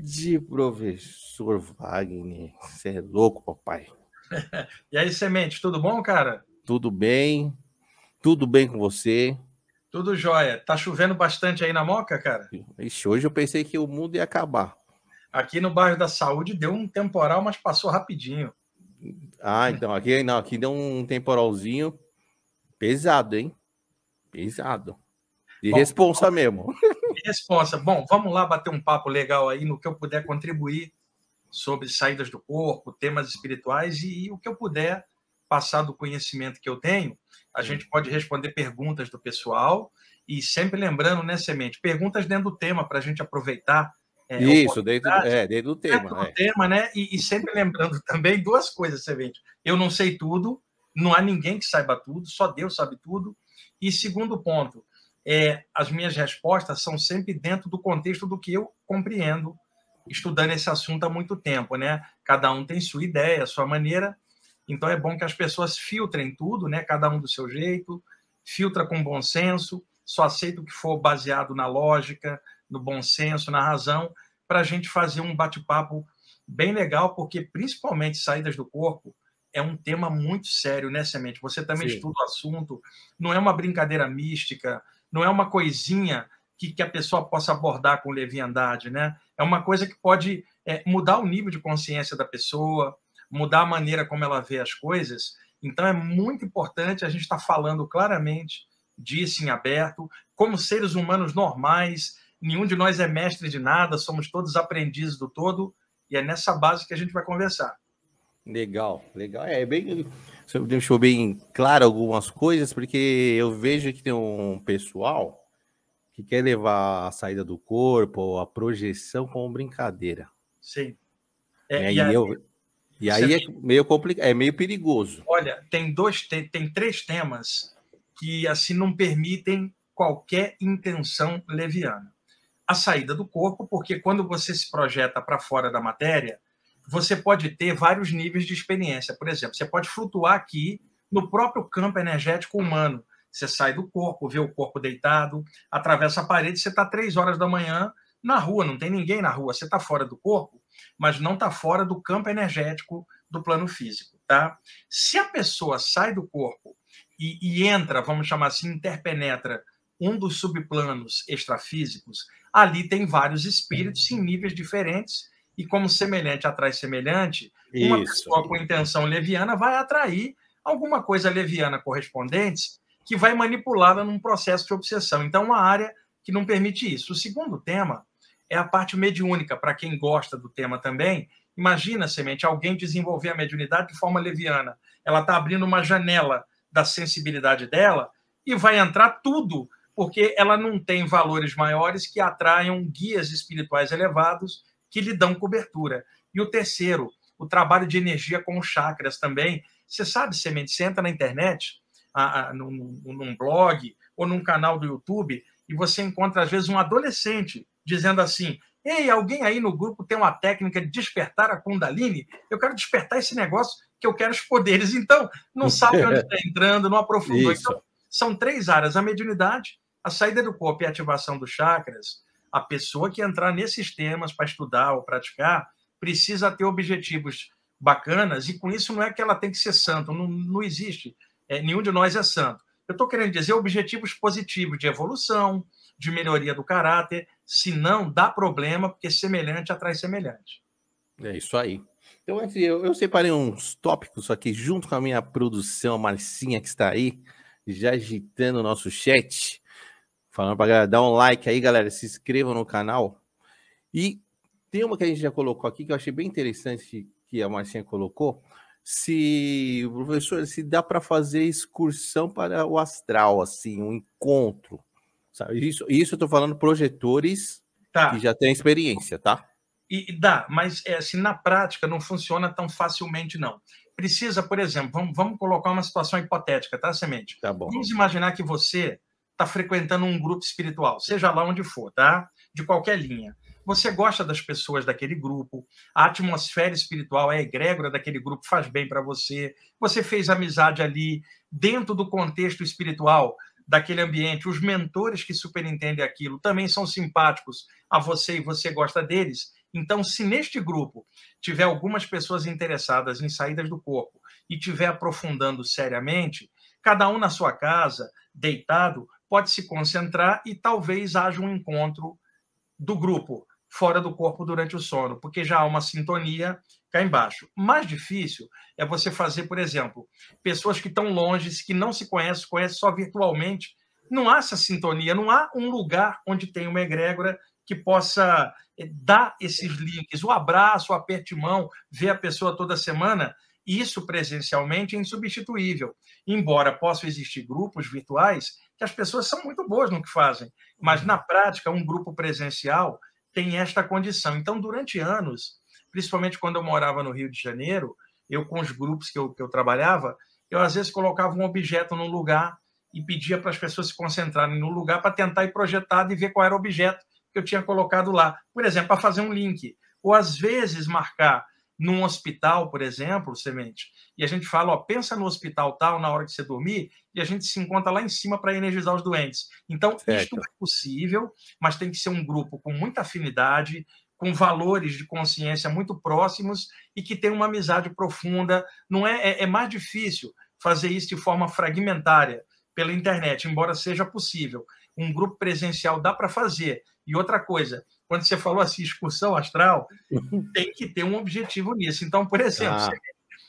Grande professor Wagner. Você é louco, papai. E aí, Semente, tudo bom, cara? Tudo bem? Tudo bem com você? Tudo jóia. Tá chovendo bastante aí na Moca, cara? Ixi, hoje eu pensei que o mundo ia acabar. Aqui no bairro da Saúde deu um temporal, mas passou rapidinho. Ah, então aqui não, aqui deu um temporalzinho pesado, hein? Pesado. De Bom, responsa mesmo. responsa. Bom, vamos lá bater um papo legal aí no que eu puder contribuir sobre saídas do corpo, temas espirituais e o que eu puder passar do conhecimento que eu tenho. A gente pode responder perguntas do pessoal e sempre lembrando, né, Semente, perguntas dentro do tema para a gente aproveitar a Isso, oportunidade. dentro do Dentro tema. do tema, né? E sempre lembrando também duas coisas, Semente. Eu não sei tudo, não há ninguém que saiba tudo, só Deus sabe tudo. E segundo ponto, as minhas respostas são sempre dentro do contexto do que eu compreendo, estudando esse assunto há muito tempo, né? Cada um tem sua ideia, sua maneira. Então é bom que as pessoas filtrem tudo, né? Cada um do seu jeito, filtra com bom senso, só aceita o que for baseado na lógica, no bom senso, na razão, para a gente fazer um bate-papo bem legal, porque principalmente saídas do corpo é um tema muito sério, né, Semente? Você também Sim. estuda o assunto, não é uma brincadeira mística, não é uma coisinha que a pessoa possa abordar com leviandade, né? É uma coisa que pode mudar o nível de consciência da pessoa, mudar a maneira como ela vê as coisas. Então, é muito importante a gente estar falando claramente disso em aberto, como seres humanos normais, nenhum de nós é mestre de nada, somos todos aprendizes do todo, e é nessa base que a gente vai conversar. Legal, legal. Você deixou bem claro algumas coisas, porque eu vejo que tem um pessoal que quer levar a saída do corpo, a projeção como brincadeira. Sim. Né? E aí, E você aí é meio complicado, é meio perigoso. olha, tem três temas que assim não permitem qualquer intenção leviana. A saída do corpo, porque quando você se projeta para fora da matéria, você pode ter vários níveis de experiência. Por exemplo, você pode flutuar aqui no próprio campo energético humano. Você sai do corpo, vê o corpo deitado, atravessa a parede, você está 3 horas da manhã na rua, não tem ninguém na rua, você está fora do corpo, mas não está fora do campo energético do plano físico. Tá? Se a pessoa sai do corpo e entra, vamos chamar assim, interpenetra um dos subplanos extrafísicos, ali tem vários espíritos em níveis diferentes, e como semelhante atrai semelhante, uma Isso. pessoa com intenção leviana vai atrair alguma coisa leviana correspondente que vai manipulá-la num processo de obsessão. Então, uma área que não permite isso. O segundo tema é a parte mediúnica, para quem gosta do tema também. Imagina, Semente, alguém desenvolver a mediunidade de forma leviana. Ela está abrindo uma janela da sensibilidade dela e vai entrar tudo, porque ela não tem valores maiores que atraiam guias espirituais elevados que lhe dão cobertura. E o terceiro, o trabalho de energia com os chakras também. Você sabe, Semente, você entra na internet, num blog ou num canal do YouTube, e você encontra, às vezes, um adolescente dizendo assim: ei, alguém aí no grupo tem uma técnica de despertar a Kundalini? Eu quero despertar esse negócio que eu quero os poderes. Então, não sabe onde está entrando, não aprofundou. Isso. Então, são três áreas: a mediunidade, a saída do corpo e a ativação dos chakras. A pessoa que entrar nesses temas para estudar ou praticar precisa ter objetivos bacanas, e com isso não é que ela tem que ser santo, não existe. Nenhum de nós é santo. Eu estou querendo dizer objetivos positivos de evolução, de melhoria do caráter, se não dá problema, porque semelhante atrai semelhante. É isso aí. Então, eu separei uns tópicos aqui junto com a minha produção, a Marcinha, que está aí, já agitando o nosso chat, falando para galera, dar um like aí, galera, se inscrevam no canal. E tem uma que a gente já colocou aqui, que eu achei bem interessante, que a Marcinha colocou, se, professor, se dá para fazer excursão para o astral, assim, um encontro, sabe? Isso eu estou falando projetores que já têm experiência, tá? E dá, mas assim, na prática não funciona tão facilmente, não. Precisa, por exemplo, vamos colocar uma situação hipotética, tá, Semente? Tá bom. Vamos imaginar que você está frequentando um grupo espiritual, seja lá onde for, tá? De qualquer linha. Você gosta das pessoas daquele grupo, a atmosfera espiritual, a egrégora daquele grupo faz bem para você, você fez amizade ali, dentro do contexto espiritual daquele ambiente, os mentores que superintendem aquilo também são simpáticos a você e você gosta deles. Então, se neste grupo tiver algumas pessoas interessadas em saídas do corpo e tiver aprofundando seriamente, cada um na sua casa, deitado, pode se concentrar e talvez haja um encontro do grupo fora do corpo durante o sono, porque já há uma sintonia cá embaixo. Mais difícil é você fazer, por exemplo, pessoas que estão longe, que não se conhecem só virtualmente. Não há essa sintonia, não há um lugar onde tem uma egrégora que possa dar esses links, o abraço, o aperto de mão, ver a pessoa toda semana. Isso presencialmente é insubstituível. Embora possam existir grupos virtuais que as pessoas são muito boas no que fazem, mas na prática um grupo presencial tem esta condição. Então, durante anos, principalmente quando eu morava no Rio de Janeiro, eu com os grupos que eu trabalhava, eu às vezes colocava um objeto num lugar e pedia para as pessoas se concentrarem no lugar para tentar ir projetado e ver qual era o objeto que eu tinha colocado lá. Por exemplo, para fazer um link. Ou às vezes marcar num hospital, por exemplo, Semente, e a gente fala, ó, pensa no hospital tal na hora que você dormir, e a gente se encontra lá em cima para energizar os doentes. Então, isto é possível, mas tem que ser um grupo com muita afinidade, com valores de consciência muito próximos e que tem uma amizade profunda. Não é mais difícil fazer isso de forma fragmentária pela internet, embora seja possível. Um grupo presencial dá para fazer. E outra coisa, quando você falou assim, excursão astral, tem que ter um objetivo nisso. Então, por exemplo, você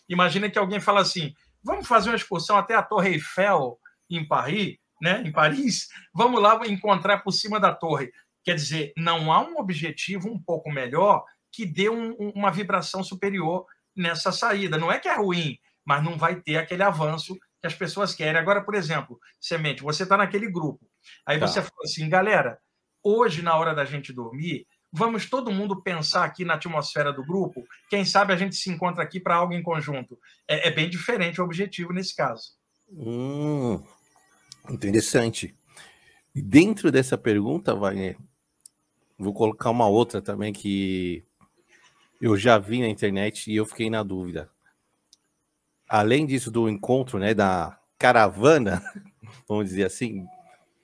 imagina que alguém fala assim, vamos fazer uma excursão até a Torre Eiffel em Paris, né? Em Paris, vamos lá encontrar por cima da torre. Quer dizer, não há um objetivo um pouco melhor que dê uma vibração superior nessa saída. Não é que é ruim, mas não vai ter aquele avanço que as pessoas querem. Agora, por exemplo, Semente, você está naquele grupo. Aí você fala assim, galera, hoje, na hora da gente dormir, vamos todo mundo pensar aqui na atmosfera do grupo. Quem sabe a gente se encontra aqui para algo em conjunto. É bem diferente o objetivo nesse caso. Interessante. E dentro dessa pergunta, Wagner, vou colocar uma outra também que eu já vi na internet e eu fiquei na dúvida. Além disso do encontro, né, da caravana, vamos dizer assim,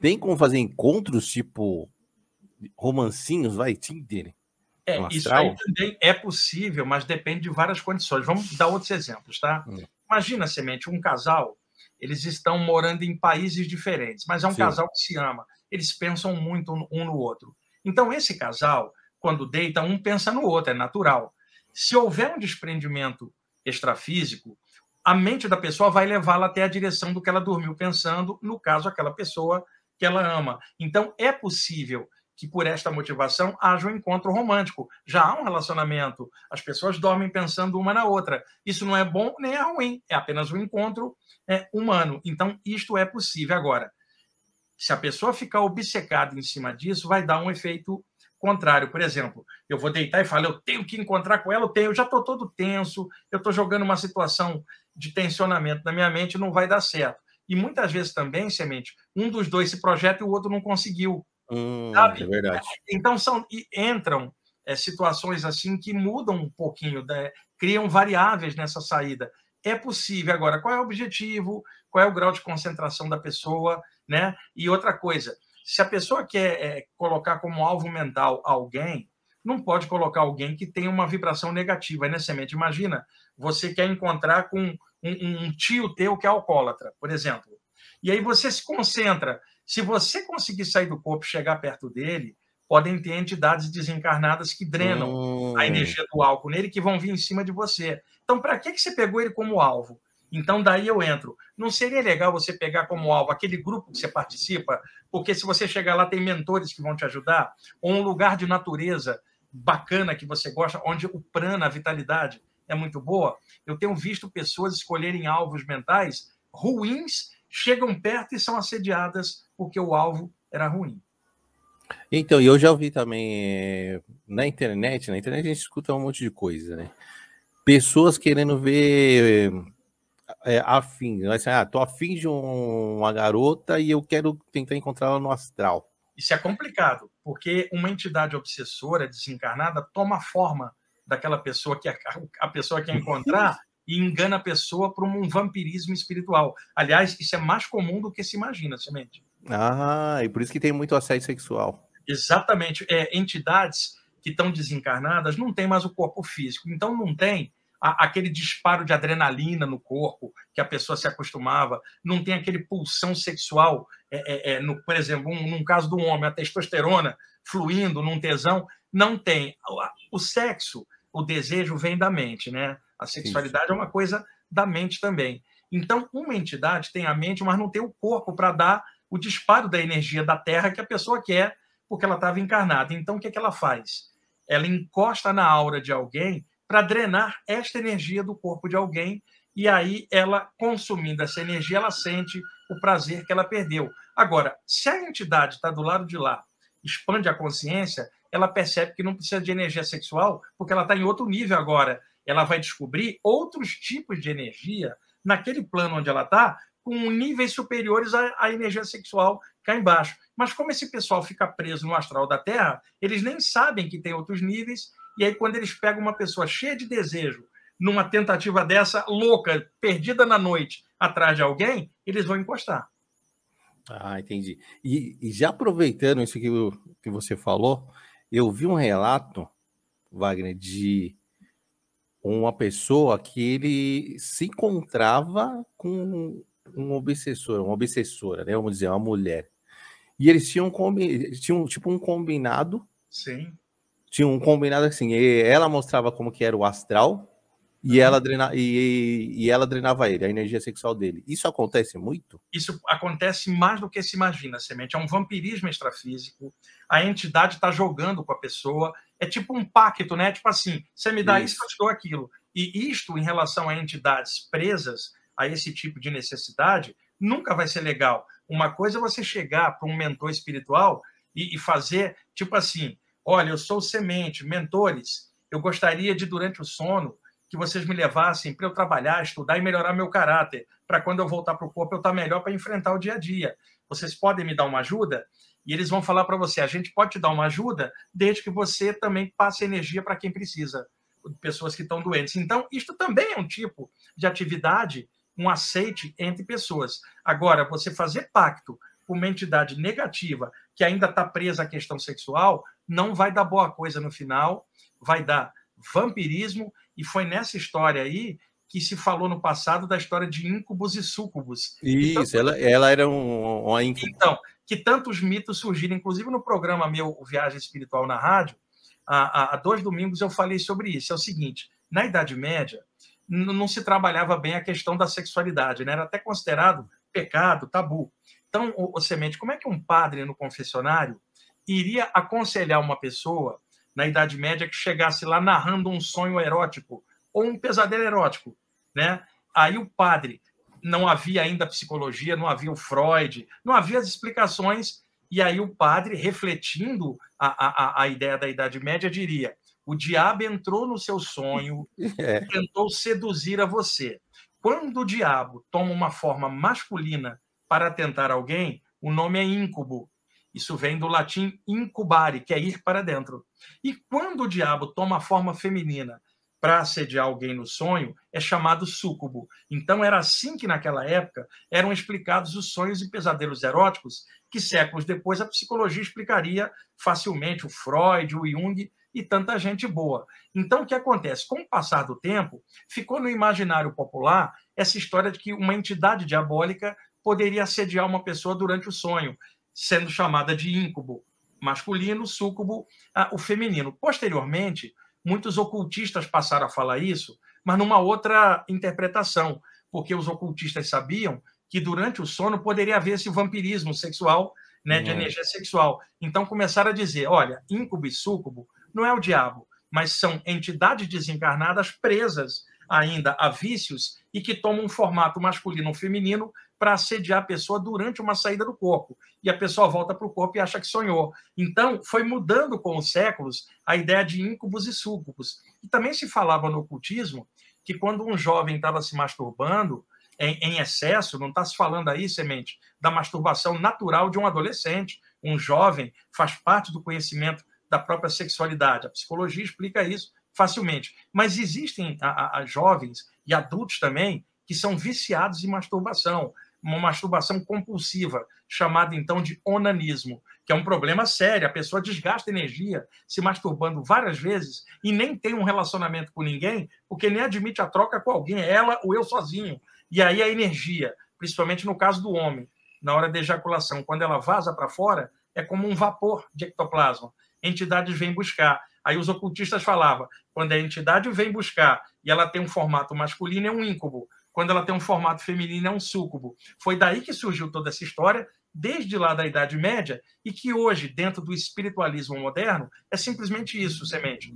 tem como fazer encontros tipo romancinhos, vai, Tinder? Isso aí também é possível, mas depende de várias condições. Vamos dar outros exemplos, tá? Imagina, Semente, um casal, eles estão morando em países diferentes, mas é um casal que se ama. Eles pensam muito um no outro. Então, esse casal, quando deita, um pensa no outro, é natural. Se houver um desprendimento extrafísico, a mente da pessoa vai levá-la até a direção do que ela dormiu pensando, no caso, aquela pessoa que ela ama. Então, é possível que por esta motivação haja um encontro romântico. Já há um relacionamento, as pessoas dormem pensando uma na outra. Isso não é bom nem é ruim, é apenas um encontro humano. Então, isto é possível. Agora, se a pessoa ficar obcecada em cima disso, vai dar um efeito contrário. Por exemplo, eu vou deitar e falar, eu tenho que encontrar com ela, eu já estou todo tenso, eu estou jogando uma situação de tensionamento na minha mente, não vai dar certo. E muitas vezes também, Semente, um dos dois se projeta e o outro não conseguiu. É verdade. Então, entram situações assim que mudam um pouquinho, criam variáveis nessa saída. É possível. Agora, qual é o objetivo? Qual é o grau de concentração da pessoa? Né? E outra coisa, se a pessoa quer colocar como alvo mental alguém, não pode colocar alguém que tenha uma vibração negativa, né, Semente? Imagina, você quer encontrar com um tio teu que é alcoólatra, por exemplo. E aí você se concentra. Se você conseguir sair do corpo e chegar perto dele, podem ter entidades desencarnadas que drenam a energia do álcool nele, que vão vir em cima de você. Então, para que você pegou ele como alvo? Então, daí eu entro. Não seria legal você pegar como alvo aquele grupo que você participa? Porque se você chegar lá, tem mentores que vão te ajudar? Ou um lugar de natureza bacana que você gosta, onde o prana, a vitalidade, é muito boa? Eu tenho visto pessoas escolherem alvos mentais ruins, chegam perto e são assediadas porque o alvo era ruim. Então, eu já ouvi também na internet a gente escuta um monte de coisa, né? Pessoas querendo ver afim, tô afim de uma garota e eu quero tentar encontrá-la no astral. Isso é complicado, porque uma entidade obsessora desencarnada toma a forma daquela pessoa que a pessoa quer encontrar e engana a pessoa por um vampirismo espiritual. Aliás, isso é mais comum do que se imagina, Semente. E por isso que tem muito assédio sexual. Exatamente. Entidades que estão desencarnadas não têm mais o corpo físico, então não tem aquele disparo de adrenalina no corpo que a pessoa se acostumava, não tem aquele pulsão sexual, por exemplo, num caso do homem, a testosterona fluindo num tesão, não tem. O sexo, o desejo vem da mente, né? A sexualidade é uma coisa da mente também. Então, uma entidade tem a mente, mas não tem o corpo para dar o disparo da energia da Terra que a pessoa quer, porque ela estava encarnada. Então, o que ela faz? Ela encosta na aura de alguém para drenar esta energia do corpo de alguém, e aí ela, consumindo essa energia, ela sente o prazer que ela perdeu. Agora, se a entidade está do lado de lá, expande a consciência, ela percebe que não precisa de energia sexual, porque ela está em outro nível agora. Ela vai descobrir outros tipos de energia naquele plano onde ela está, com níveis superiores à energia sexual cá embaixo. Mas como esse pessoal fica preso no astral da Terra, eles nem sabem que tem outros níveis, e aí quando eles pegam uma pessoa cheia de desejo, numa tentativa dessa, louca, perdida na noite, atrás de alguém, eles vão encostar. Ah, entendi. E já aproveitando isso que você falou, eu vi um relato, Wagner, de uma pessoa que ele se encontrava com uma obsessora, né? Vamos dizer, uma mulher. E eles tinham tipo um combinado. Sim. Tinha um combinado assim, ela mostrava como que era o astral e ela drenava ele, a energia sexual dele. Isso acontece muito? Isso acontece mais do que se imagina, Semente. É um vampirismo extrafísico. A entidade está jogando com a pessoa. É tipo um pacto, né? Tipo assim, você me dá isso, eu te dou aquilo. E isto, em relação a entidades presas a esse tipo de necessidade, nunca vai ser legal. Uma coisa é você chegar para um mentor espiritual e fazer, tipo assim, olha, eu sou Semente, mentores, eu gostaria de, durante o sono, que vocês me levassem para eu trabalhar, estudar e melhorar meu caráter, para quando eu voltar para o corpo eu estar melhor para enfrentar o dia a dia. Vocês podem me dar uma ajuda? E eles vão falar para você, a gente pode te dar uma ajuda, desde que você também passe energia para quem precisa, pessoas que estão doentes. Então, isto também é um tipo de atividade, um aceite entre pessoas. Agora, você fazer pacto com uma entidade negativa que ainda está presa à questão sexual, não vai dar boa coisa no final, vai dar vampirismo, e foi nessa história aí que se falou no passado da história de íncubos e súcubos. Isso, ela era uma íncubus. Então, que tantos mitos surgiram, inclusive no programa meu, o Viagem Espiritual na Rádio, há 2 domingos eu falei sobre isso. É o seguinte, na Idade Média, não se trabalhava bem a questão da sexualidade, né? Era até considerado pecado, tabu. Então, o Semente, como é que um padre no confessionário iria aconselhar uma pessoa na Idade Média que chegasse lá narrando um sonho erótico ou um pesadelo erótico, né? Aí o padre, não havia ainda psicologia, não havia o Freud, não havia as explicações, e aí o padre, refletindo a ideia da Idade Média, diria: o diabo entrou no seu sonho e tentou seduzir a você. Quando o diabo toma uma forma masculina para tentar alguém, o nome é íncubo. Isso vem do latim incubare, que é ir para dentro. E quando o diabo toma a forma feminina para assediar alguém no sonho, é chamado súcubo. Então, era assim que, naquela época, eram explicados os sonhos e pesadelos eróticos, que séculos depois a psicologia explicaria facilmente, o Freud, o Jung e tanta gente boa. Então, o que acontece? Com o passar do tempo, ficou no imaginário popular essa história de que uma entidade diabólica poderia assediar uma pessoa durante o sonho, sendo chamada de íncubo masculino, súcubo o feminino. Posteriormente, muitos ocultistas passaram a falar isso, mas numa outra interpretação, porque os ocultistas sabiam que durante o sono poderia haver esse vampirismo sexual, né, de energia sexual. Então começaram a dizer, olha, íncubo e súcubo não é o diabo, mas são entidades desencarnadas presas ainda a vícios e que tomam um formato masculino ou feminino para assediar a pessoa durante uma saída do corpo. E a pessoa volta para o corpo e acha que sonhou. Então, foi mudando com os séculos a ideia de íncubos e súcubos. E também se falava no ocultismo que quando um jovem estava se masturbando em excesso, não está se falando aí, Semente, da masturbação natural de um adolescente. Um jovem faz parte do conhecimento da própria sexualidade. A psicologia explica isso facilmente. Mas existem jovens e adultos também que são viciados em masturbação. uma masturbação compulsiva, chamada então de onanismo, que é um problema sério. A pessoa desgasta energia se masturbando várias vezes e nem tem um relacionamento com ninguém, porque nem admite a troca com alguém, ela ou eu sozinho. E aí a energia, principalmente no caso do homem, na hora da ejaculação, quando ela vaza para fora, é como um vapor de ectoplasma. Entidades vêm buscar. Aí os ocultistas falavam, quando a entidade vem buscar e ela tem um formato masculino, é um íncubo. Quando ela tem um formato feminino, é um súcubo. Foi daí que surgiu toda essa história, desde lá da Idade Média, e que hoje, dentro do espiritualismo moderno, é simplesmente isso, Semente.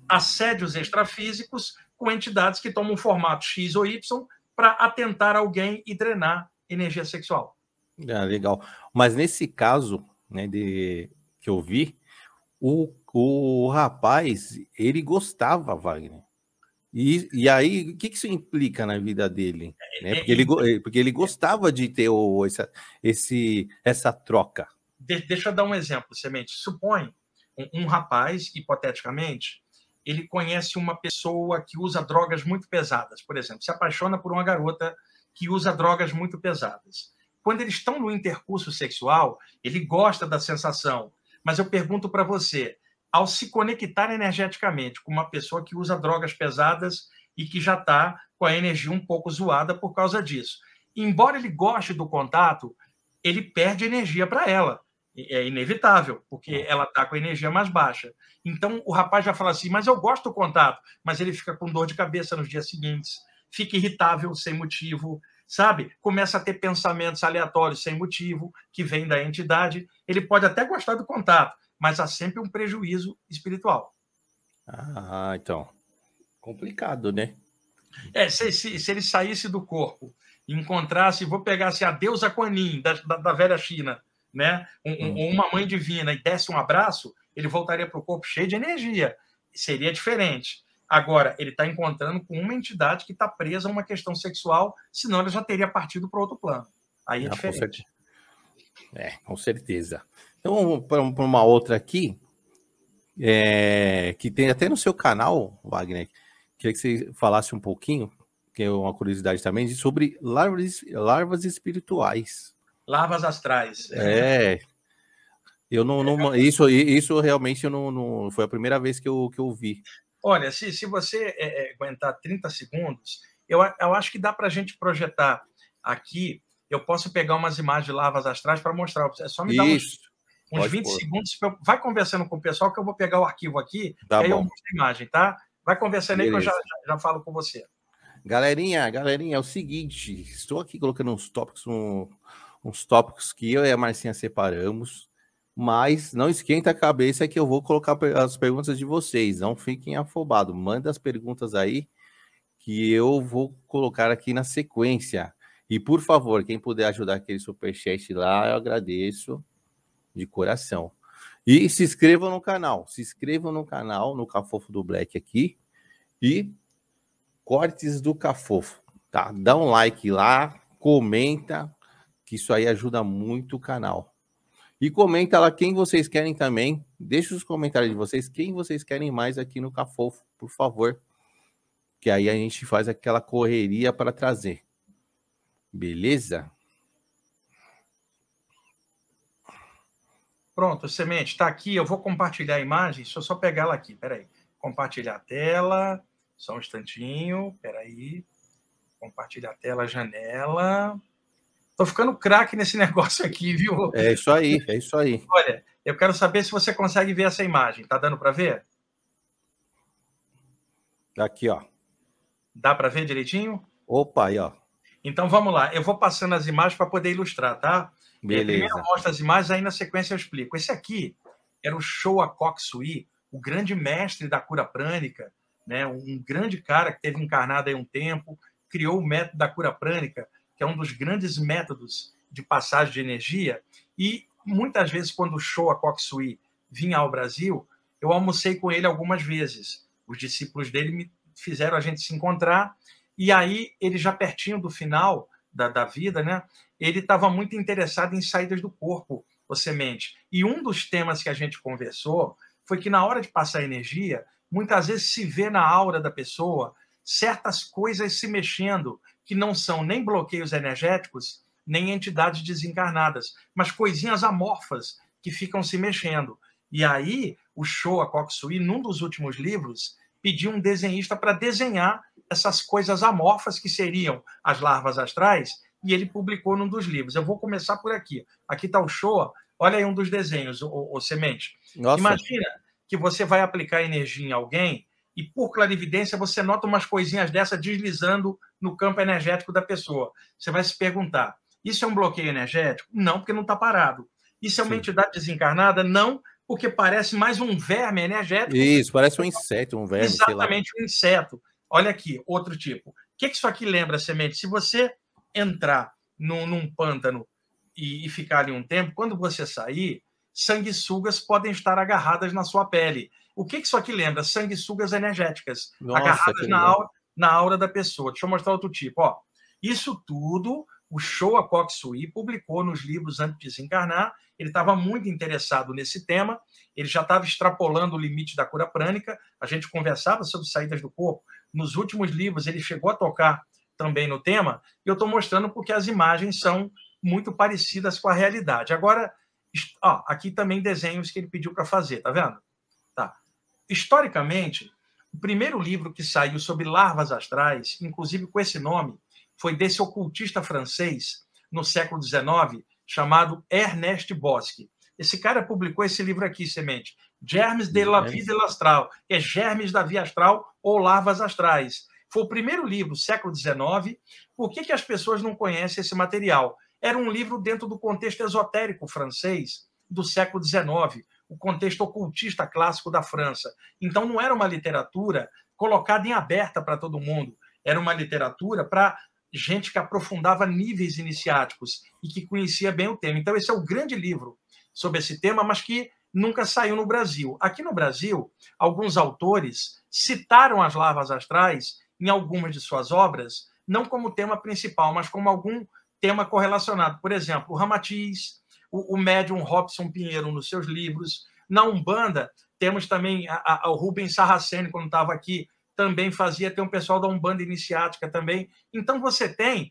Assédios extrafísicos com entidades que tomam um formato X ou Y para atentar alguém e drenar energia sexual. Ah, legal. Mas nesse caso, né, que eu vi, o rapaz, ele gostava, Wagner. E aí, o que isso implica na vida dele? Né? Porque ele gostava de ter essa troca. Deixa eu dar um exemplo, Semente. Supõe um rapaz, hipoteticamente, ele conhece uma pessoa que usa drogas muito pesadas, por exemplo, se apaixona por uma garota que usa drogas muito pesadas. Quando eles estão no intercurso sexual, ele gosta da sensação. Mas eu pergunto para você, ao se conectar energeticamente com uma pessoa que usa drogas pesadas e que já está com a energia um pouco zoada por causa disso, embora ele goste do contato, ele perde energia para ela. É inevitável, porque ela está com a energia mais baixa. Então, o rapaz vai falar assim, mas eu gosto do contato, mas ele fica com dor de cabeça nos dias seguintes, fica irritável sem motivo, sabe? Começa a ter pensamentos aleatórios sem motivo, que vêm da entidade. Ele pode até gostar do contato, mas há sempre um prejuízo espiritual. Ah, então. Complicado, né? Se ele saísse do corpo e encontrasse, vou pegar assim, a deusa Kuan-Yin, da velha China, né? Uma mãe divina, e desse um abraço, ele voltaria para o corpo cheio de energia. Seria diferente. Agora, ele está encontrando com uma entidade que está presa a uma questão sexual, senão ele já teria partido para outro plano. Aí é diferente. Com certeza. Então, para uma outra aqui, que tem até no seu canal, Wagner, queria que você falasse um pouquinho, que é uma curiosidade também, sobre larvas espirituais. Larvas astrais. Eu não isso realmente eu não foi a primeira vez que eu vi. Olha, se você aguentar 30 segundos, eu acho que dá para a gente projetar aqui. Eu posso pegar umas imagens de larvas astrais para mostrar. É só me dar uns 20 segundos. Vai conversando com o pessoal que eu vou pegar o arquivo aqui, tá e aí bom. eu mostro a imagem, tá? Vai conversando aí que eu já falo com você. Galerinha, é o seguinte, estou aqui colocando uns tópicos que eu e a Marcinha separamos, mas não esquenta a cabeça que eu vou colocar as perguntas de vocês, não fiquem afobados, manda as perguntas aí que eu vou colocar aqui na sequência. E por favor, quem puder ajudar aquele superchat lá, eu agradeço de coração. E se inscrevam no canal, no Cafofo do Black aqui, e Cortes do Cafofo, tá? Dá um like lá, comenta, que isso aí ajuda muito o canal. E comenta lá quem vocês querem também, deixa os comentários de vocês, quem vocês querem mais aqui no Cafofo, por favor. Que aí a gente faz aquela correria para trazer. Beleza? Pronto, Semente, está aqui. Eu vou compartilhar a imagem. Deixa eu só pegar ela aqui. Espera aí. Compartilhar a tela. Só um instantinho. Espera aí. Compartilhar a tela, janela. Estou ficando craque nesse negócio aqui, viu? É isso aí. Olha, eu quero saber se você consegue ver essa imagem. Tá dando para ver? Aqui, ó. Dá para ver direitinho? Opa, aí, ó. Então, vamos lá. Eu vou passando as imagens para poder ilustrar, tá? Beleza. Primeiro eu mostro as imagens, aí na sequência eu explico. Esse aqui era o Showa Koksui, o grande mestre da cura prânica, né? Um grande cara que teve encarnado aí um tempo, criou o método da cura prânica, que é um dos grandes métodos de passagem de energia. E muitas vezes, quando o Showa Koksui vinha ao Brasil, eu almocei com ele algumas vezes. Os discípulos dele me fizeram a gente se encontrar, e aí ele já pertinho do final da vida, né? Ele estava muito interessado em saídas do corpo, o Semente. E um dos temas que a gente conversou foi que na hora de passar energia, muitas vezes se vê na aura da pessoa certas coisas se mexendo que não são nem bloqueios energéticos, nem entidades desencarnadas, mas coisinhas amorfas que ficam se mexendo. E aí, o Showa Kokusui, num dos últimos livros, pediu um desenhista para desenhar essas coisas amorfas que seriam as larvas astrais, e ele publicou num dos livros. Eu vou começar por aqui. Aqui está o Showa. Olha aí um dos desenhos, o Semente. Nossa. Imagina que você vai aplicar energia em alguém e, por clarividência, você nota umas coisinhas dessa deslizando no campo energético da pessoa. Você vai se perguntar, isso é um bloqueio energético? Não, porque não está parado. Isso é uma entidade desencarnada? Não, porque parece mais um verme energético. Isso, parece um inseto, um verme. Exatamente, um inseto. Olha aqui, outro tipo. O que isso aqui lembra, Semente? Se você entrar num pântano e ficar ali um tempo, quando você sair, sanguessugas podem estar agarradas na sua pele. O que isso aqui lembra? Sanguessugas energéticas, agarradas na aura da pessoa. Deixa eu mostrar outro tipo. Ó, isso tudo o Showa Kokusui publicou nos livros antes de desencarnar. Ele estava muito interessado nesse tema, ele já estava extrapolando o limite da cura prânica, a gente conversava sobre saídas do corpo. Nos últimos livros, ele chegou a tocar também no tema, e eu estou mostrando porque as imagens são muito parecidas com a realidade. Agora, ó, aqui também desenhos que ele pediu para fazer, tá vendo? Tá. Historicamente, o primeiro livro que saiu sobre larvas astrais, inclusive com esse nome, foi desse ocultista francês, no século XIX, chamado Ernest Bosque. Esse cara publicou esse livro aqui, Semente, Germes de la Vie de l'Astral, que é Germes da Via Astral ou Larvas Astrais. Foi o primeiro livro, século XIX. Por que as pessoas não conhecem esse material? Era um livro dentro do contexto esotérico francês do século XIX, o contexto ocultista clássico da França. Então, não era uma literatura colocada em aberta para todo mundo. Era uma literatura para gente que aprofundava níveis iniciáticos e que conhecia bem o tema. Então, esse é o grande livro sobre esse tema, mas que nunca saiu no Brasil. Aqui no Brasil, alguns autores citaram as larvas astrais em algumas de suas obras, não como tema principal, mas como algum tema correlacionado. Por exemplo, o Ramatiz, o médium Robson Pinheiro nos seus livros. Na Umbanda, temos também o Rubens Sarraceni, quando estava aqui, também fazia, tem um pessoal da Umbanda Iniciática também. Então, você tem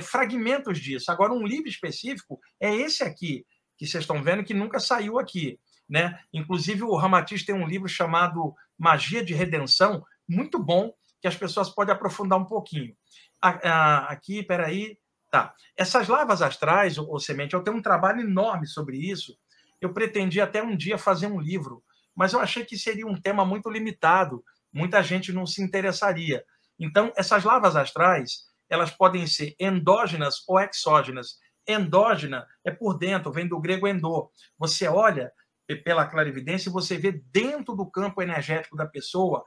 fragmentos disso. Agora, um livro específico é esse aqui, que vocês estão vendo, que nunca saiu aqui, né? Inclusive, o Ramatiz tem um livro chamado Magia de Redenção, muito bom, que as pessoas podem aprofundar um pouquinho. Aqui, peraí. Tá. Essas larvas astrais, ou Semente, eu tenho um trabalho enorme sobre isso. Eu pretendia até um dia fazer um livro, mas eu achei que seria um tema muito limitado. Muita gente não se interessaria. Então, essas larvas astrais, elas podem ser endógenas ou exógenas. Endógena é por dentro, vem do grego endô. Você olha pela clarividência e você vê dentro do campo energético da pessoa,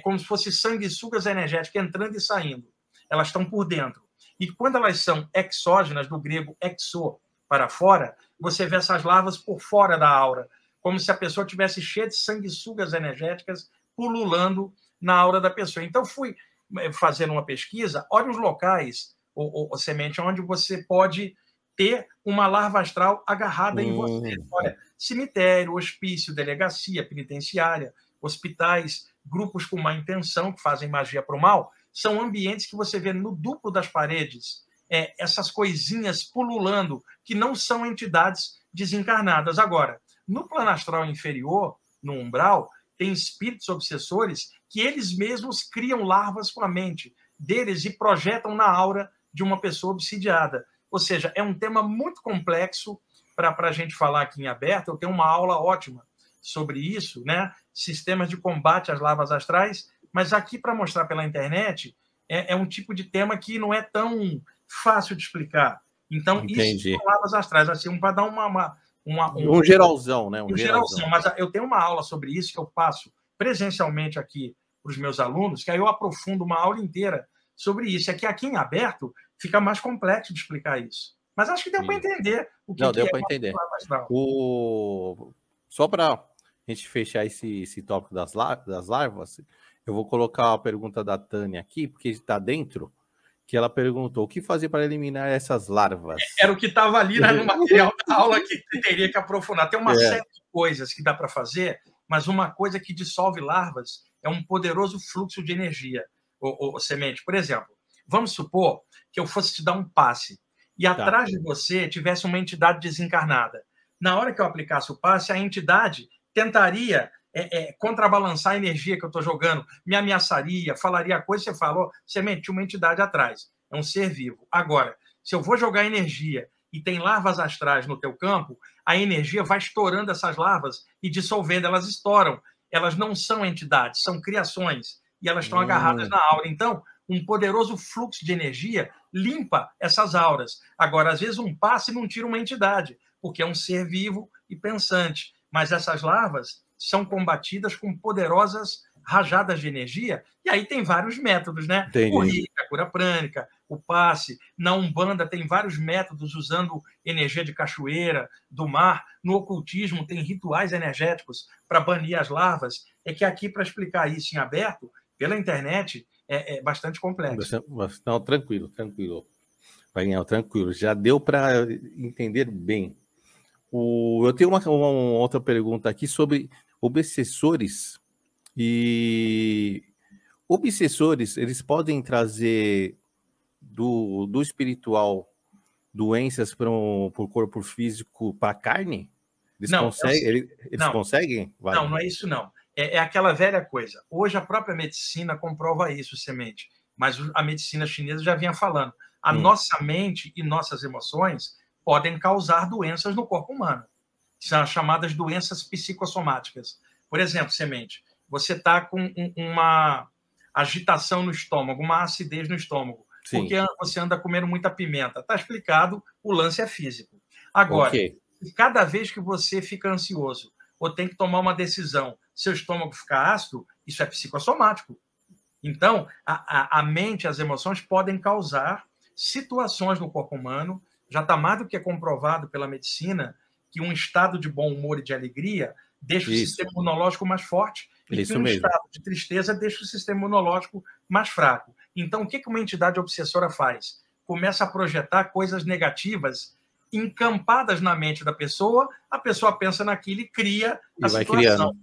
como se fosse sanguessugas energéticas entrando e saindo. Elas estão por dentro. E quando elas são exógenas, do grego exo, para fora, você vê essas larvas por fora da aura, como se a pessoa tivesse cheia de sanguessugas energéticas pululando na aura da pessoa. Então, fui fazer uma pesquisa, olha os locais, o Semente, onde você pode ter uma larva astral agarrada em você. Olha, cemitério, hospício, delegacia penitenciária, hospitais, grupos com má intenção, que fazem magia para o mal, são ambientes que você vê no duplo das paredes, essas coisinhas pululando, que não são entidades desencarnadas. Agora, no plano astral inferior, no umbral, tem espíritos obsessores que eles mesmos criam larvas com a mente deles e projetam na aura de uma pessoa obsidiada. Ou seja, é um tema muito complexo para a gente falar aqui em aberto. Eu tenho uma aula ótima sobre isso, né? Sistemas de combate às larvas astrais, mas aqui para mostrar pela internet é um tipo de tema que não é tão fácil de explicar. Então, Entendi. Isso são larvas astrais, assim, para dar um geralzão, né? Um geralzão. Mas eu tenho uma aula sobre isso que eu passo presencialmente aqui para os meus alunos, que aí eu aprofundo uma aula inteira sobre isso. É que aqui em aberto fica mais complexo de explicar isso. Mas acho que deu para entender o que, deu para entender. Só para a gente fechar esse tópico das larvas, eu vou colocar a pergunta da Tânia aqui, porque está dentro, que ela perguntou o que fazer para eliminar essas larvas. Era o que estava ali no material da aula que teria que aprofundar. Tem uma série de coisas que dá para fazer, mas uma coisa que dissolve larvas é um poderoso fluxo de energia, o Semente. Por exemplo, vamos supor que eu fosse te dar um passe e atrás de você tivesse uma entidade desencarnada. Na hora que eu aplicasse o passe, a entidade tentaria contrabalançar a energia que eu estou jogando, me ameaçaria, falaria a coisa, você falou, semente, tinha uma entidade atrás, é um ser vivo. Agora, se eu vou jogar energia e tem larvas astrais no teu campo, a energia vai estourando essas larvas e dissolvendo, elas estouram. Elas não são entidades, são criações, e elas estão agarradas na aura. Então, um poderoso fluxo de energia limpa essas auras. Agora, às vezes, um passe não tira uma entidade, porque é um ser vivo e pensante. Mas essas larvas são combatidas com poderosas rajadas de energia, e aí tem vários métodos, né? Entendi. O Reiki, a cura prânica, o passe. Na Umbanda tem vários métodos usando energia de cachoeira, do mar. No ocultismo tem rituais energéticos para banir as larvas. É que aqui, para explicar isso em aberto, pela internet, é bastante complexo. Não, tranquilo. Painel, tranquilo. Já deu para entender bem. Eu tenho uma outra pergunta aqui sobre obsessores. E obsessores, eles podem trazer do espiritual doenças para o corpo físico, para a carne? Eles Não, conseguem? Eles conseguem? Vai. Não é isso não. É aquela velha coisa. Hoje a própria medicina comprova isso, semente. Mas a medicina chinesa já vinha falando. A nossa mente e nossas emoções podem causar doenças no corpo humano. São as chamadas doenças psicossomáticas. Por exemplo, semente, você está com uma agitação no estômago, uma acidez no estômago, Sim. porque você anda comendo muita pimenta. Está explicado, o lance é físico. Agora, cada vez que você fica ansioso ou tem que tomar uma decisão, seu estômago fica ácido, isso é psicossomático. Então, a mente, as emoções podem causar situações no corpo humano. Já está mais do que comprovado pela medicina que um estado de bom humor e de alegria deixa o sistema imunológico mais forte e que um estado de tristeza deixa o sistema imunológico mais fraco. Então, o que uma entidade obsessora faz? Começa a projetar coisas negativas encampadas na mente da pessoa, a pessoa pensa naquilo e cria a situação.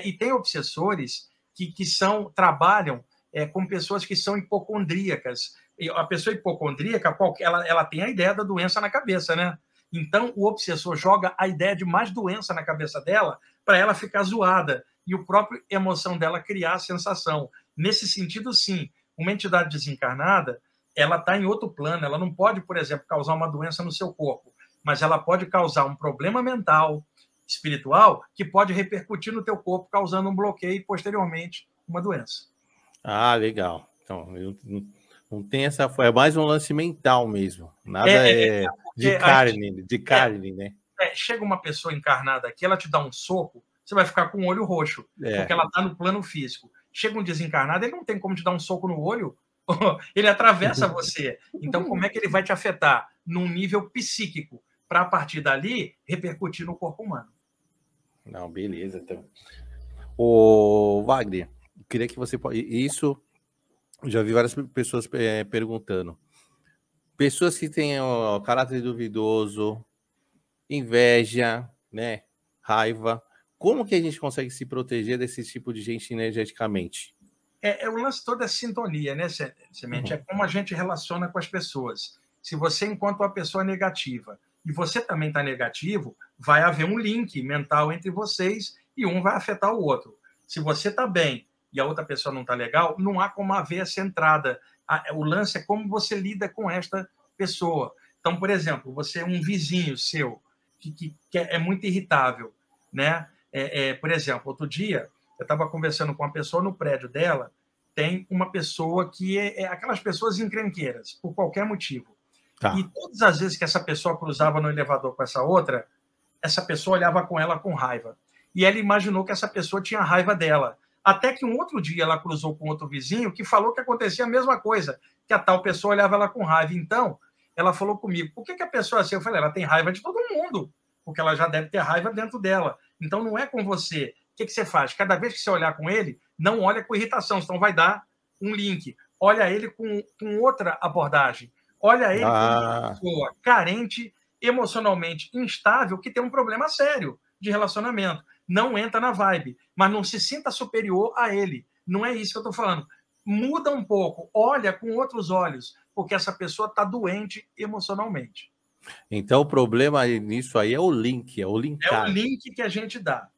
E tem obsessores que trabalham com pessoas que são hipocondríacas. A pessoa hipocondríaca, ela tem a ideia da doença na cabeça, né? Então, o obsessor joga a ideia de mais doença na cabeça dela para ela ficar zoada e a própria emoção dela criar a sensação. Nesse sentido, sim, uma entidade desencarnada, ela está em outro plano, ela não pode, por exemplo, causar uma doença no seu corpo, mas ela pode causar um problema mental, espiritual, que pode repercutir no teu corpo, causando um bloqueio e, posteriormente, uma doença. Ah, legal. Então, não tem essa... É mais um lance mental mesmo. Nada de carne, né? Chega uma pessoa encarnada aqui, ela te dá um soco, você vai ficar com o olho roxo, porque ela está no plano físico. Chega um desencarnado, ele não tem como te dar um soco no olho, ele atravessa você. Então, como é que ele vai te afetar? Num nível psíquico, para, a partir dali, repercutir no corpo humano. Não, beleza. Então. Ô, Wagner, queria que você... Isso, já vi várias pessoas perguntando. Pessoas que têm caráter duvidoso, inveja, né, raiva. Como que a gente consegue se proteger desse tipo de gente energeticamente? O lance todo é sintonia, né, Semente? É como a gente relaciona com as pessoas. Se você encontra uma pessoa negativa e você também está negativo, vai haver um link mental entre vocês e um vai afetar o outro. Se você está bem e a outra pessoa não está legal, não há como haver essa entrada. O lance é como você lida com esta pessoa. Então, por exemplo, você é um vizinho seu que é muito irritável, né? Por exemplo, outro dia, eu estava conversando com uma pessoa no prédio dela, tem uma pessoa que é aquelas pessoas encrenqueiras, por qualquer motivo. Tá. E todas as vezes que essa pessoa cruzava no elevador com essa outra, essa pessoa olhava com ela com raiva. E ela imaginou que essa pessoa tinha raiva dela. Até que um outro dia ela cruzou com outro vizinho que falou que acontecia a mesma coisa, que a tal pessoa olhava ela com raiva. Então, ela falou comigo, por que a pessoa assim? Eu falei, ela tem raiva de todo mundo, porque ela já deve ter raiva dentro dela. Então, não é com você. O que você faz? Cada vez que você olhar com ele, não olha com irritação, senão vai dar um link. Olha ele com outra abordagem. Olha ele como uma pessoa carente, emocionalmente instável, que tem um problema sério de relacionamento. Não entra na vibe, mas não se sinta superior a ele. Não é isso que eu estou falando. muda um pouco, olha com outros olhos, porque essa pessoa está doente emocionalmente. Então, o problema nisso aí é o link, é o É o linkar. link que a gente dá,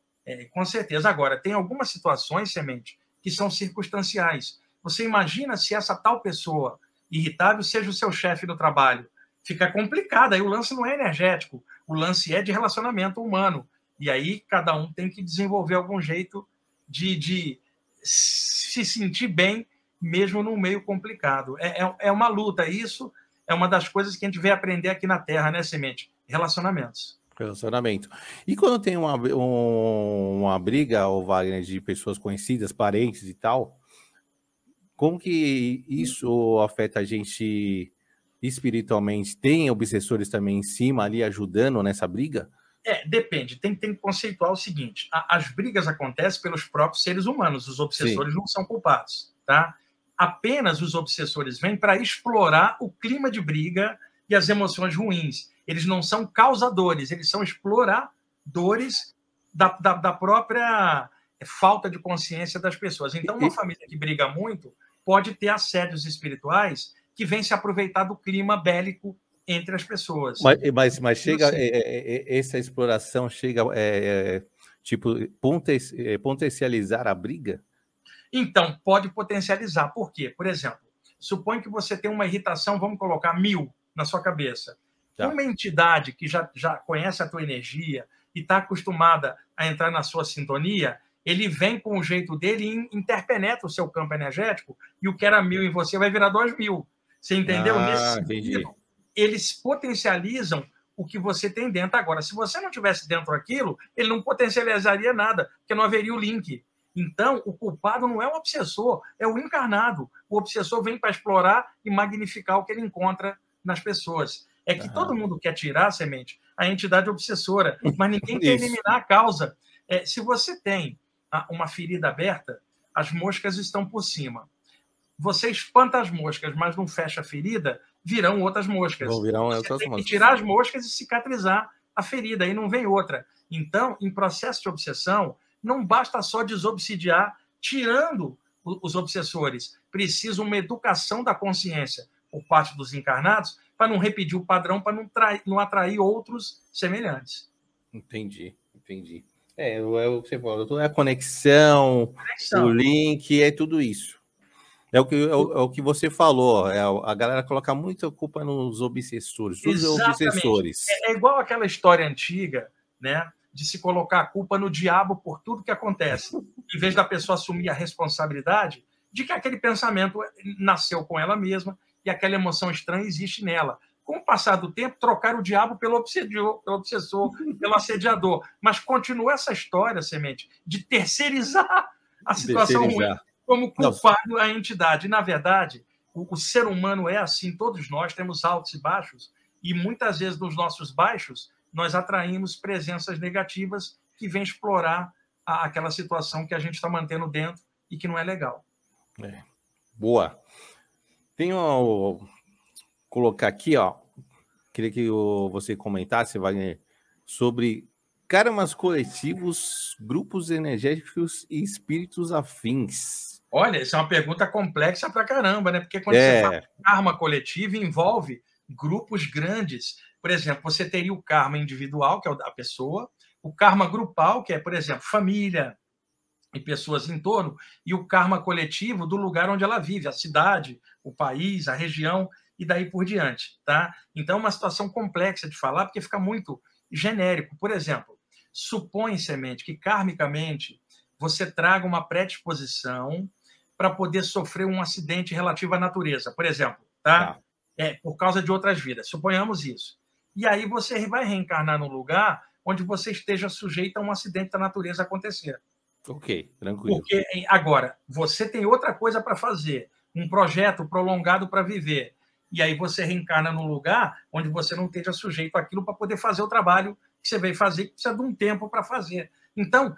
com certeza. Agora, tem algumas situações, Semente, que são circunstanciais. Você imagina se essa tal pessoa irritável seja o seu chefe no trabalho. Fica complicado, aí o lance não é energético, o lance é de relacionamento humano. E aí cada um tem que desenvolver algum jeito de se sentir bem, mesmo num meio complicado. É uma luta, isso é uma das coisas que a gente veio aprender aqui na Terra, né, Semente? Relacionamentos. Relacionamento. E quando tem uma briga, o Wagner, de pessoas conhecidas, parentes e tal, como que isso afeta a gente espiritualmente? Tem obsessores também em cima ali ajudando nessa briga? Depende. Tem que conceituar o seguinte: as brigas acontecem pelos próprios seres humanos, os obsessores não são culpados, tá? Apenas os obsessores vêm para explorar o clima de briga e as emoções ruins. Eles não são causadores, eles são exploradores da própria falta de consciência das pessoas. Então, uma família que briga muito pode ter assédios espirituais que vêm se aproveitar do clima bélico entre as pessoas. Mas chega, essa exploração chega, tipo, potencializar a briga? Então, pode potencializar. Por quê? Por exemplo, suponha que você tem uma irritação, vamos colocar 1000 na sua cabeça. Tá. Uma entidade que já conhece a tua energia e está acostumada a entrar na sua sintonia, ele vem com o jeito dele e interpenetra o seu campo energético, e o que era 1000 em você vai virar 2000. Você entendeu? Nesse sentido, eles potencializam o que você tem dentro. Agora, se você não tivesse dentro daquilo, ele não potencializaria nada, porque não haveria o link. Então, o culpado não é o obsessor, é o encarnado. O obsessor vem para explorar e magnificar o que ele encontra nas pessoas. É que todo mundo quer tirar, Semente, a entidade obsessora, mas ninguém quer eliminar a causa. Se você tem uma ferida aberta, as moscas estão por cima. Você espanta as moscas, mas não fecha a ferida, virão outras moscas. Você tem que tirar as moscas e cicatrizar a ferida, aí não vem outra. Então, em processo de obsessão, não basta só desobsidiar, tirando os obsessores. Precisa uma educação da consciência por parte dos encarnados para não repetir o padrão, para não atrair outros semelhantes. Entendi. É o que você falou, é a conexão, o link, é tudo isso. É o que você falou, a galera coloca muita culpa nos obsessores, os obsessores. É igual aquela história antiga, né, de se colocar a culpa no diabo por tudo que acontece, em vez da pessoa assumir a responsabilidade de que aquele pensamento nasceu com ela mesma e aquela emoção estranha existe nela. Com o passar do tempo, trocar o diabo pelo obsessor, pelo assediador. Mas continua essa história, Semente, de terceirizar a situação ruim como culpado a entidade. Na verdade, o ser humano é assim, todos nós temos altos e baixos, e muitas vezes nos nossos baixos nós atraímos presenças negativas que vêm explorar aquela situação que a gente está mantendo dentro e que não é legal. Boa. Tenho colocar aqui, queria que você comentasse, Wagner, sobre karmas coletivos, grupos energéticos e espíritos afins. Olha, essa é uma pergunta complexa pra caramba, né? Porque quando você fala de karma coletivo, envolve grupos grandes. Por exemplo, você teria o karma individual, que é o da pessoa, o karma grupal, que é, por exemplo, família e pessoas em torno, e o karma coletivo do lugar onde ela vive, a cidade, o país, a região, e daí por diante, tá? Então, é uma situação complexa de falar, porque fica muito genérico. Por exemplo, supõe, Semente, que karmicamente você traga uma predisposição para poder sofrer um acidente relativo à natureza, por exemplo, tá? Por causa de outras vidas, suponhamos isso. E aí você vai reencarnar num lugar onde você esteja sujeito a um acidente da natureza acontecer. Ok, tranquilo. Porque, agora, você tem outra coisa para fazer, um projeto prolongado para viver, e aí você reencarna num lugar onde você não esteja sujeito àquilo para poder fazer o trabalho que você veio fazer, que precisa de um tempo para fazer. Então,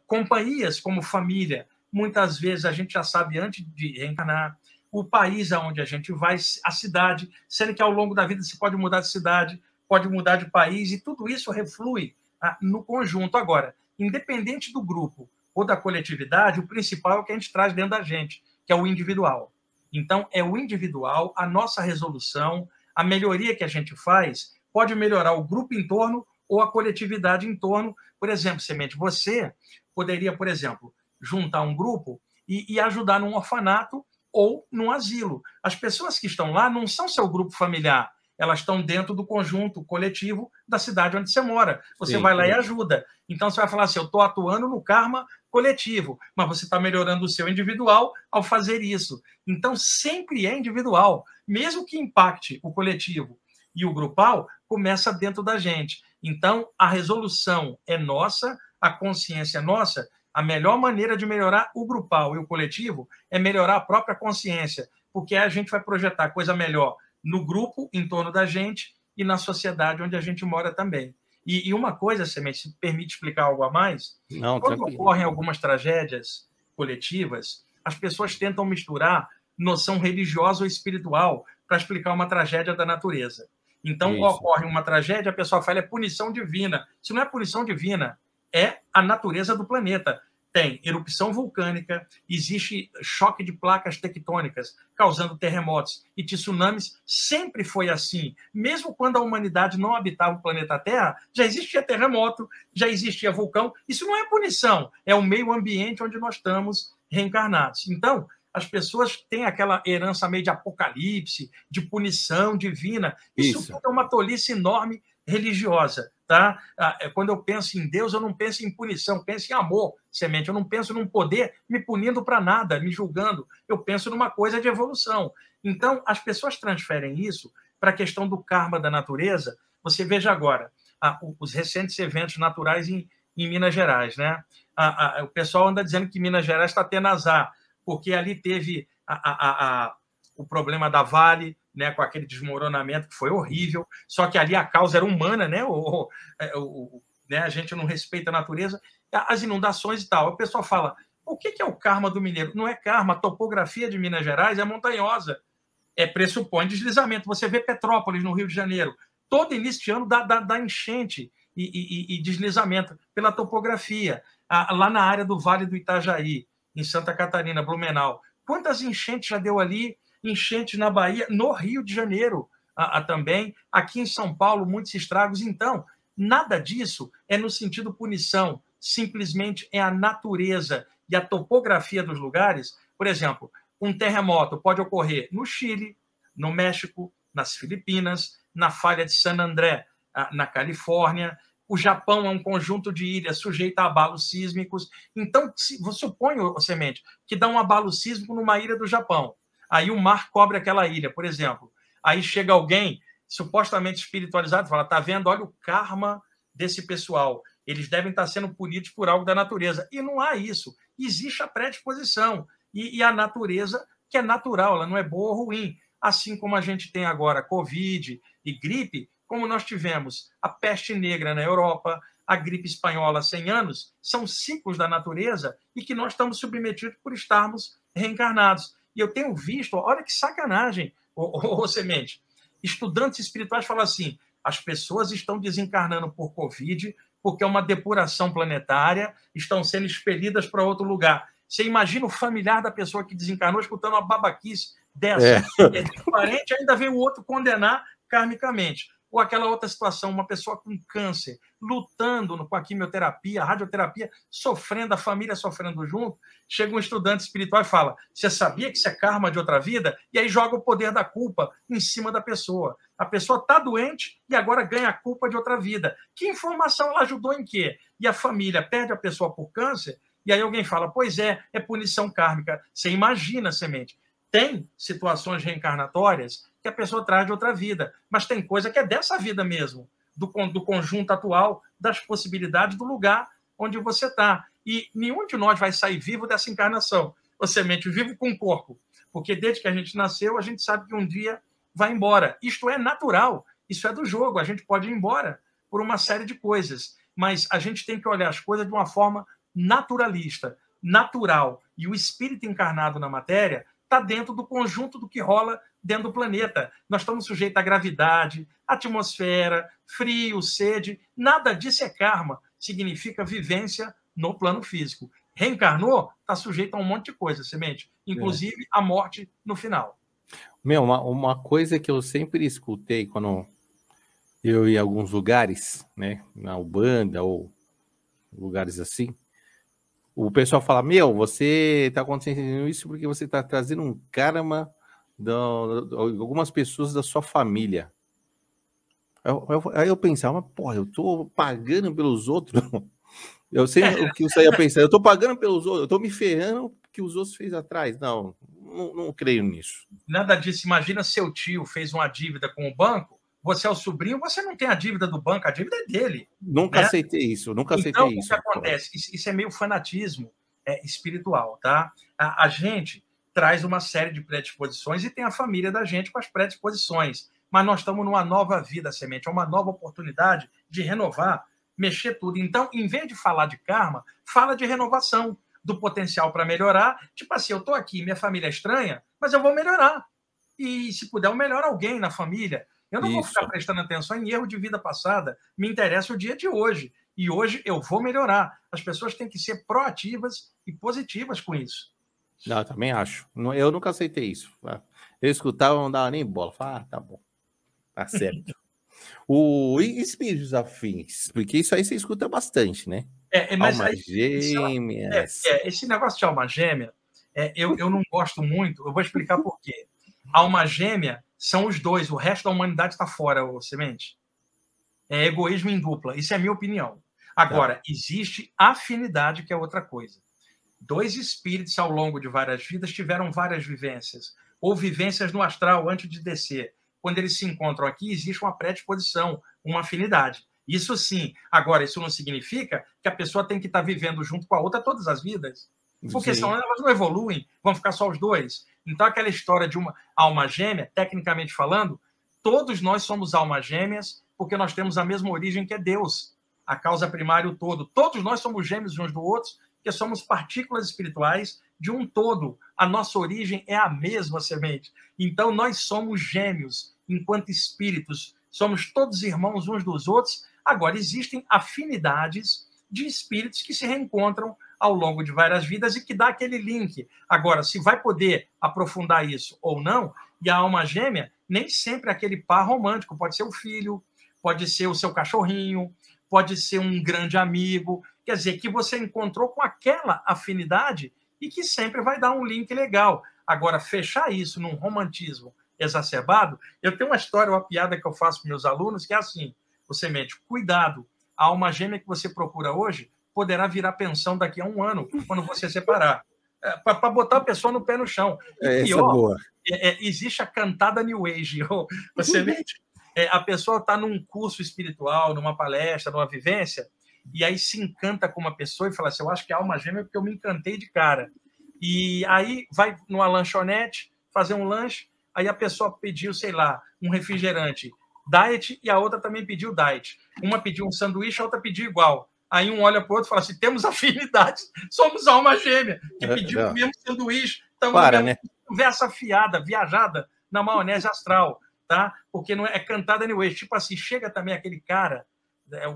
companhias como família, muitas vezes a gente já sabe antes de reencarnar, o país aonde a gente vai, a cidade, sendo que ao longo da vida você pode mudar de cidade, pode mudar de país, e tudo isso reflui no conjunto. Agora, independente do grupo ou da coletividade, o principal é o que a gente traz dentro da gente, que é o individual. Então, é o individual, a nossa resolução, a melhoria que a gente faz pode melhorar o grupo em torno ou a coletividade em torno. Por exemplo, Semente, você poderia, por exemplo, juntar um grupo e ajudar num orfanato ou num asilo. As pessoas que estão lá não são seu grupo familiar, elas estão dentro do conjunto coletivo da cidade onde você mora. Você vai lá e ajuda. Então, você vai falar assim, eu estou atuando no karma coletivo, mas você está melhorando o seu individual ao fazer isso. Então, sempre é individual. Mesmo que impacte o coletivo e o grupal, começa dentro da gente. Então, a resolução é nossa, a consciência é nossa. A melhor maneira de melhorar o grupal e o coletivo é melhorar a própria consciência, porque aí a gente vai projetar coisa melhor no grupo, em torno da gente, e na sociedade onde a gente mora também. E uma coisa, Semente, se permite explicar algo a mais, não, quando tranquilo. ocorrem algumas tragédias coletivas, as pessoas tentam misturar noção religiosa ou espiritual para explicar uma tragédia da natureza. Então, ocorre uma tragédia, a pessoa fala, é punição divina. Isso não é punição divina, é a natureza do planeta. Tem erupção vulcânica, existe choque de placas tectônicas, causando terremotos e tsunamis. Sempre foi assim. Mesmo quando a humanidade não habitava o planeta Terra, já existia terremoto, já existia vulcão. Isso não é punição, é o meio ambiente onde nós estamos reencarnados. Então, as pessoas têm aquela herança meio de apocalipse, de punição divina. Isso é uma tolice enorme religiosa. Tá? Quando eu penso em Deus, eu não penso em punição, penso em amor, Semente. Eu não penso num poder me punindo para nada, me julgando. Eu penso numa coisa de evolução. Então, as pessoas transferem isso para a questão do karma da natureza. Você veja agora, os recentes eventos naturais em Minas Gerais. Né? O pessoal anda dizendo que Minas Gerais está tendo azar, porque ali teve o problema da Vale, né, com aquele desmoronamento que foi horrível, só que ali a causa era humana, né, né, a gente não respeita a natureza, as inundações e tal. O pessoal fala, o que é o karma do mineiro? Não é karma, a topografia de Minas Gerais é montanhosa, pressupõe deslizamento. Você vê Petrópolis, no Rio de Janeiro, todo início de ano dá enchente e deslizamento pela topografia. Lá na área do Vale do Itajaí, em Santa Catarina, Blumenau, quantas enchentes já deu ali? Enchentes na Bahia, no Rio de Janeiro também, aqui em São Paulo, muitos estragos. Então, nada disso é no sentido punição, simplesmente é a natureza e a topografia dos lugares. Por exemplo, um terremoto pode ocorrer no Chile, no México, nas Filipinas, na falha de San André, na Califórnia. O Japão é um conjunto de ilhas sujeito a abalos sísmicos. Então, suponho, Semente, que dá um abalo sísmico numa ilha do Japão. Aí o mar cobre aquela ilha, por exemplo. Aí chega alguém supostamente espiritualizado e fala, tá vendo? Olha o karma desse pessoal. Eles devem estar sendo punidos por algo da natureza. E não há isso. Existe a predisposição. E a natureza, que é natural, ela não é boa ou ruim. Assim como a gente tem agora Covid e gripe, como nós tivemos a peste negra na Europa, a gripe espanhola há 100 anos, são ciclos da natureza e que nós estamos submetidos por estarmos reencarnados. E eu tenho visto, olha que sacanagem, Semente, estudantes espirituais falam assim, as pessoas estão desencarnando por Covid porque é uma depuração planetária, estão sendo expelidas para outro lugar. Você imagina o familiar da pessoa que desencarnou escutando uma babaquice dessa. É diferente, ainda vem o outro condenar karmicamente. Ou aquela outra situação, uma pessoa com câncer, lutando com a quimioterapia, a radioterapia, sofrendo, a família sofrendo junto, chega um estudante espiritual e fala, você sabia que isso é karma de outra vida? E aí joga o poder da culpa em cima da pessoa. A pessoa está doente e agora ganha a culpa de outra vida. Que informação ela ajudou em quê? E a família perde a pessoa por câncer, e aí alguém fala, pois é punição kármica. Você imagina, Semente. Tem situações reencarnatórias que a pessoa traz de outra vida, mas tem coisa que é dessa vida mesmo, do conjunto atual, das possibilidades do lugar onde você está. E nenhum de nós vai sair vivo dessa encarnação, ou Semente, vivo com o corpo, porque desde que a gente nasceu, a gente sabe que um dia vai embora. Isto é natural, isso é do jogo, a gente pode ir embora por uma série de coisas, mas a gente tem que olhar as coisas de uma forma naturalista, natural, e o espírito encarnado na matéria está dentro do conjunto do que rola dentro do planeta. Nós estamos sujeitos à gravidade, atmosfera, frio, sede. Nada disso é karma. Significa vivência no plano físico. Reencarnou, está sujeito a um monte de coisa, semente, inclusive a morte no final. Meu, uma coisa que eu sempre escutei quando eu ia em alguns lugares, né, na Ubanda ou lugares assim, o pessoal fala, meu, você está acontecendo isso porque você está trazendo um karma de algumas pessoas da sua família. Aí eu pensava, porra, eu tô pagando pelos outros. Eu sei o que você ia pensar, eu tô pagando pelos outros, eu tô me ferrando que os outros fez atrás. Não creio nisso. Nada disso. Imagina seu tio fez uma dívida com o banco, você é o sobrinho, você não tem a dívida do banco, a dívida é dele. Nunca aceitei isso, nunca aceitei então, isso. O que acontece? Isso é meio fanatismo espiritual, tá? A gente traz uma série de predisposições e tem a família da gente com as predisposições. Mas nós estamos numa nova vida, semente, é uma nova oportunidade de renovar, mexer tudo. Então, em vez de falar de karma, fala de renovação, do potencial para melhorar. Tipo assim, eu estou aqui, minha família é estranha, mas eu vou melhorar. E se puder, eu melhoro alguém na família. Eu não vou ficar prestando atenção em erro de vida passada. Me interessa o dia de hoje. E hoje eu vou melhorar. As pessoas têm que ser proativas e positivas com isso. Não, eu também acho. Eu nunca aceitei isso. Eu escutava, não dava nem bola. Falava, tá bom, tá certo. E espíritos afins? Porque isso aí você escuta bastante, né? Mas almas gêmeas. Esse negócio de alma gêmea, eu não gosto muito. Eu vou explicar por quê. Alma gêmea são os dois. O resto da humanidade está fora, ô Semente. É egoísmo em dupla. Isso é a minha opinião. Agora, existe afinidade, que é outra coisa. Dois espíritos, ao longo de várias vidas, tiveram várias vivências. Ou vivências no astral antes de descer. Quando eles se encontram aqui, existe uma predisposição, uma afinidade. Isso sim. Agora, isso não significa que a pessoa tem que estar vivendo junto com a outra todas as vidas. Porque senão elas não evoluem, vão ficar só os dois. Então, aquela história de uma alma gêmea, tecnicamente falando, todos nós somos almas gêmeas porque nós temos a mesma origem que é Deus, a causa primária, o todo. Todos nós somos gêmeos uns do outro, porque somos partículas espirituais de um todo. A nossa origem é a mesma, semente. Então, nós somos gêmeos enquanto espíritos. Somos todos irmãos uns dos outros. Agora, existem afinidades de espíritos que se reencontram ao longo de várias vidas e que dá aquele link. Agora, se vai poder aprofundar isso ou não, e a alma gêmea, nem sempre é aquele par romântico. Pode ser o filho, pode ser o seu cachorrinho, pode ser um grande amigo. Quer dizer, que você encontrou com aquela afinidade e que sempre vai dar um link legal. Agora, fechar isso num romantismo exacerbado, eu tenho uma história, uma piada que eu faço para meus alunos, que é assim, você mente, cuidado, a alma gêmea que você procura hoje poderá virar pensão daqui a um ano, quando você separar. Para botar a pessoa no pé no chão. E pior, existe a cantada New Age. Você mente? A pessoa está num curso espiritual, numa palestra, numa vivência, e aí se encanta com uma pessoa e fala assim, eu acho que a alma gêmea é porque eu me encantei de cara. E aí vai numa lanchonete fazer um lanche, aí a pessoa pediu, sei lá, um refrigerante diet e a outra também pediu diet. Uma pediu um sanduíche, a outra pediu igual. Aí um olha para o outro e fala assim, temos afinidades, somos alma gêmea, que pediu o mesmo sanduíche, estamos numa conversa fiada, viajada na maionese astral, tá? Porque não é cantada anyway. Tipo assim, chega também aquele cara,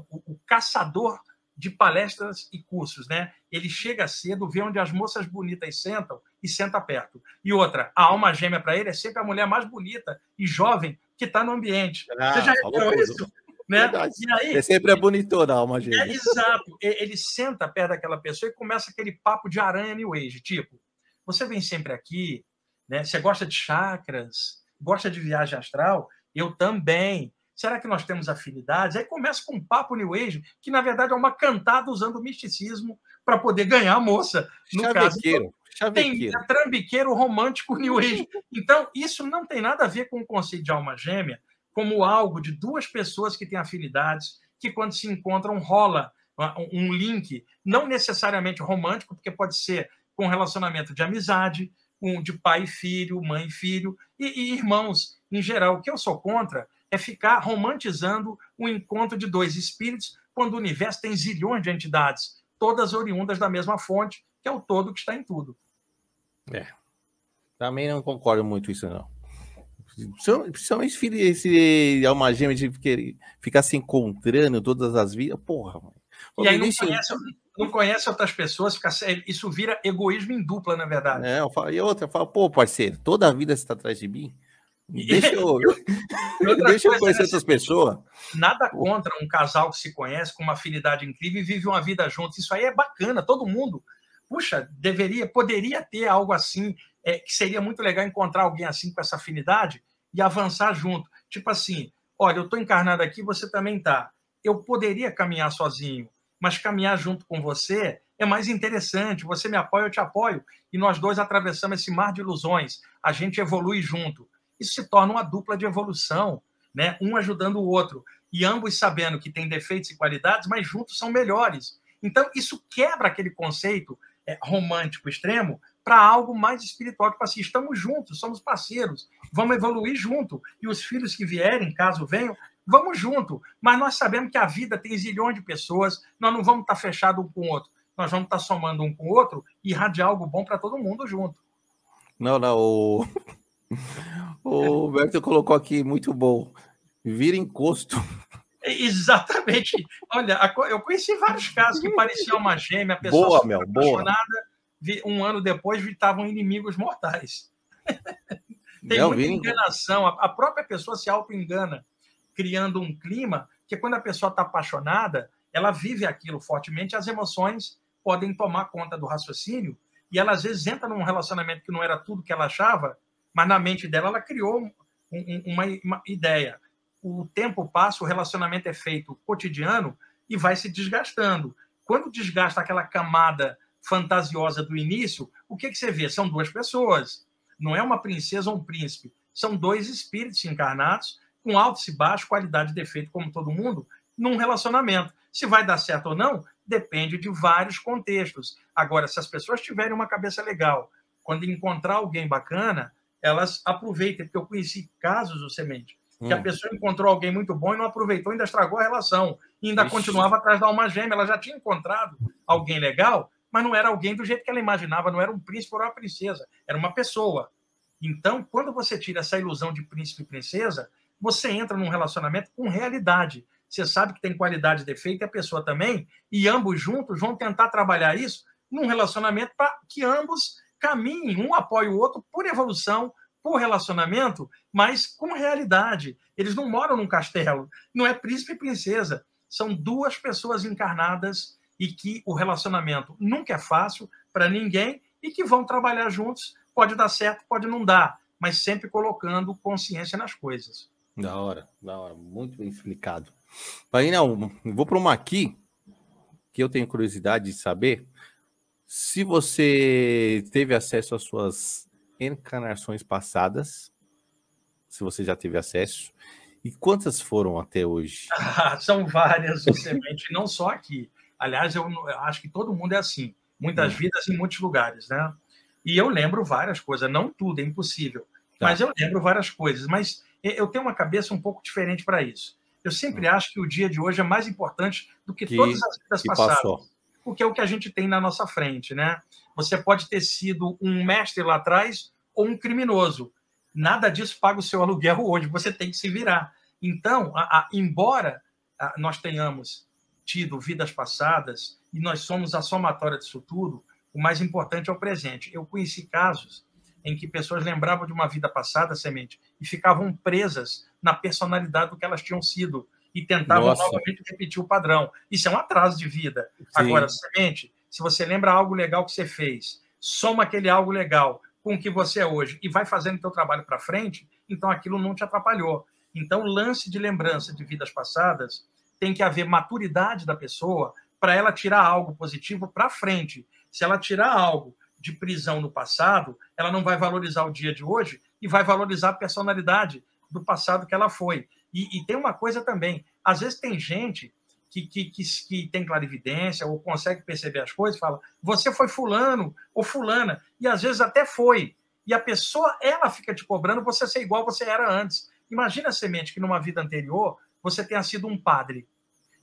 o caçador de palestras e cursos, né? Ele chega cedo, vê onde as moças bonitas sentam e senta perto. E outra, a alma gêmea para ele é sempre a mulher mais bonita e jovem que está no ambiente. Você já reparou isso? Né? E aí, sempre é bonitona a alma gêmea. Exato. Ele senta perto daquela pessoa e começa aquele papo de aranha New Age, tipo, você vem sempre aqui, né? Você gosta de chakras, gosta de viagem astral? Eu também. Será que nós temos afinidades? Aí começa com um papo New Age, que na verdade é uma cantada usando o misticismo para poder ganhar a moça. No chavequeiro, caso, tem trambiqueiro romântico New Age. Então, isso não tem nada a ver com o conceito de alma gêmea, como algo de duas pessoas que têm afinidades, que quando se encontram rola um link, não necessariamente romântico, porque pode ser com um relacionamento de amizade, de pai e filho, mãe e filho, e irmãos em geral. O que eu sou contra é ficar romantizando o encontro de dois espíritos, quando o universo tem zilhões de entidades, todas oriundas da mesma fonte, que é o todo que está em tudo. Também não concordo muito com isso, não. Principalmente esse alma gêmea de ficar se encontrando todas as vidas, porra, mano. E aí não conhece outras pessoas, isso vira egoísmo em dupla, na verdade. E outra, eu falo, pô, parceiro, toda a vida você está atrás de mim? Deixa eu, deixa eu conhecer outras pessoas. Nada contra um casal que se conhece com uma afinidade incrível e vive uma vida junto. Isso aí é bacana, todo mundo. Puxa, poderia ter algo assim, que seria muito legal encontrar alguém assim com essa afinidade e avançar junto. Tipo assim, olha, eu estou encarnado aqui, você também está. Eu poderia caminhar sozinho, mas caminhar junto com você é mais interessante. Você me apoia, eu te apoio. E nós dois atravessamos esse mar de ilusões. A gente evolui junto. Isso se torna uma dupla de evolução, né? Um ajudando o outro. E ambos sabendo que têm defeitos e qualidades, mas juntos são melhores. Então, isso quebra aquele conceito romântico extremo para algo mais espiritual, tipo assim, estamos juntos, somos parceiros, vamos evoluir junto. E os filhos que vierem, caso venham, vamos junto. Mas nós sabemos que a vida tem zilhões de pessoas, nós não vamos estar fechados um com o outro, nós vamos estar somando um com o outro e irradiar algo bom para todo mundo junto. Não, o Beto colocou aqui, muito bom, vira encosto. Exatamente. Olha, eu conheci vários casos que pareciam uma gêmea, a pessoa apaixonada, um ano depois estavam inimigos mortais. Tem muita enganação. A própria pessoa se auto-engana, criando um clima que, quando a pessoa está apaixonada, ela vive aquilo fortemente, as emoções podem tomar conta do raciocínio e ela, às vezes, entra num relacionamento que não era tudo que ela achava, mas na mente dela ela criou uma ideia. O tempo passa, o relacionamento é feito cotidiano e vai se desgastando. Quando desgasta aquela camada fantasiosa do início, o que você vê? São duas pessoas. Não é uma princesa ou um príncipe. São dois espíritos encarnados, com altos e baixos, qualidade e defeito, como todo mundo, num relacionamento. Se vai dar certo ou não, depende de vários contextos. Agora, se as pessoas tiverem uma cabeça legal, quando encontrar alguém bacana, elas aproveitem, porque eu conheci casos, o Semente, que a pessoa encontrou alguém muito bom e não aproveitou, ainda estragou a relação, e ainda continuava atrás da alma gêmea. Ela já tinha encontrado alguém legal, mas não era alguém do jeito que ela imaginava, não era um príncipe ou uma princesa, era uma pessoa. Então, quando você tira essa ilusão de príncipe e princesa, você entra num relacionamento com realidade. Você sabe que tem qualidade e defeito, e a pessoa também, e ambos juntos vão tentar trabalhar isso num relacionamento para que ambos caminhem, um apoie o outro por evolução, por relacionamento, mas com realidade. Eles não moram num castelo, não é príncipe e princesa. São duas pessoas encarnadas e que o relacionamento nunca é fácil para ninguém e que vão trabalhar juntos. Pode dar certo, pode não dar, mas sempre colocando consciência nas coisas. Da hora, muito bem explicado. Painel, vou para uma aqui que eu tenho curiosidade de saber se você teve acesso às suas encarnações passadas, se você já teve acesso, e quantas foram até hoje? São várias, Semente, não só aqui. Aliás, eu acho que todo mundo é assim, muitas vidas em muitos lugares, né? E eu lembro várias coisas, não tudo, é impossível, mas eu lembro várias coisas, mas eu tenho uma cabeça um pouco diferente para isso. Eu sempre acho que o dia de hoje é mais importante do que todas as vidas passadas, porque é o que a gente tem na nossa frente, né? Você pode ter sido um mestre lá atrás ou um criminoso. Nada disso paga o seu aluguel hoje, você tem que se virar. Então, embora nós tenhamos tido vidas passadas e nós somos a somatória disso tudo, o mais importante é o presente. Eu conheci casos em que pessoas lembravam de uma vida passada, Semente, e ficavam presas na personalidade do que elas tinham sido e tentavam novamente repetir o padrão. Isso é um atraso de vida. Sim. Agora, Semente, se você lembra algo legal que você fez, soma aquele algo legal com o que você é hoje e vai fazendo o seu trabalho para frente, então aquilo não te atrapalhou. Então, lance de lembrança de vidas passadas, tem que haver maturidade da pessoa para ela tirar algo positivo para frente. Se ela tirar algo de prisão no passado, ela não vai valorizar o dia de hoje e vai valorizar a personalidade do passado que ela foi. E tem uma coisa também, às vezes tem gente que tem clarividência ou consegue perceber as coisas e fala, você foi fulano ou fulana, e às vezes até foi. E a pessoa, ela fica te cobrando você ser igual você era antes. Imagina, Semente, que numa vida anterior você tenha sido um padre.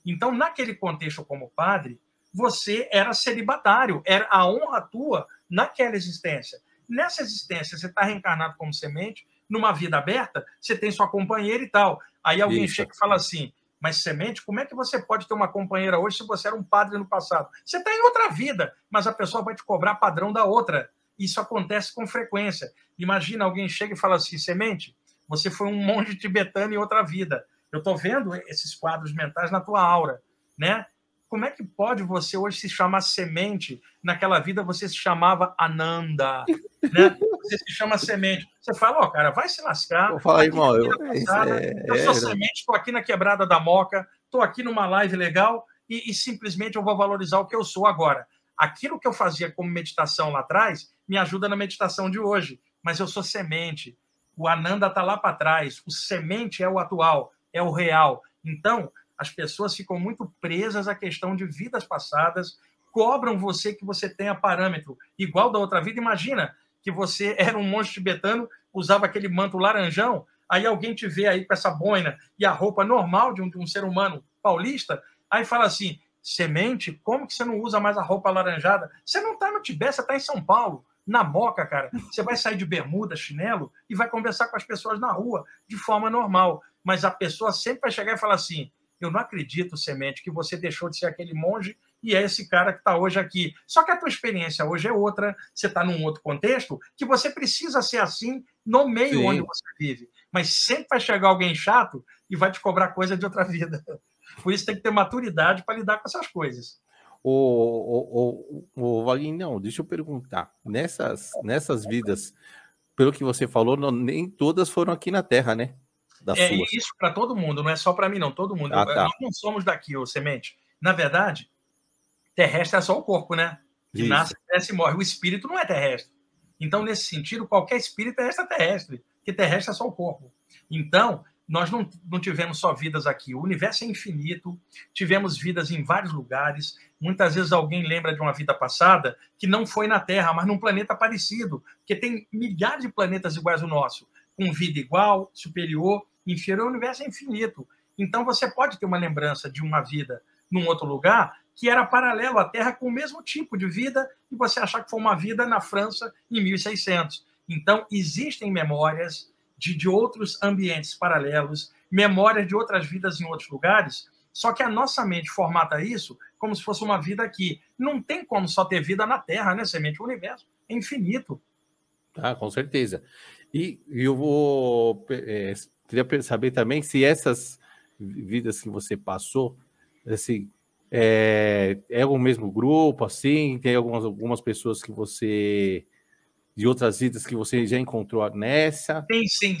Então, naquele contexto como padre, você era celibatário, era a honra tua naquela existência. Nessa existência, você está reencarnado como Semente, numa vida aberta, você tem sua companheira e tal. Aí alguém chega e fala assim, Mas semente, como é que você pode ter uma companheira hoje se você era um padre no passado? Você está em outra vida, mas a pessoa vai te cobrar padrão da outra. Isso acontece com frequência. Imagina, alguém chega e fala assim, semente, você foi um monge tibetano em outra vida. Eu estou vendo esses quadros mentais na tua aura, né? Como é que pode você hoje se chamar semente? Naquela vida você se chamava Ananda, né? Você se chama semente. Você fala, ó, cara, vai se lascar. Vou falar, Aqui na irmão, vida passada, eu sou semente, estou aqui na quebrada da Moca, estou aqui numa live legal e simplesmente eu vou valorizar o que eu sou agora. Aquilo que eu fazia como meditação lá atrás me ajuda na meditação de hoje, mas eu sou semente. O Ananda está lá para trás. O semente é o atual, é o real. Então, as pessoas ficam muito presas à questão de vidas passadas, cobram você que você tenha parâmetro igual da outra vida. Imagina que você era um monge tibetano, usava aquele manto laranjão, aí alguém te vê aí com essa boina e a roupa normal de um ser humano paulista, aí fala assim, semente, como que você não usa mais a roupa alaranjada? Você não está no Tibete, você está em São Paulo, na Moca, cara. Você vai sair de bermuda, chinelo e vai conversar com as pessoas na rua de forma normal. Mas a pessoa sempre vai chegar e falar assim, eu não acredito, semente, que você deixou de ser aquele monge e é esse cara que está hoje aqui. Só que a tua experiência hoje é outra, você está num outro contexto, que você precisa ser assim no meio Sim. onde você vive. Mas sempre vai chegar alguém chato e vai te cobrar coisa de outra vida. Por isso tem que ter maturidade para lidar com essas coisas. Vaguinho, não, deixa eu perguntar. Nessas vidas, pelo que você falou, nem todas foram aqui na Terra, né? Das suas. Isso para todo mundo, não é só para mim, não. Todo mundo. Ah, tá. Nós não somos daqui, ô Semente. Na verdade, terrestre é só o corpo, né? Que Isso. nasce, cresce e morre. O espírito não é terrestre. Então, nesse sentido, qualquer espírito é extraterrestre, que terrestre é só o corpo. Então, nós não tivemos só vidas aqui. O universo é infinito, tivemos vidas em vários lugares. Muitas vezes alguém lembra de uma vida passada que não foi na Terra, mas num planeta parecido, porque tem milhares de planetas iguais ao nosso, com vida igual, superior, inferior. O universo é infinito. Então, você pode ter uma lembrança de uma vida num outro lugar que era paralelo à Terra com o mesmo tipo de vida e você achar que foi uma vida na França em 1600. Então, existem memórias de outros ambientes paralelos, memórias de outras vidas em outros lugares, só que a nossa mente formata isso como se fosse uma vida aqui. Não tem como só ter vida na Terra, né, Semente? O universo é infinito. Ah, com certeza. E eu queria saber também se essas vidas que você passou, assim, é o mesmo grupo, assim, tem algumas pessoas que você, de outras vidas que você já encontrou nessa?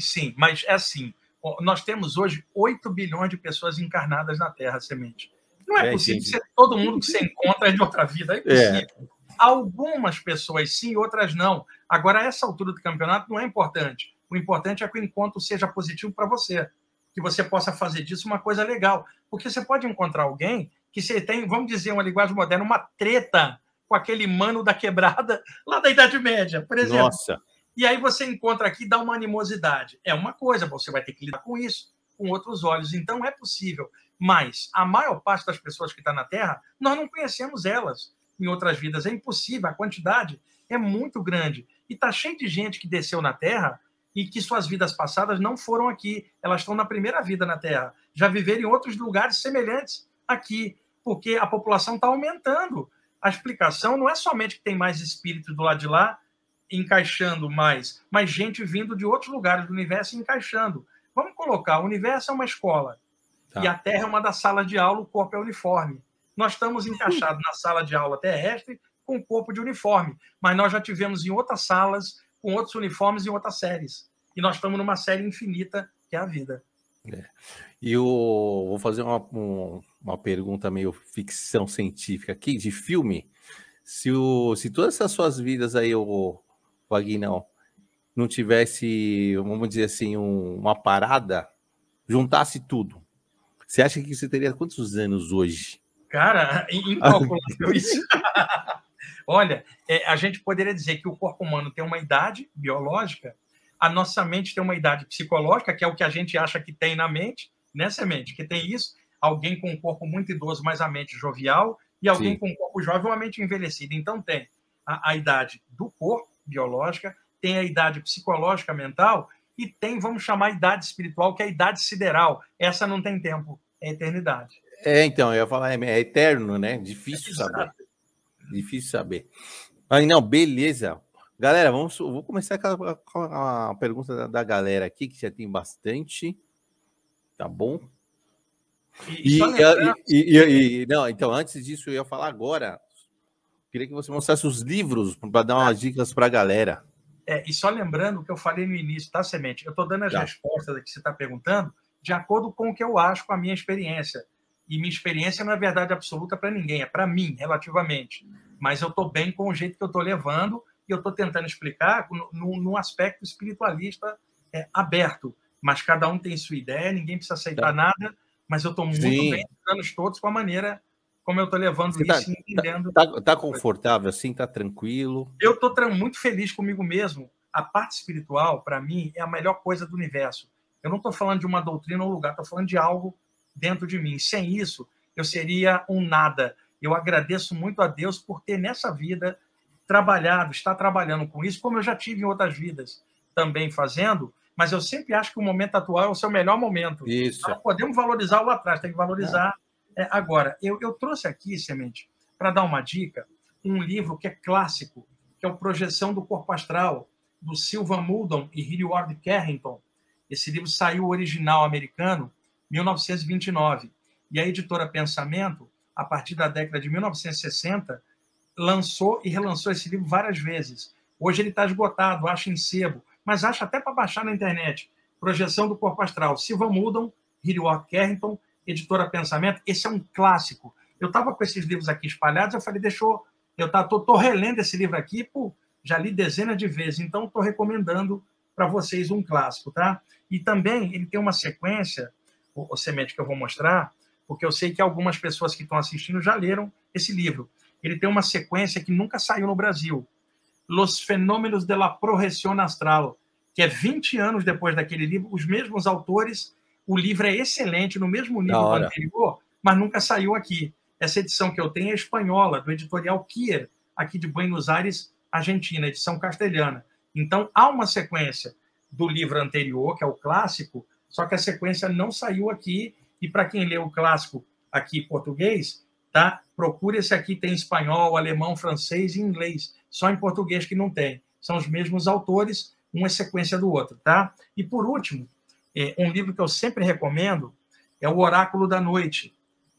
Sim, mas é assim, nós temos hoje 8 bilhões de pessoas encarnadas na Terra, Semente. Não é possível gente. ser todo mundo que você encontra de outra vida, é impossível. Algumas pessoas sim, outras não. Agora, essa altura do campeonato não é importante. O importante é que o encontro seja positivo para você, que você possa fazer disso uma coisa legal. Porque você pode encontrar alguém que você tem, vamos dizer, uma linguagem moderna, uma treta com aquele mano da quebrada lá da Idade Média, por exemplo. Nossa. E aí você encontra aqui e dá uma animosidade. É uma coisa, você vai ter que lidar com isso com outros olhos. Então, é possível. Mas a maior parte das pessoas que está na Terra, nós não conhecemos elas em outras vidas. É impossível, a quantidade é muito grande. E está cheio de gente que desceu na Terra e que suas vidas passadas não foram aqui. Elas estão na primeira vida na Terra. Já viveram em outros lugares semelhantes aqui, porque a população está aumentando. A explicação não é somente que tem mais espíritos do lado de lá, encaixando mais gente vindo de outros lugares do universo encaixando. Vamos colocar, o universo é uma escola, e a Terra é uma das salas de aula, o corpo é uniforme. Nós estamos encaixados na sala de aula terrestre com o corpo de uniforme, mas nós já tivemos em outras salas, com outros uniformes em outras séries. E nós estamos numa série infinita, que é a vida. E eu vou fazer uma pergunta meio ficção científica aqui, de filme. Se todas essas suas vidas aí, Vaguinho, não tivesse, vamos dizer assim, uma parada, juntasse tudo, você acha que você teria quantos anos hoje? Cara, incalculável isso. Olha, a gente poderia dizer que o corpo humano tem uma idade biológica, a nossa mente tem uma idade psicológica, que é o que a gente acha que tem na mente, né, Semente? Que tem isso, alguém com um corpo muito idoso, mas a mente jovial, e alguém com um corpo jovem, uma mente envelhecida. Então tem a idade do corpo, biológica, tem a idade psicológica, mental, e tem, vamos chamar, a idade espiritual, que é a idade sideral. Essa não tem tempo. é a eternidade. Então, eu ia falar, é eterno, né? Difícil saber. Difícil saber. Aí, não, beleza. Galera, vou começar com a pergunta da galera aqui, que já tem bastante. Tá bom? Não, então, antes disso, eu ia falar agora. Queria que você mostrasse os livros para dar umas dicas para a galera. E só lembrando o que eu falei no início, tá, Semente? Eu estou dando as respostas que você está perguntando de acordo com o que eu acho, com a minha experiência. E minha experiência não é verdade absoluta para ninguém, é para mim, relativamente. Mas eu estou bem com o jeito que eu estou levando e eu estou tentando explicar num aspecto espiritualista aberto. Mas cada um tem sua ideia, ninguém precisa aceitar nada, mas eu estou muito bem, anos todos, com a maneira como eu estou levando isso e entendendo. Tá confortável assim? Tá tranquilo? Eu estou muito feliz comigo mesmo. A parte espiritual, para mim, é a melhor coisa do universo. Eu não estou falando de uma doutrina ou lugar, estou falando de algo dentro de mim. Sem isso, eu seria um nada. Eu agradeço muito a Deus por ter, nessa vida, estar trabalhando com isso, como eu já tive em outras vidas também fazendo, mas eu sempre acho que o momento atual é o seu melhor momento. Isso. Não podemos valorizar o lá atrás, tem que valorizar agora. Eu trouxe aqui, Semente, para dar uma dica, um livro que é clássico, que é o Projeção do Corpo Astral, do Sylvan Muldon e Hilliard Carrington. Esse livro saiu original americano, 1929. E a editora Pensamento, a partir da década de 1960, lançou e relançou esse livro várias vezes. Hoje ele está esgotado, acha em sebo, mas acha até para baixar na internet. Projeção do Corpo Astral, Sylvan Muldon, Hilliard Carrington, editora Pensamento. Esse é um clássico. Eu estava com esses livros aqui espalhados, eu falei, eu estou relendo esse livro aqui, já li dezenas de vezes, então estou recomendando para vocês um clássico, tá? E também ele tem uma sequência, o Semente, que eu vou mostrar, porque eu sei que algumas pessoas que estão assistindo já leram esse livro. Ele tem uma sequência que nunca saiu no Brasil, Los Fenômenos de la Projeción Astral, que é 20 anos depois daquele livro, os mesmos autores, o livro é excelente, no mesmo nível do anterior, mas nunca saiu aqui. Essa edição que eu tenho é espanhola, do editorial Kier, aqui de Buenos Aires, Argentina, edição castelhana. Então, há uma sequência do livro anterior, que é o clássico, só que a sequência não saiu aqui, e para quem lê o clássico aqui em português, tá? Procure esse aqui, tem espanhol, alemão, francês e inglês, só em português que não tem. São os mesmos autores, uma é sequência do outro, tá? E, por último, um livro que eu sempre recomendo é O Oráculo da Noite,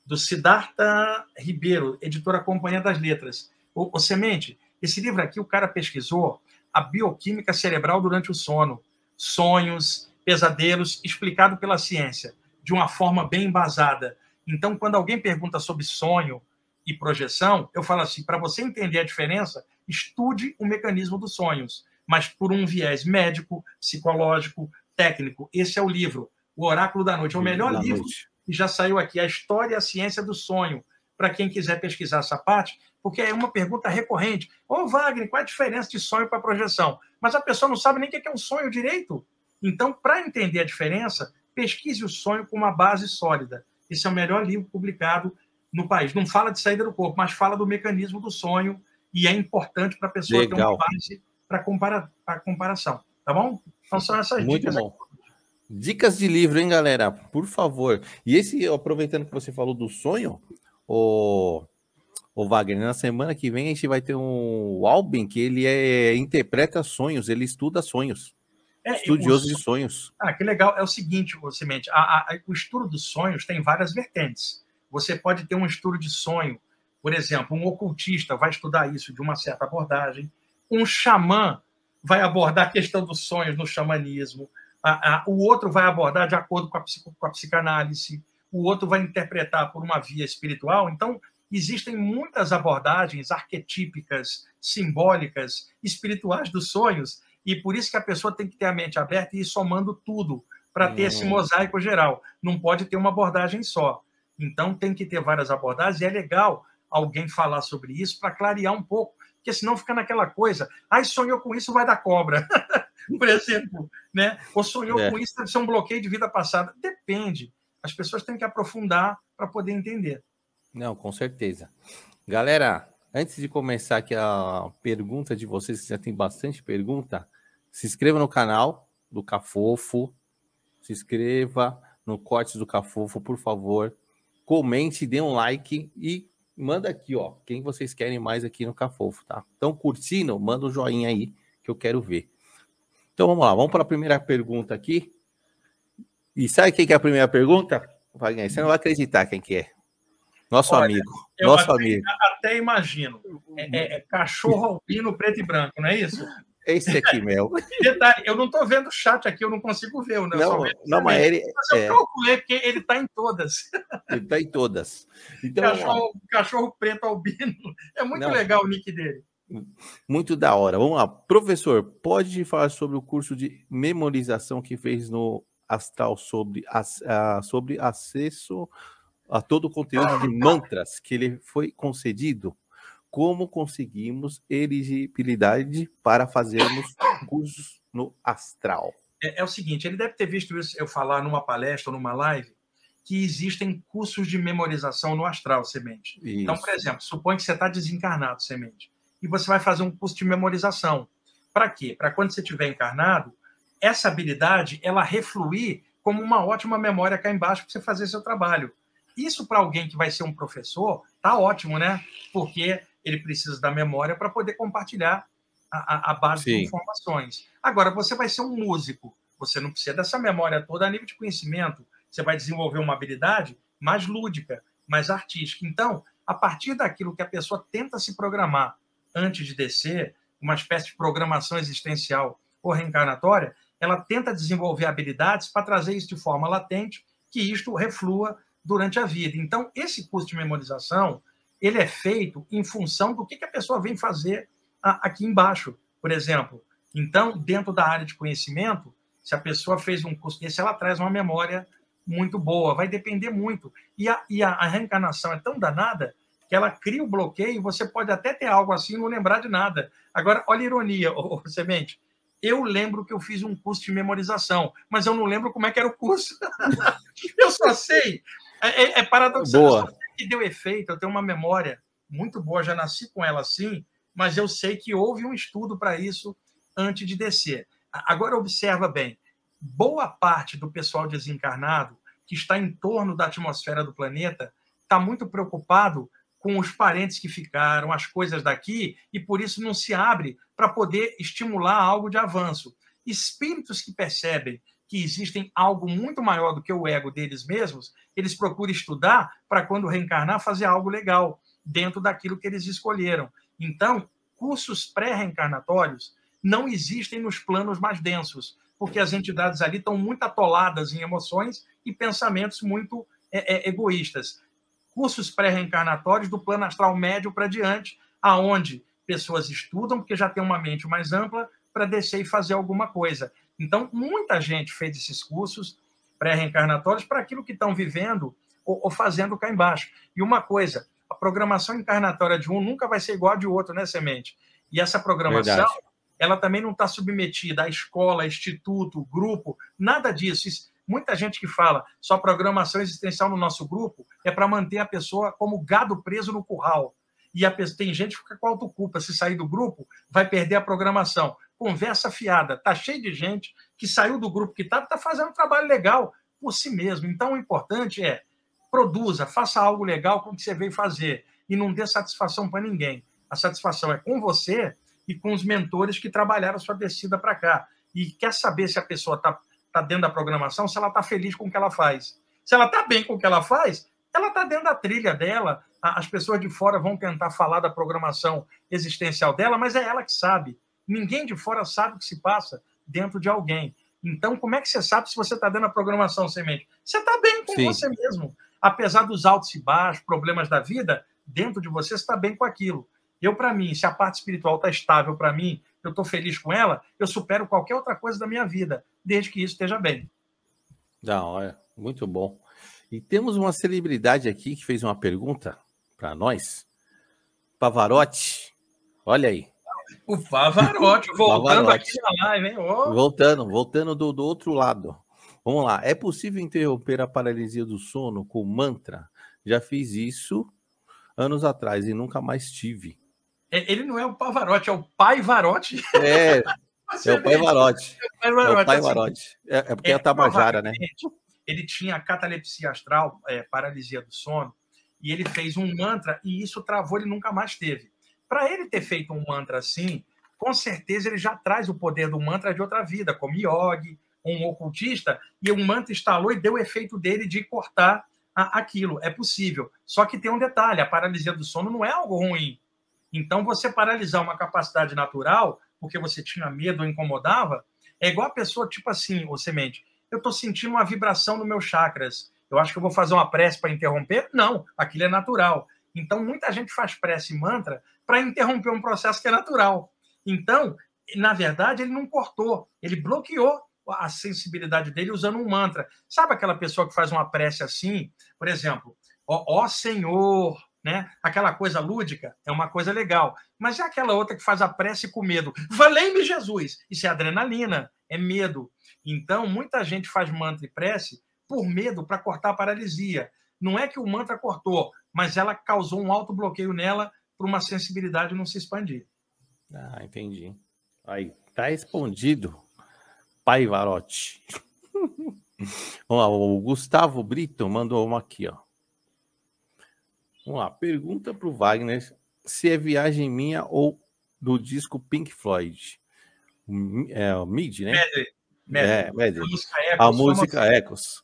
do Siddhartha Ribeiro, editora Companhia das Letras. O Semente, esse livro aqui, o cara pesquisou a bioquímica cerebral durante o sono, sonhos, pesadelos, explicado pela ciência, de uma forma bem embasada. Então, quando alguém pergunta sobre sonho e projeção, eu falo assim, para você entender a diferença, estude o mecanismo dos sonhos, mas por um viés médico, psicológico, técnico. Esse é o livro, O Oráculo da Noite. É o melhor livro que já saiu aqui, A História e a Ciência do Sonho, para quem quiser pesquisar essa parte, porque é uma pergunta recorrente. Ô, Wagner, qual é a diferença de sonho para projeção? Mas a pessoa não sabe nem o que é um sonho direito. Então, para entender a diferença, pesquise o sonho com uma base sólida. Esse é o melhor livro publicado no país. Não fala de saída do corpo, mas fala do mecanismo do sonho, e é importante para a pessoa ter uma base para comparação. Tá bom? Então, são essas dicas. Muito bom. Dicas de livro, hein, galera? Por favor. E esse, aproveitando que você falou do sonho, o Wagner, na semana que vem a gente vai ter um Albin que ele interpreta sonhos, ele estuda sonhos. Estudioso de sonhos. Que legal. É o seguinte, Semente, o estudo dos sonhos tem várias vertentes. Você pode ter um estudo de sonho, por exemplo, um ocultista vai estudar isso de uma certa abordagem, um xamã vai abordar a questão dos sonhos no xamanismo, o outro vai abordar de acordo com a psicanálise, o outro vai interpretar por uma via espiritual. Então, existem muitas abordagens arquetípicas, simbólicas, espirituais dos sonhos, e por isso que a pessoa tem que ter a mente aberta e ir somando tudo para ter esse mosaico geral. Não pode ter uma abordagem só. Então, tem que ter várias abordagens, e é legal alguém falar sobre isso para clarear um pouco, porque senão fica naquela coisa, sonhou com isso, vai dar cobra, por exemplo, né? Ou sonhou com isso, deve ser um bloqueio de vida passada. Depende. As pessoas têm que aprofundar para poder entender. Não, com certeza. Galera, antes de começar aqui a pergunta de vocês, que já tem bastante pergunta, se inscreva no canal do Cafofo, se inscreva, no Cortes do Cafofo, por favor, comente, dê um like e manda aqui, ó, quem vocês querem mais aqui no Cafofo, tá? Então, curtindo, manda um joinha aí que eu quero ver. Então, vamos lá, vamos para a primeira pergunta aqui. E sabe quem que é a primeira pergunta, Wagner? Você não vai acreditar quem que é. Nosso amigo. Nosso amigo. Até imagino. É cachorro albino preto e branco, não é isso? Esse aqui, Mel. Detalhe, eu não estou vendo o chat aqui, eu não consigo ver. Não, mas ele... Mas eu calculei, porque ele está em todas. Ele está em todas. Então, cachorro preto albino. É muito legal o nick dele. Muito da hora. Vamos lá. Professor, pode falar sobre o curso de memorização que fez no Astral sobre acesso a todo o conteúdo de mantras que ele foi concedido? Como conseguimos elegibilidade para fazermos cursos no Astral? É o seguinte, ele deve ter visto isso eu falar numa palestra ou numa live, que existem cursos de memorização no Astral, Semente. Isso. Então, por exemplo, suponha que você está desencarnado, Semente, e você vai fazer um curso de memorização. Para quê? Para quando você estiver encarnado, essa habilidade, ela refluir como uma ótima memória cá embaixo para você fazer seu trabalho. Isso, para alguém que vai ser um professor, tá ótimo, né? Porque ele precisa da memória para poder compartilhar a base de informações. Agora, você vai ser um músico, você não precisa dessa memória toda a nível de conhecimento, você vai desenvolver uma habilidade mais lúdica, mais artística. Então, a partir daquilo que a pessoa tenta se programar antes de descer, uma espécie de programação existencial ou reencarnatória, ela tenta desenvolver habilidades para trazer isso de forma latente, que isto reflua durante a vida. Então, esse curso de memorização, ele é feito em função do que a pessoa vem fazer aqui embaixo, por exemplo. Então, dentro da área de conhecimento, se a pessoa fez um curso desse, ela traz uma memória muito boa, vai depender muito. E a reencarnação é tão danada que ela cria o bloqueio, você pode até ter algo assim e não lembrar de nada. Agora, olha a ironia, Semente. Eu lembro que eu fiz um curso de memorização, mas eu não lembro como é que era o curso. Eu só sei. É paradoxal. Boa. Eu só sei que deu efeito, eu tenho uma memória muito boa, já nasci com ela assim, mas eu sei que houve um estudo para isso antes de descer. Agora, observa bem, boa parte do pessoal desencarnado que está em torno da atmosfera do planeta está muito preocupado com os parentes que ficaram, as coisas daqui, e por isso não se abre para poder estimular algo de avanço. Espíritos que percebem que existem algo muito maior do que o ego deles mesmos, eles procuram estudar para, quando reencarnar, fazer algo legal dentro daquilo que eles escolheram. Então, cursos pré-reencarnatórios não existem nos planos mais densos, porque as entidades ali estão muito atoladas em emoções e pensamentos muito egoístas. Cursos pré-reencarnatórios do plano astral médio para diante, aonde pessoas estudam, porque já tem uma mente mais ampla, para descer e fazer alguma coisa. Então, muita gente fez esses cursos pré-reencarnatórios para aquilo que estão vivendo ou fazendo cá embaixo. E uma coisa, a programação encarnatória de um nunca vai ser igual a de outro, né, Semente? E essa programação, verdade, ela também não está submetida à escola, instituto, grupo, nada disso. Muita gente que fala só programação existencial no nosso grupo é para manter a pessoa como gado preso no curral. E tem gente que fica com autoculpa. Se sair do grupo, vai perder a programação. Conversa fiada. Tá cheio de gente que saiu do grupo que está fazendo um trabalho legal por si mesmo. Então, o importante é produza, faça algo legal com o que você veio fazer e não dê satisfação para ninguém. A satisfação é com você e com os mentores que trabalharam a sua descida para cá. E quer saber se a pessoa está dentro da programação, se ela está feliz com o que ela faz. Se ela está bem com o que ela faz, ela está dentro da trilha dela. As pessoas de fora vão tentar falar da programação existencial dela, mas é ela que sabe. Ninguém de fora sabe o que se passa dentro de alguém. Então, como é que você sabe se você está dentro da programação, Semente? Você está bem com você mesmo. Apesar dos altos e baixos, problemas da vida, dentro de você está bem com aquilo. Para mim, se a parte espiritual está estável para mim, eu estou feliz com ela, eu supero qualquer outra coisa da minha vida, desde que isso esteja bem. Da hora, muito bom. E temos uma celebridade aqui que fez uma pergunta para nós. Pavarotti, olha aí. O Pavarotti, voltando aqui na live, hein? Oh. Voltando do outro lado. Vamos lá. É possível interromper a paralisia do sono com mantra? Já fiz isso anos atrás e nunca mais tive. Ele não é o Pavarotti, é o Pai Varotti. É o Pai Varotti. É o Pai Varotti. É porque é a Tabajara, né? ele tinha catalepsia astral, paralisia do sono, e ele fez um mantra e isso travou, ele nunca mais teve. Para ele ter feito um mantra assim, com certeza ele já traz o poder do mantra de outra vida, como yogi, um ocultista, e o mantra instalou e deu o efeito dele de cortar aquilo. É possível. Só que tem um detalhe, a paralisia do sono não é algo ruim. Então, você paralisar uma capacidade natural, porque você tinha medo ou incomodava, é igual a pessoa, tipo assim, ô Semente, eu estou sentindo uma vibração nos meus chakras, eu acho que eu vou fazer uma prece para interromper? Não, aquilo é natural. Então, muita gente faz prece e mantra para interromper um processo que é natural. Então, na verdade, ele não cortou, ele bloqueou a sensibilidade dele usando um mantra. Sabe aquela pessoa que faz uma prece assim, por exemplo, ó Senhor, né? Aquela coisa lúdica é uma coisa legal, mas é aquela outra que faz a prece com medo. Valei-me Jesus! Isso é adrenalina, é medo. Então, muita gente faz mantra e prece por medo para cortar a paralisia. Não é que o mantra cortou, mas ela causou um autobloqueio nela para uma sensibilidade não se expandir. Ah, entendi. Aí, tá respondido, Pai Varotti. Vamos lá, o Gustavo Brito mandou uma aqui, ó. Vamos lá, pergunta pro Wagner se é viagem minha ou do disco Pink Floyd. É o Mid, né? Medley. A música Echoes.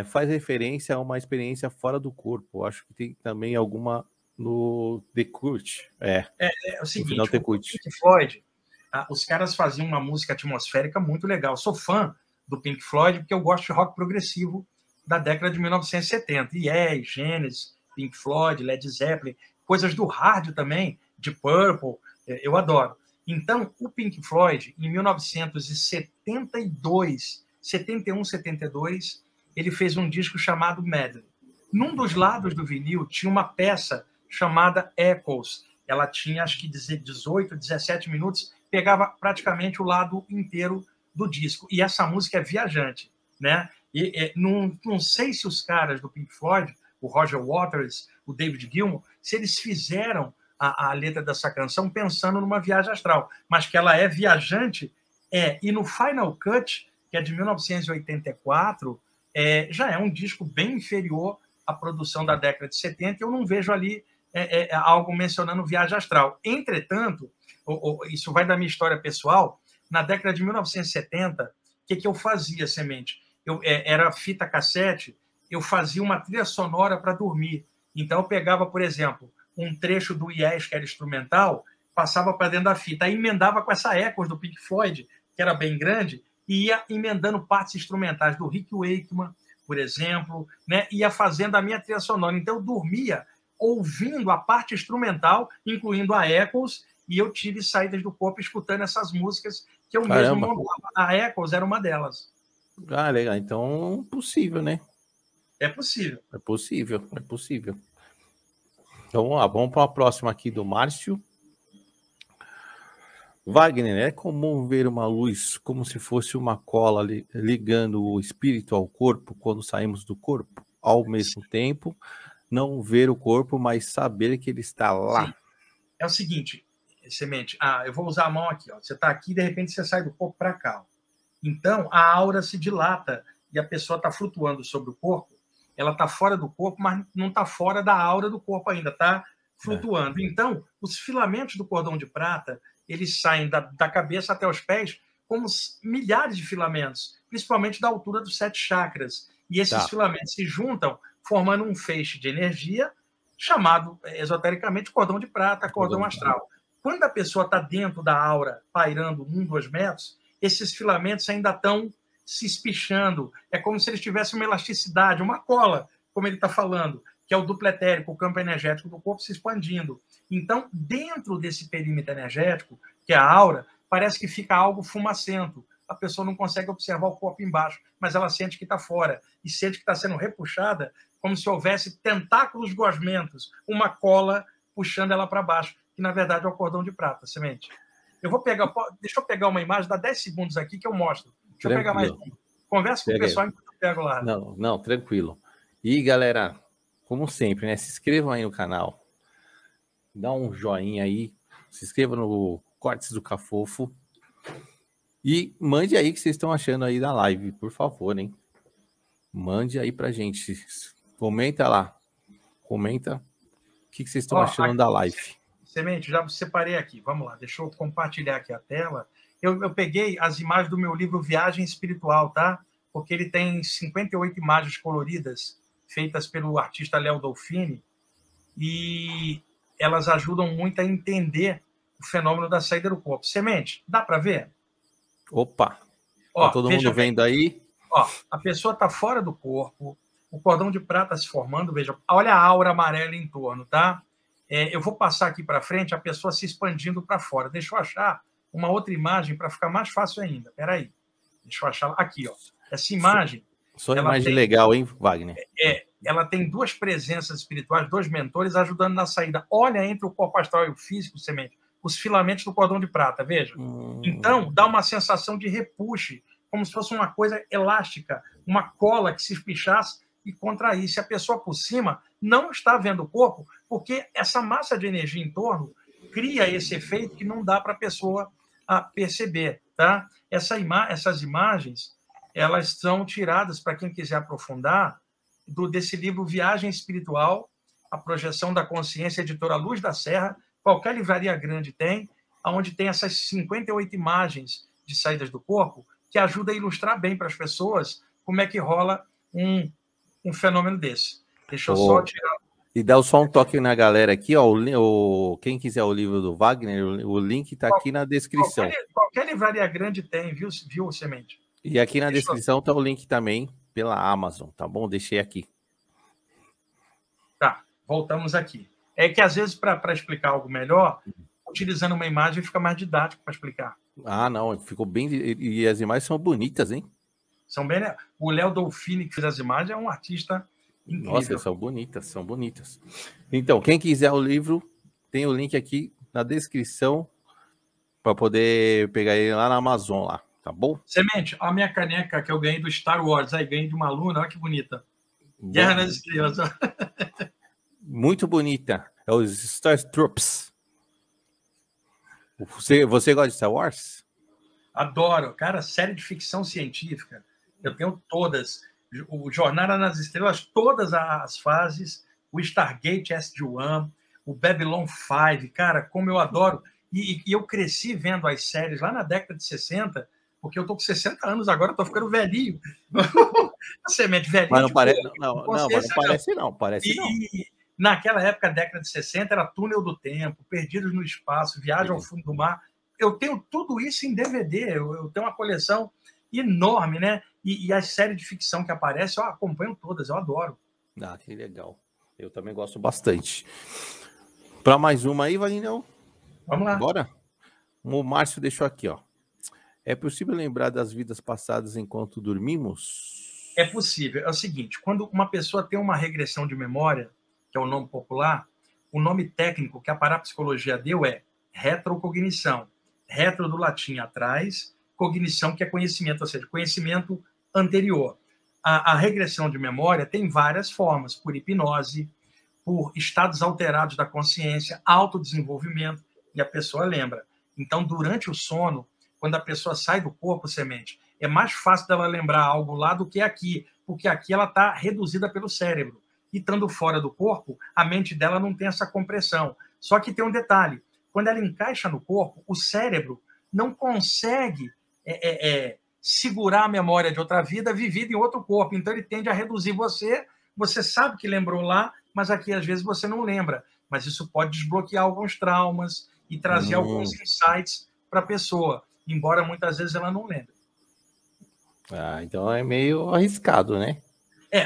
Faz referência a uma experiência fora do corpo. Acho que tem também alguma no The Cult. É o seguinte, o Pink Floyd, os caras faziam uma música atmosférica muito legal. Eu sou fã do Pink Floyd porque eu gosto de rock progressivo da década de 1970. Yes, Genesis, Pink Floyd, Led Zeppelin, coisas do hard também, de Purple, eu adoro. Então, o Pink Floyd, em 1972, 71, 72, ele fez um disco chamado Medley. Num dos lados do vinil tinha uma peça chamada Echoes. Ela tinha, acho que 18, 17 minutos, pegava praticamente o lado inteiro do disco. E essa música é viajante, né? Não sei se os caras do Pink Floyd, o Roger Waters, o David Gilmour, se eles fizeram a letra dessa canção pensando numa viagem astral, mas que ela é viajante, e no Final Cut, que é de 1984, já é um disco bem inferior à produção da década de 70, eu não vejo ali algo mencionando viagem astral. Entretanto, isso vai da minha história pessoal, na década de 1970, o que eu fazia, Semente? Era fita cassete, eu fazia uma trilha sonora para dormir. Então, eu pegava, por exemplo, um trecho do Yes, que era instrumental, passava para dentro da fita, aí emendava com essa Echoes do Pink Floyd, que era bem grande, e ia emendando partes instrumentais do Rick Wakeman, por exemplo, né? Ia fazendo a minha trilha sonora. Então, eu dormia ouvindo a parte instrumental, incluindo a Echoes, e eu tive saídas do corpo escutando essas músicas que eu mesmo montava. A Echoes era uma delas. Ah, legal. Então, possível, né? É possível. É possível, é possível. Então, vamos para a próxima aqui do Márcio. Wagner, é comum ver uma luz como se fosse uma cola ligando o espírito ao corpo quando saímos do corpo? Ao mesmo tempo, não ver o corpo, mas saber que ele está lá. Sim. É o seguinte, Semente, eu vou usar a mão aqui. Ó. Você está aqui, de repente você sai do corpo para cá. Ó. Então, a aura se dilata e a pessoa está flutuando sobre o corpo. Ela está fora do corpo, mas não está fora da aura do corpo ainda, está flutuando. Então, os filamentos do cordão de prata, eles saem da cabeça até os pés como milhares de filamentos, principalmente da altura dos 7 chakras. E esses filamentos se juntam, formando um feixe de energia, chamado esotericamente cordão de prata, cordão astral. Quando a pessoa está dentro da aura, pairando 1, 2 metros, esses filamentos ainda estão se espichando. É como se eles tivessem uma elasticidade, uma cola, como ele está falando, que é o duplo etérico, o campo energético do corpo se expandindo. Então, dentro desse perímetro energético, que é a aura, parece que fica algo fumacento. A pessoa não consegue observar o corpo embaixo, mas ela sente que está fora. E sente que está sendo repuxada como se houvesse tentáculos gosmentos, uma cola puxando ela para baixo, que na verdade é o cordão de prata, Semente. Deixa eu pegar uma imagem, dá 10 segundos aqui que eu mostro. Deixa eu pegar mais uma. Conversa com o pessoal enquanto eu pego lá. Não, tranquilo. E, galera, como sempre, né? Se inscrevam aí no canal. Dá um joinha aí. Se inscreva no Cortes do Cafofo. E mande aí o que vocês estão achando aí da live, por favor, hein? Mande aí pra gente. Comenta lá. Comenta o que vocês estão Ó, achando aqui, da live. Semente, já separei aqui. Vamos lá, deixa eu compartilhar aqui a tela. Eu peguei as imagens do meu livro Viagem Espiritual, tá? Porque ele tem 58 imagens coloridas, feitas pelo artista Léo Dolfini, e elas ajudam muito a entender o fenômeno da saída do corpo. Semente, dá para ver? Opa! Tá Ó, todo veja mundo bem. vendo aí? Ó, a pessoa está fora do corpo, o cordão de prata se formando, veja, olha a aura amarela em torno, tá? Eu vou passar aqui para frente, a pessoa se expandindo para fora. Deixa eu achar uma outra imagem para ficar mais fácil ainda. Espera aí. Deixa eu achar aqui, ó. Essa imagem, Só ela imagem tem, legal, hein, Wagner? ela tem duas presenças espirituais, dois mentores ajudando na saída. Olha entre o corpo astral e o físico, Semente, os filamentos do cordão de prata, veja. Então, dá uma sensação de repuxe, como se fosse uma coisa elástica, uma cola que se espichasse e contraísse. A pessoa por cima não está vendo o corpo, porque essa massa de energia em torno cria esse efeito que não dá para a pessoa perceber, tá? Essas imagens, elas são tiradas, para quem quiser aprofundar, desse livro Viagem Espiritual, a projeção da consciência, editora Luz da Serra. Qualquer livraria grande tem, onde tem essas 58 imagens de saídas do corpo, que ajuda a ilustrar bem para as pessoas como é que rola um fenômeno desse. Deixa eu só tirar. E dá só um toque na galera aqui, ó. Quem quiser o livro do Wagner, o link está aqui na descrição. Qualquer livraria grande tem, viu, Semente? E aqui na descrição está o link também pela Amazon, tá bom? Deixei aqui. Tá, voltamos aqui. É que às vezes, para explicar algo melhor, utilizando uma imagem fica mais didático para explicar. Ah, não, ficou bem. E as imagens são bonitas, hein? São bem. O Léo Dolfini, que fez as imagens, é um artista incrível. Nossa, são bonitas, são bonitas. Então, quem quiser o livro, tem o link aqui na descrição para poder pegar ele lá na Amazon, lá, tá bom? Semente, a minha caneca que eu ganhei do Star Wars, aí ganhei de uma aluna, olha que bonita. Guerra nas Estrelas. Muito bonita. É os Star Troops. Você gosta de Star Wars? Adoro. Cara, série de ficção científica. Eu tenho todas. O Jornada nas Estrelas, todas as fases. O Stargate SG-1, o Babylon 5. Cara, como eu adoro. E eu cresci vendo as séries lá na década de 60, porque eu tô com 60 anos agora, tô ficando velhinho. Semente, velhinho. Mas não parece, não, parece não. Parece não. Naquela época, década de 60, era Túnel do Tempo, Perdidos no Espaço, Viagem ao Fundo do Mar. Eu tenho tudo isso em DVD, eu tenho uma coleção enorme, né? E as séries de ficção que aparecem, eu acompanho todas, eu adoro. Ah, que legal. Eu também gosto bastante. Para mais uma aí, Valinão? Vamos lá. Bora? O Márcio deixou aqui, ó. É possível lembrar das vidas passadas enquanto dormimos? É possível. É o seguinte, quando uma pessoa tem uma regressão de memória, que é o nome popular, o nome técnico que a parapsicologia deu é retrocognição. Retro do latim atrás, cognição que é conhecimento, ou seja, conhecimento anterior. A regressão de memória tem várias formas, por hipnose, por estados alterados da consciência, autodesenvolvimento, e a pessoa lembra. Então, durante o sono, quando a pessoa sai do corpo, Semente, é mais fácil dela lembrar algo lá do que aqui, porque aqui ela está reduzida pelo cérebro. E estando fora do corpo, a mente dela não tem essa compressão. Só que tem um detalhe, quando ela encaixa no corpo, o cérebro não consegue segurar a memória de outra vida vivida em outro corpo. Então ele tende a reduzir você sabe que lembrou lá, mas aqui às vezes você não lembra. Mas isso pode desbloquear alguns traumas e trazer alguns insights para a pessoa, embora muitas vezes ela não lembre. Ah, então é meio arriscado, né?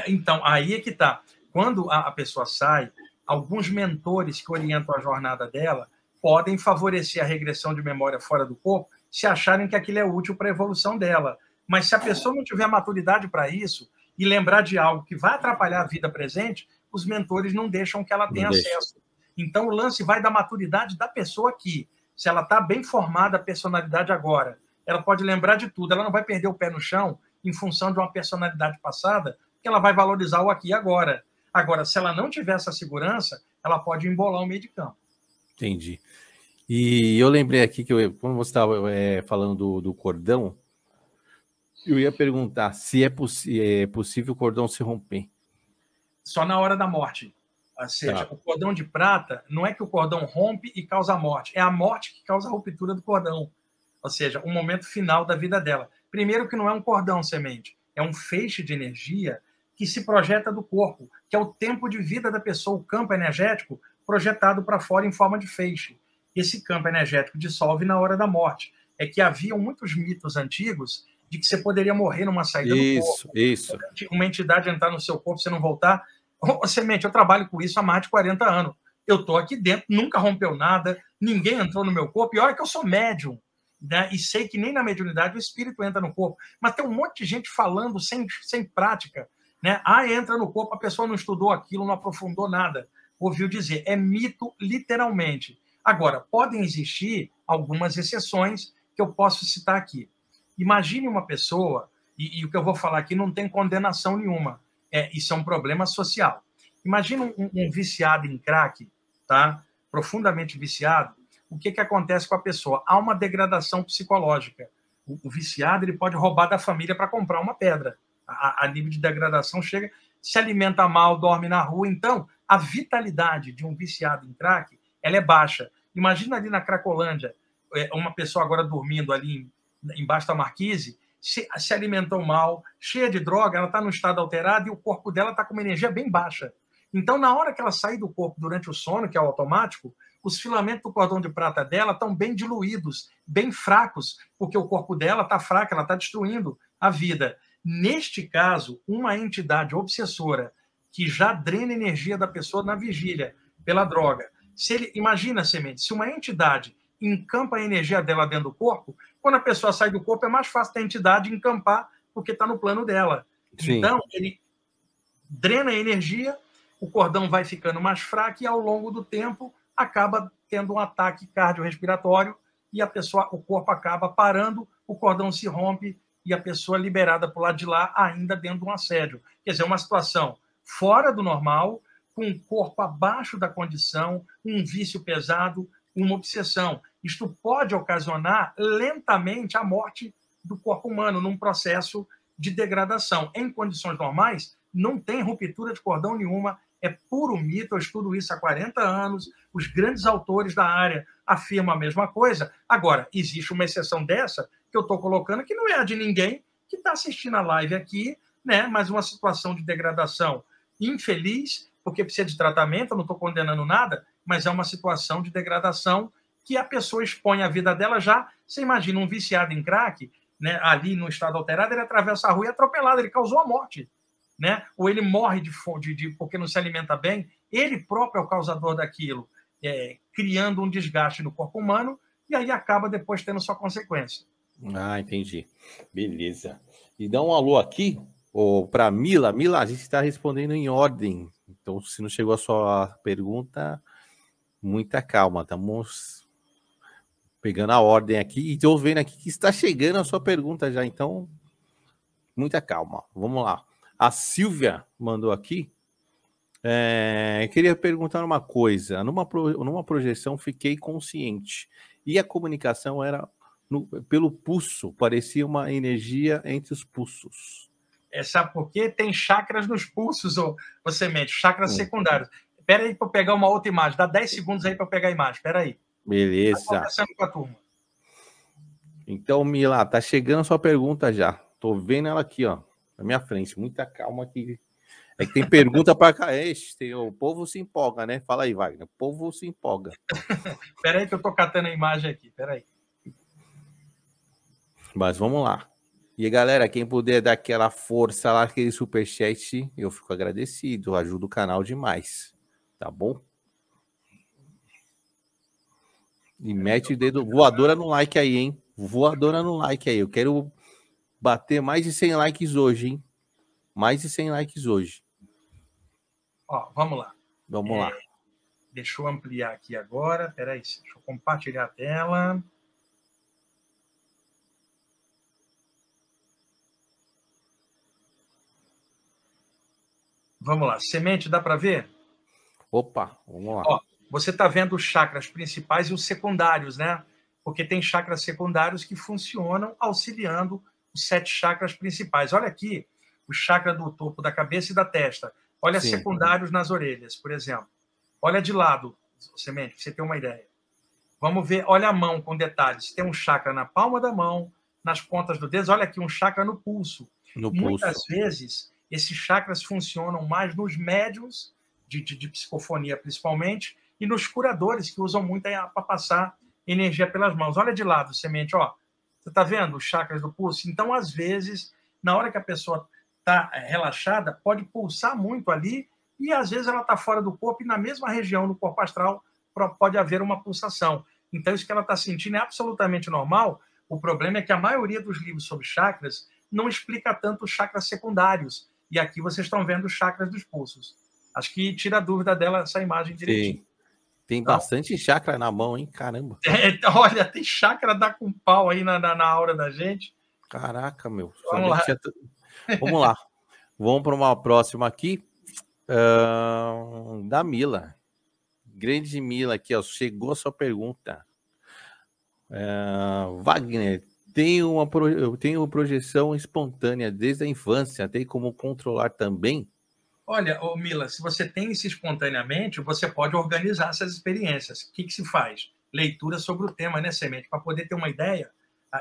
Então, aí é que tá. Quando a pessoa sai, alguns mentores que orientam a jornada dela podem favorecer a regressão de memória fora do corpo se acharem que aquilo é útil para a evolução dela. Mas se a pessoa não tiver maturidade para isso e lembrar de algo que vai atrapalhar a vida presente, os mentores não deixam que ela tenha acesso. Então, o lance vai da maturidade da pessoa aqui. Se ela está bem formada a personalidade agora, ela pode lembrar de tudo, ela não vai perder o pé no chão em função de uma personalidade passada, que ela vai valorizar o aqui e agora. Agora, se ela não tiver essa segurança, ela pode embolar o meio de campo. Entendi. E eu lembrei aqui que, quando você estava falando do cordão, Eu ia perguntar se é possível o cordão se romper. Só na hora da morte. Ou seja, Tá. o cordão de prata não é que o cordão rompe e causa a morte, é a morte que causa a ruptura do cordão. Ou seja, o momento final da vida dela. Primeiro que não é um cordão semente, é um feixe de energia que se projeta do corpo, que é o tempo de vida da pessoa, o campo energético projetado para fora em forma de feixe. Esse campo energético dissolve na hora da morte. É que haviam muitos mitos antigos de que você poderia morrer numa saída do corpo, Isso. uma entidade entrar no seu corpo, você não voltar. Ô, Semente, eu trabalho com isso há mais de 40 anos. Eu estou aqui dentro, nunca rompeu nada, ninguém entrou no meu corpo, e olha que eu sou médium, né? E sei que nem na mediunidade o espírito entra no corpo. Mas tem um monte de gente falando sem prática, né? Entra no corpo, a pessoa não estudou aquilo, não aprofundou nada. Ouviu dizer, é mito literalmente. Agora, podem existir algumas exceções que eu posso citar aqui. Imagine uma pessoa, e o que eu vou falar aqui não tem condenação nenhuma, isso é um problema social. Imagina um viciado em crack, tá? Profundamente viciado, o que acontece com a pessoa? Há uma degradação psicológica. O viciado ele pode roubar da família para comprar uma pedra. A nível de degradação chega, se alimenta mal, dorme na rua. Então, a vitalidade de um viciado em crack ela é baixa. Imagina ali na Cracolândia, uma pessoa agora dormindo ali embaixo da marquise, se alimentou mal, cheia de droga, ela está num estado alterado e o corpo dela está com uma energia bem baixa. Então, na hora que ela sair do corpo durante o sono, que é o automático, os filamentos do cordão de prata dela estão bem diluídos, bem fracos, porque o corpo dela está fraco, ela está destruindo a vida. Neste caso, uma entidade obsessora que já drena energia da pessoa na vigília pela droga. Imagina, Semente, se uma entidade encampa a energia dela dentro do corpo, quando a pessoa sai do corpo é mais fácil da entidade encampar porque está no plano dela. Sim. Então, ele drena a energia, o cordão vai ficando mais fraco e, ao longo do tempo, acaba tendo um ataque cardiorrespiratório e o corpo acaba parando, o cordão se rompe e a pessoa é liberada para o lado de lá, ainda dentro de um assédio. Quer dizer, uma situação fora do normal, com um corpo abaixo da condição, um vício pesado, uma obsessão. Isto pode ocasionar lentamente a morte do corpo humano num processo de degradação. Em condições normais, não tem ruptura de cordão nenhuma, é puro mito, eu estudo isso há 40 anos, os grandes autores da área afirmam a mesma coisa. Agora, existe uma exceção dessa que eu estou colocando, que não é a de ninguém que está assistindo a live aqui, né? Mas uma situação de degradação infeliz, porque precisa de tratamento, eu não estou condenando nada, mas é uma situação de degradação que a pessoa expõe a vida dela já. Você imagina um viciado em crack, né, ali no estado alterado, ele atravessa a rua e é atropelado, ele causou a morte. Né? Ou ele morre porque não se alimenta bem, ele próprio é o causador daquilo, criando um desgaste no corpo humano, e aí acaba depois tendo sua consequência. Entendi. Beleza. E dá um alô aqui para Mila. Mila, a gente está respondendo em ordem. Então, se não chegou a sua pergunta, muita calma. Estamos pegando a ordem aqui e estou vendo aqui que está chegando a sua pergunta já. Então, muita calma. Vamos lá. A Silvia mandou aqui. Queria perguntar uma coisa. Numa projeção, fiquei consciente. E a comunicação era pelo pulso. Parecia uma energia entre os pulsos. Sabe por quê? Tem chakras nos pulsos, ô Semente, chakras secundários. Espera aí para eu pegar uma outra imagem. Dá 10 segundos aí para eu pegar a imagem. Espera aí. Beleza. Tá conversando com a turma. Então, Mila, tá chegando a sua pergunta já. Tô vendo ela aqui, ó, na minha frente. Muita calma aqui. É que tem pergunta para cá. O povo se empolga, né? Fala aí, Wagner. O povo se empolga. Espera aí que eu tô catando a imagem aqui. Espera aí. Mas vamos lá. E, galera, quem puder dar aquela força lá, aquele superchat, eu fico agradecido. Ajuda o canal demais. Tá bom? E mete o dedo voadora no like aí, hein? Voadora no like aí. Eu quero bater mais de 100 likes hoje, hein? Mais de 100 likes hoje. Ó, vamos lá. Vamos lá. Deixa eu ampliar aqui agora. Peraí, deixa eu compartilhar a tela. Vamos lá. Semente, dá para ver? Opa, vamos lá. Ó, você está vendo os chakras principais e os secundários, né? Porque tem chakras secundários que funcionam auxiliando os 7 chakras principais. Olha aqui o chakra do topo da cabeça e da testa. Olha Sim. secundários nas orelhas, por exemplo. Olha de lado, Semente, para você ter uma ideia. Vamos ver, olha a mão com detalhes. Tem um chakra na palma da mão, nas pontas do dedo. Olha aqui, um chakra no pulso. No Muitas pulso. vezes, esses chakras funcionam mais nos médiums de psicofonia, principalmente, e nos curadores, que usam muito para passar energia pelas mãos. Olha de lado, Semente, ó. Você está vendo os chakras do pulso? Então, às vezes, na hora que a pessoa está relaxada, pode pulsar muito ali, e às vezes ela está fora do corpo, e na mesma região do corpo astral pode haver uma pulsação. Então, isso que ela está sentindo é absolutamente normal. O problema é que a maioria dos livros sobre chakras não explica tanto os chakras secundários. E aqui vocês estão vendo os chakras dos pulsos. Acho que tira a dúvida dela essa imagem direitinho. Sim. Tem Então, bastante chakra na mão, hein? Caramba. Olha, tem chakra da com pau aí na aura da gente. Caraca, meu. Vamos lá. Vamos lá. Vamos para uma próxima aqui. Da Mila. Grande Mila aqui, ó. Chegou a sua pergunta. Wagner, eu tenho projeção espontânea desde a infância. Tem como controlar também? Olha, Mila, se você tem isso espontaneamente, você pode organizar essas experiências. O que se faz? Leitura sobre o tema, né, Semente? Para poder ter uma ideia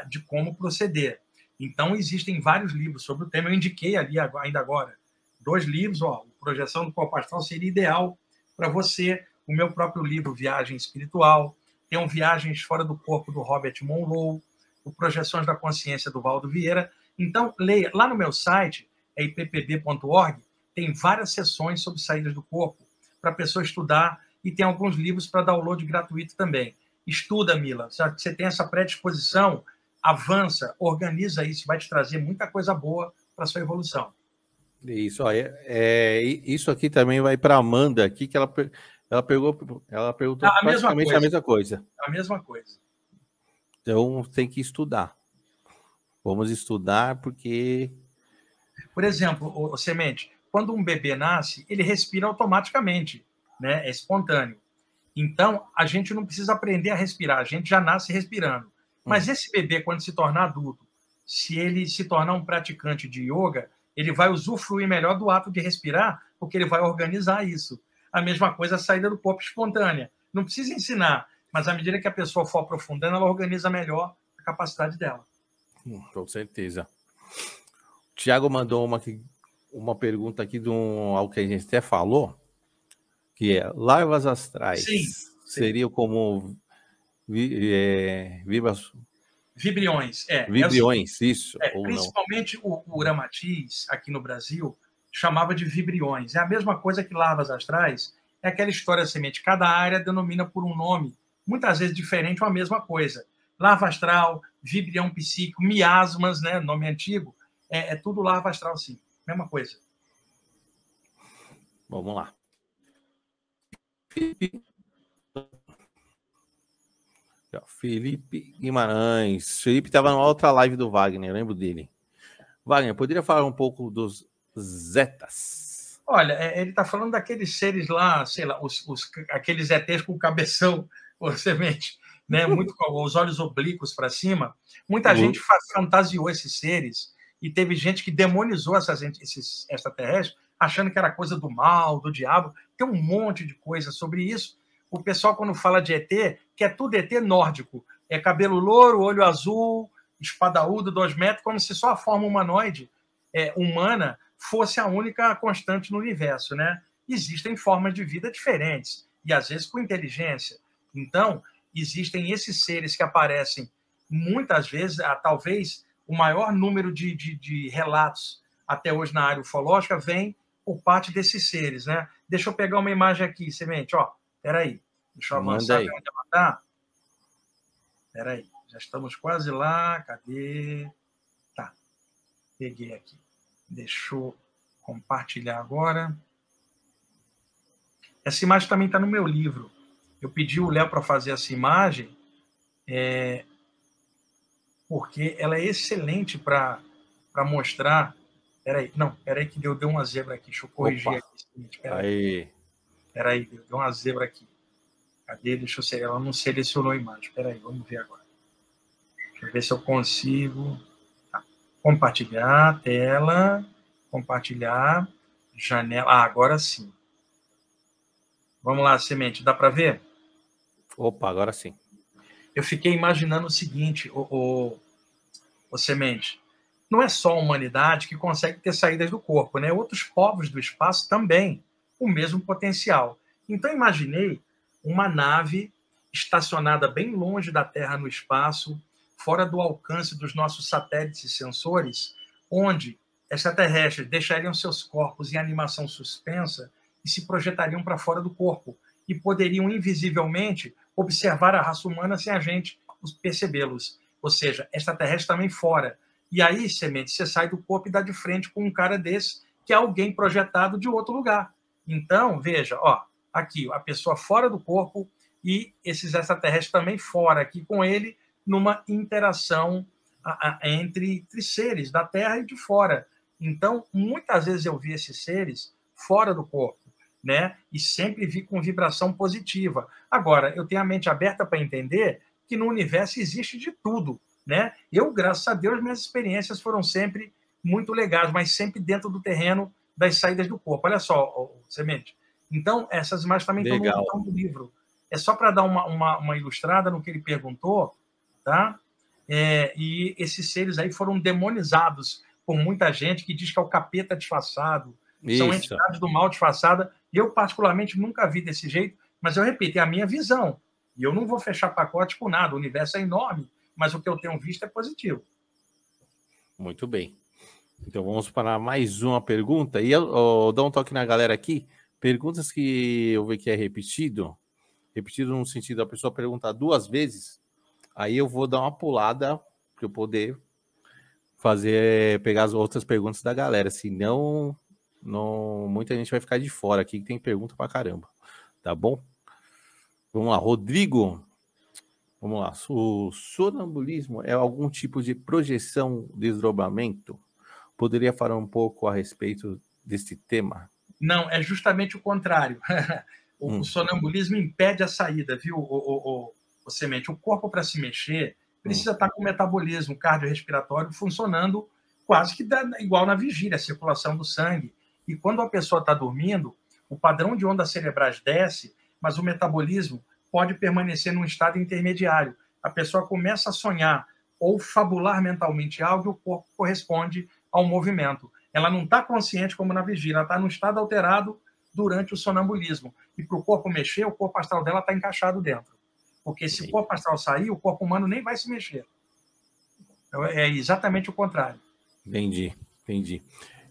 de como proceder. Então, existem vários livros sobre o tema. Eu indiquei ali, ainda agora, 2 livros. Ó, Projeção do Corpo Astral seria ideal para você. O meu próprio livro, Viagem Espiritual. Tem um Viagens Fora do Corpo, do Robert Monroe. O Projeções da Consciência, do Valdo Vieira. Então, leia. Lá no meu site, é ippb.org, tem várias sessões sobre saídas do corpo para a pessoa estudar, e tem alguns livros para download gratuito também. Estuda, Mila. Você tem essa predisposição, avança, organiza isso, vai te trazer muita coisa boa para a sua evolução. Isso, ó, isso aqui também vai para a Amanda aqui, que ela perguntou praticamente a mesma coisa. A mesma coisa. Então tem que estudar. Vamos estudar porque... Por exemplo, Semente, quando um bebê nasce, ele respira automaticamente, né? É espontâneo. Então, a gente não precisa aprender a respirar, a gente já nasce respirando. Mas esse bebê, quando se tornar adulto, se ele se tornar um praticante de yoga, ele vai usufruir melhor do ato de respirar, porque ele vai organizar isso. A mesma coisa a saída do corpo espontânea. Não precisa ensinar, mas à medida que a pessoa for aprofundando, ela organiza melhor a capacidade dela. Com certeza. O Tiago mandou uma pergunta aqui de algo que a gente até falou, que é larvas astrais. Sim. Seriam como vibriões. Vibriões, isso. Principalmente o Uramatiz, aqui no Brasil, chamava de vibriões. É a mesma coisa que larvas astrais. É aquela história, Semente. Cada área denomina por um nome, muitas vezes diferente, ou a mesma coisa. Larva astral, vibrião psíquico, miasmas, né, nome antigo, é tudo larva astral, sim. Mesma coisa. Vamos lá. Felipe Guimarães. Felipe estava numa outra live do Wagner, eu lembro dele. Wagner, poderia falar um pouco dos Zetas? Olha, ele está falando daqueles seres lá, sei lá, aqueles ETs com cabeção, ou Semente, né? Muito com os olhos oblíquos para cima. Muita gente fantasiou esses seres, e teve gente que demonizou esses extraterrestres, achando que era coisa do mal, do diabo. Tem um monte de coisa sobre isso. O pessoal, quando fala de ET, que é tudo ET nórdico. É cabelo louro, olho azul, espadaúdo, 2 metros, como se só a forma humanoide humana fosse a única constante no universo, né? Existem formas de vida diferentes, e às vezes com inteligência. Então, existem esses seres que aparecem muitas vezes, talvez o maior número de relatos até hoje na área ufológica vem por parte desses seres, né? Deixa eu pegar uma imagem aqui, Semente, ó. Peraí, deixa eu avançar. Peraí, já estamos quase lá. Cadê? Tá, peguei aqui. Deixa eu compartilhar agora. Essa imagem também está no meu livro. Eu pedi o Léo para fazer essa imagem, porque ela é excelente para mostrar. Peraí que deu uma zebra aqui. Deixa eu corrigir aqui. Peraí, deu uma zebra aqui. Cadê? Deixa eu ver. Ela não selecionou a imagem. Peraí, vamos ver agora. Deixa eu ver se eu consigo. Tá. Compartilhar a tela, compartilhar, janela. Ah, agora sim. Vamos lá, Semente, dá para ver? Opa, agora sim. Eu fiquei imaginando o seguinte, o Semente, não é só a humanidade que consegue ter saídas do corpo, né? Outros povos do espaço também, o mesmo potencial. Então, imaginei uma nave estacionada bem longe da Terra no espaço, fora do alcance dos nossos satélites e sensores, onde extraterrestres deixariam seus corpos em animação suspensa e se projetariam para fora do corpo e poderiam invisivelmente observar a raça humana sem a gente percebê-los. Ou seja, extraterrestre também fora. E aí, Semente, você sai do corpo e dá de frente com um cara desse, que é alguém projetado de outro lugar. Então, veja, ó, aqui, a pessoa fora do corpo e esses extraterrestres também fora, aqui com ele, numa interação entre seres da Terra e de fora. Então, muitas vezes eu vi esses seres fora do corpo, né? E sempre vi com vibração positiva. Agora, eu tenho a mente aberta para entender que no universo existe de tudo, né? Eu, graças a Deus, minhas experiências foram sempre muito legais, mas sempre dentro do terreno das saídas do corpo. Olha só, Semente. Então, essas imagens também Legal. estão no livro. É só para dar uma ilustrada no que ele perguntou, tá? E esses seres aí foram demonizados por muita gente que diz que é o capeta disfarçado, são Isso. entidades do mal disfarçada. Eu, particularmente, nunca vi desse jeito, mas eu repito, é a minha visão. E eu não vou fechar pacote com nada, o universo é enorme, mas o que eu tenho visto é positivo. Muito bem. Então vamos para mais uma pergunta. E eu dou um toque na galera aqui. Perguntas que eu vejo que é repetido no sentido da pessoa perguntar 2 vezes. Aí eu vou dar uma pulada para eu poder pegar as outras perguntas da galera. Senão, muita gente vai ficar de fora aqui, que tem pergunta pra caramba. Tá bom? Vamos lá, Rodrigo. Vamos lá. O sonambulismo é algum tipo de projeção, desdobramento? Poderia falar um pouco a respeito desse tema? Não, é justamente o contrário. O sonambulismo impede a saída, viu, o Semente? O corpo, para se mexer, precisa estar com o metabolismo cardiorrespiratório funcionando quase que igual na vigília, a circulação do sangue. E quando a pessoa está dormindo, o padrão de ondas cerebrais desce, mas o metabolismo pode permanecer num estado intermediário. A pessoa começa a sonhar ou fabular mentalmente algo e o corpo corresponde ao movimento. Ela não está consciente como na vigília, ela está num estado alterado durante o sonambulismo. E para o corpo mexer, o corpo astral dela está encaixado dentro. Porque se o corpo astral sair, o corpo humano nem vai se mexer. Então, é exatamente o contrário. Entendi.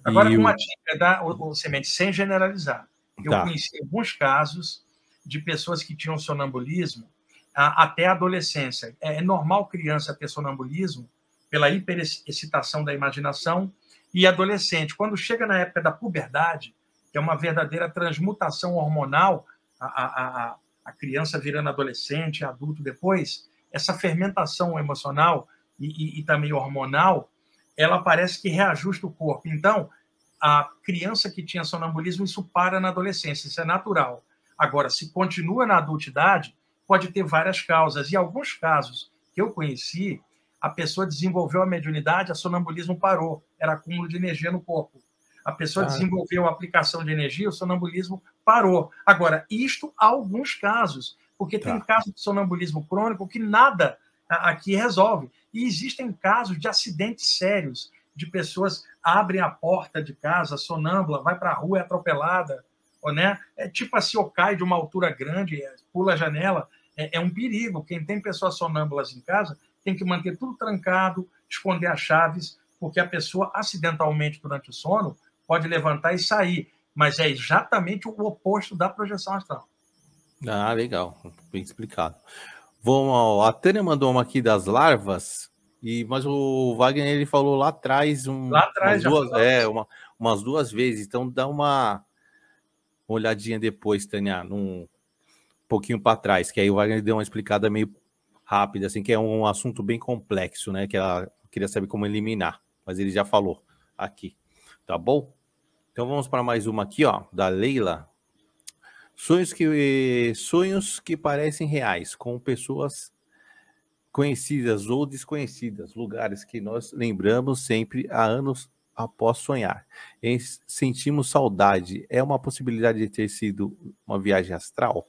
Agora, uma dica, o Semente, sem generalizar. Eu conheci alguns casos de pessoas que tinham sonambulismo até a adolescência. É normal criança ter sonambulismo pela hiperexcitação da imaginação, e adolescente, quando chega na época da puberdade, que é uma verdadeira transmutação hormonal, a criança virando adolescente, adulto depois, essa fermentação emocional e também hormonal, ela parece que reajusta o corpo. Então, a criança que tinha sonambulismo, isso para na adolescência, isso é natural. Agora, se continua na adultidade, pode ter várias causas. E alguns casos que eu conheci, a pessoa desenvolveu a mediunidade, a sonambulismo parou, era acúmulo de energia no corpo. A pessoa desenvolveu a aplicação de energia, o sonambulismo parou. Agora, isto há alguns casos, porque tem casos de sonambulismo crônico que nada aqui resolve. E existem casos de acidentes sérios, de pessoas abrem a porta de casa, sonâmbula, vai para a rua, é atropelada, né? É tipo assim, ou cai de uma altura grande, pula a janela, é um perigo. Quem tem pessoas sonâmbulas em casa tem que manter tudo trancado, esconder as chaves, porque a pessoa, acidentalmente, durante o sono, pode levantar e sair. Mas é exatamente o oposto da projeção astral. Ah, legal. Bem explicado. A Tânia mandou uma aqui das larvas, mas o Wagner ele falou lá atrás, umas 2 vezes. Então dá uma olhadinha depois, Tânia, um pouquinho para trás, que aí o Wagner deu uma explicada meio rápida, assim, que é um assunto bem complexo, né? Que ela queria saber como eliminar, mas ele já falou aqui, tá bom? Então vamos para mais uma aqui, ó, da Leila. Sonhos que parecem reais, com pessoas conhecidas ou desconhecidas, lugares que nós lembramos sempre há anos após sonhar. Sentimos saudade. É uma possibilidade de ter sido uma viagem astral?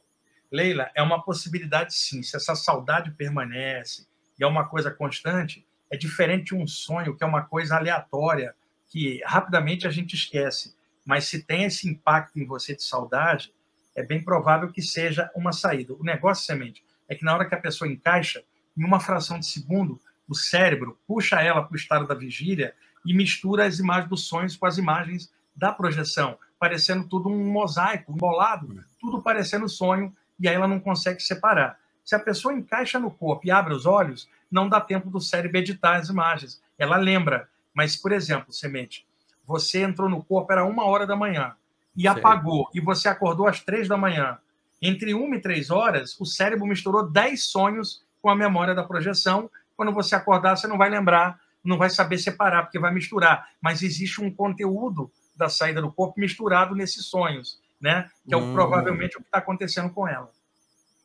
Leila, é uma possibilidade sim. Se essa saudade permanece e é uma coisa constante, é diferente de um sonho, que é uma coisa aleatória, que rapidamente a gente esquece. Mas se tem esse impacto em você de saudade, é bem provável que seja uma saída. O negócio, Semente, é que na hora que a pessoa encaixa, em uma fração de segundo, o cérebro puxa ela para o estado da vigília e mistura as imagens dos sonhos com as imagens da projeção, parecendo tudo um mosaico, um bolado, tudo parecendo sonho, e aí ela não consegue separar. Se a pessoa encaixa no corpo e abre os olhos, não dá tempo do cérebro editar as imagens. Ela lembra. Mas, por exemplo, Semente, você entrou no corpo, era 1h da manhã, e apagou, e você acordou às 3 da manhã. Entre 1 e 3 horas, o cérebro misturou 10 sonhos com a memória da projeção. Quando você acordar, você não vai lembrar, não vai saber separar, porque vai misturar. Mas existe um conteúdo da saída do corpo misturado nesses sonhos, né? Que é provavelmente o que está acontecendo com ela.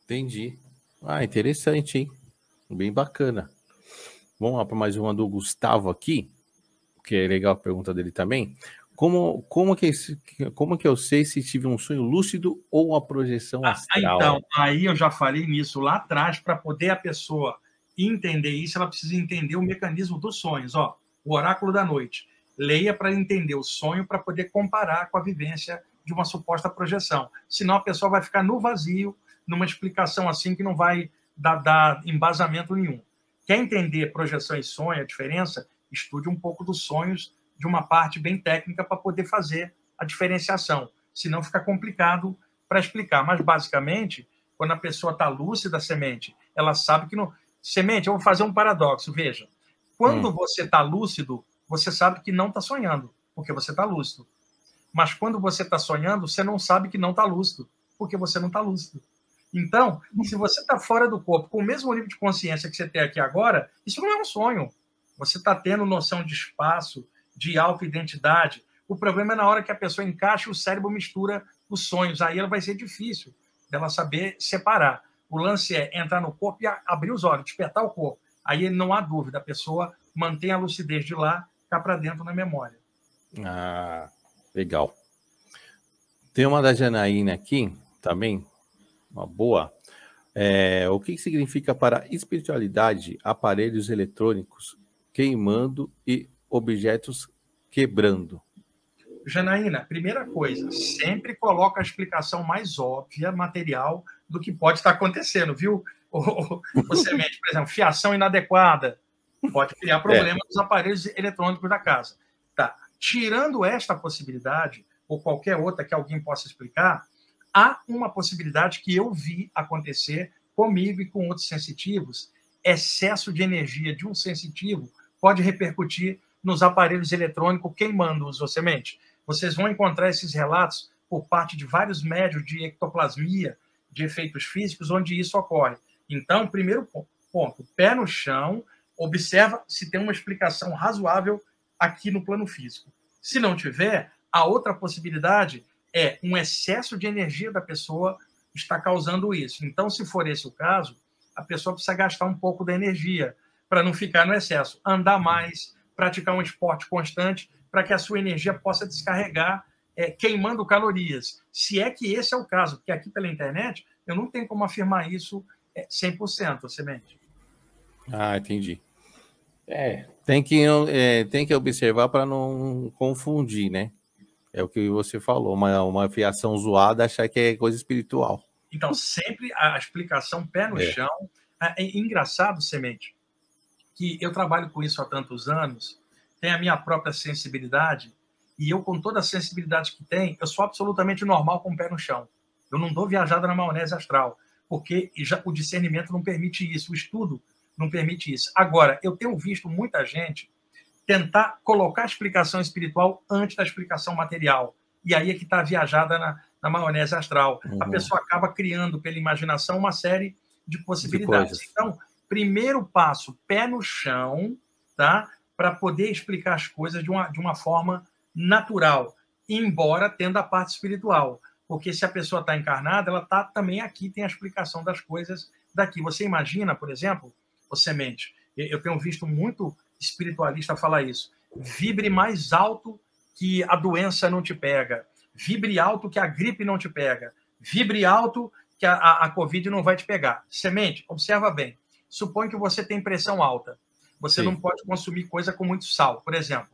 Entendi. Ah, interessante, hein? Bem bacana. Vamos lá para mais uma do Gustavo aqui, que é legal a pergunta dele também. Como que eu sei se tive um sonho lúcido ou uma projeção astral? Então, aí eu já falei nisso lá atrás. Para poder a pessoa entender isso, ela precisa entender o mecanismo dos sonhos. Ó, o oráculo da noite. Leia para entender o sonho, para poder comparar com a vivência de uma suposta projeção. Senão a pessoa vai ficar no vazio, numa explicação assim que não vai dar embasamento nenhum. Quer entender projeção e sonho, a diferença? Estude um pouco dos sonhos de uma parte bem técnica para poder fazer a diferenciação. Senão fica complicado para explicar. Mas, basicamente, quando a pessoa está lúcida, Semente, ela sabe que não... Semente, eu vou fazer um paradoxo, veja. Quando você está lúcido, você sabe que não está sonhando, porque você está lúcido. Mas quando você está sonhando, você não sabe que não está lúcido, porque você não está lúcido. Então, se você está fora do corpo, com o mesmo nível de consciência que você tem aqui agora, isso não é um sonho. Você está tendo noção de espaço, de autoidentidade. O problema é na hora que a pessoa encaixa, o cérebro mistura os sonhos. Aí ela vai ser difícil dela saber separar. O lance é entrar no corpo e abrir os olhos, despertar o corpo. Aí não há dúvida, a pessoa mantém a lucidez de lá, cá para dentro na memória. Ah, legal. Tem uma da Janaína aqui, também, uma boa. O que significa para espiritualidade aparelhos eletrônicos queimando e objetos quebrando? Janaína, primeira coisa, sempre coloca a explicação mais óbvia, material, do que pode estar acontecendo, viu? Você mete, por exemplo, fiação inadequada, pode criar problemas nos aparelhos eletrônicos da casa. Tá. Tirando esta possibilidade, ou qualquer outra que alguém possa explicar, há uma possibilidade que eu vi acontecer comigo e com outros sensitivos. Excesso de energia de um sensitivo pode repercutir nos aparelhos eletrônicos queimando-os, ou semente. Vocês vão encontrar esses relatos por parte de vários médios de ectoplasmia, de efeitos físicos, onde isso ocorre. Então, primeiro ponto, pé no chão, observa se tem uma explicação razoável aqui no plano físico. Se não tiver, a outra possibilidade é um excesso de energia da pessoa está causando isso. Então, se for esse o caso, a pessoa precisa gastar um pouco da energia para não ficar no excesso. Andar mais, praticar um esporte constante, para que a sua energia possa descarregar, queimando calorias. Se é que esse é o caso, porque aqui pela internet eu não tenho como afirmar isso 100%, Semente. Ah, entendi. Tem que observar para não confundir, né? É o que você falou, uma fiação zoada, achar que é coisa espiritual. Então, sempre a explicação pé no chão. É engraçado, Semente, que eu trabalho com isso há tantos anos, tenho a minha própria sensibilidade, e eu, com toda a sensibilidade que tenho, eu sou absolutamente normal com o pé no chão. Eu não dou viajada na maionese astral, porque o discernimento não permite isso, o estudo não permite isso. Agora, eu tenho visto muita gente tentar colocar a explicação espiritual antes da explicação material. E aí é que está a viajada na maionese astral. A pessoa acaba criando, pela imaginação, uma série de possibilidades. Então, primeiro passo, pé no chão, tá? Para poder explicar as coisas de uma forma natural, embora tendo a parte espiritual. Porque se a pessoa está encarnada, ela está também aqui, tem a explicação das coisas daqui. Você imagina, por exemplo, Semente. Eu tenho visto muito espiritualista falar isso. Vibre mais alto que a doença não te pega. Vibre alto que a gripe não te pega. Vibre alto que a Covid não vai te pegar. Semente, observa bem. Supõe que você tem pressão alta. Você Sim. Não pode consumir coisa com muito sal, por exemplo.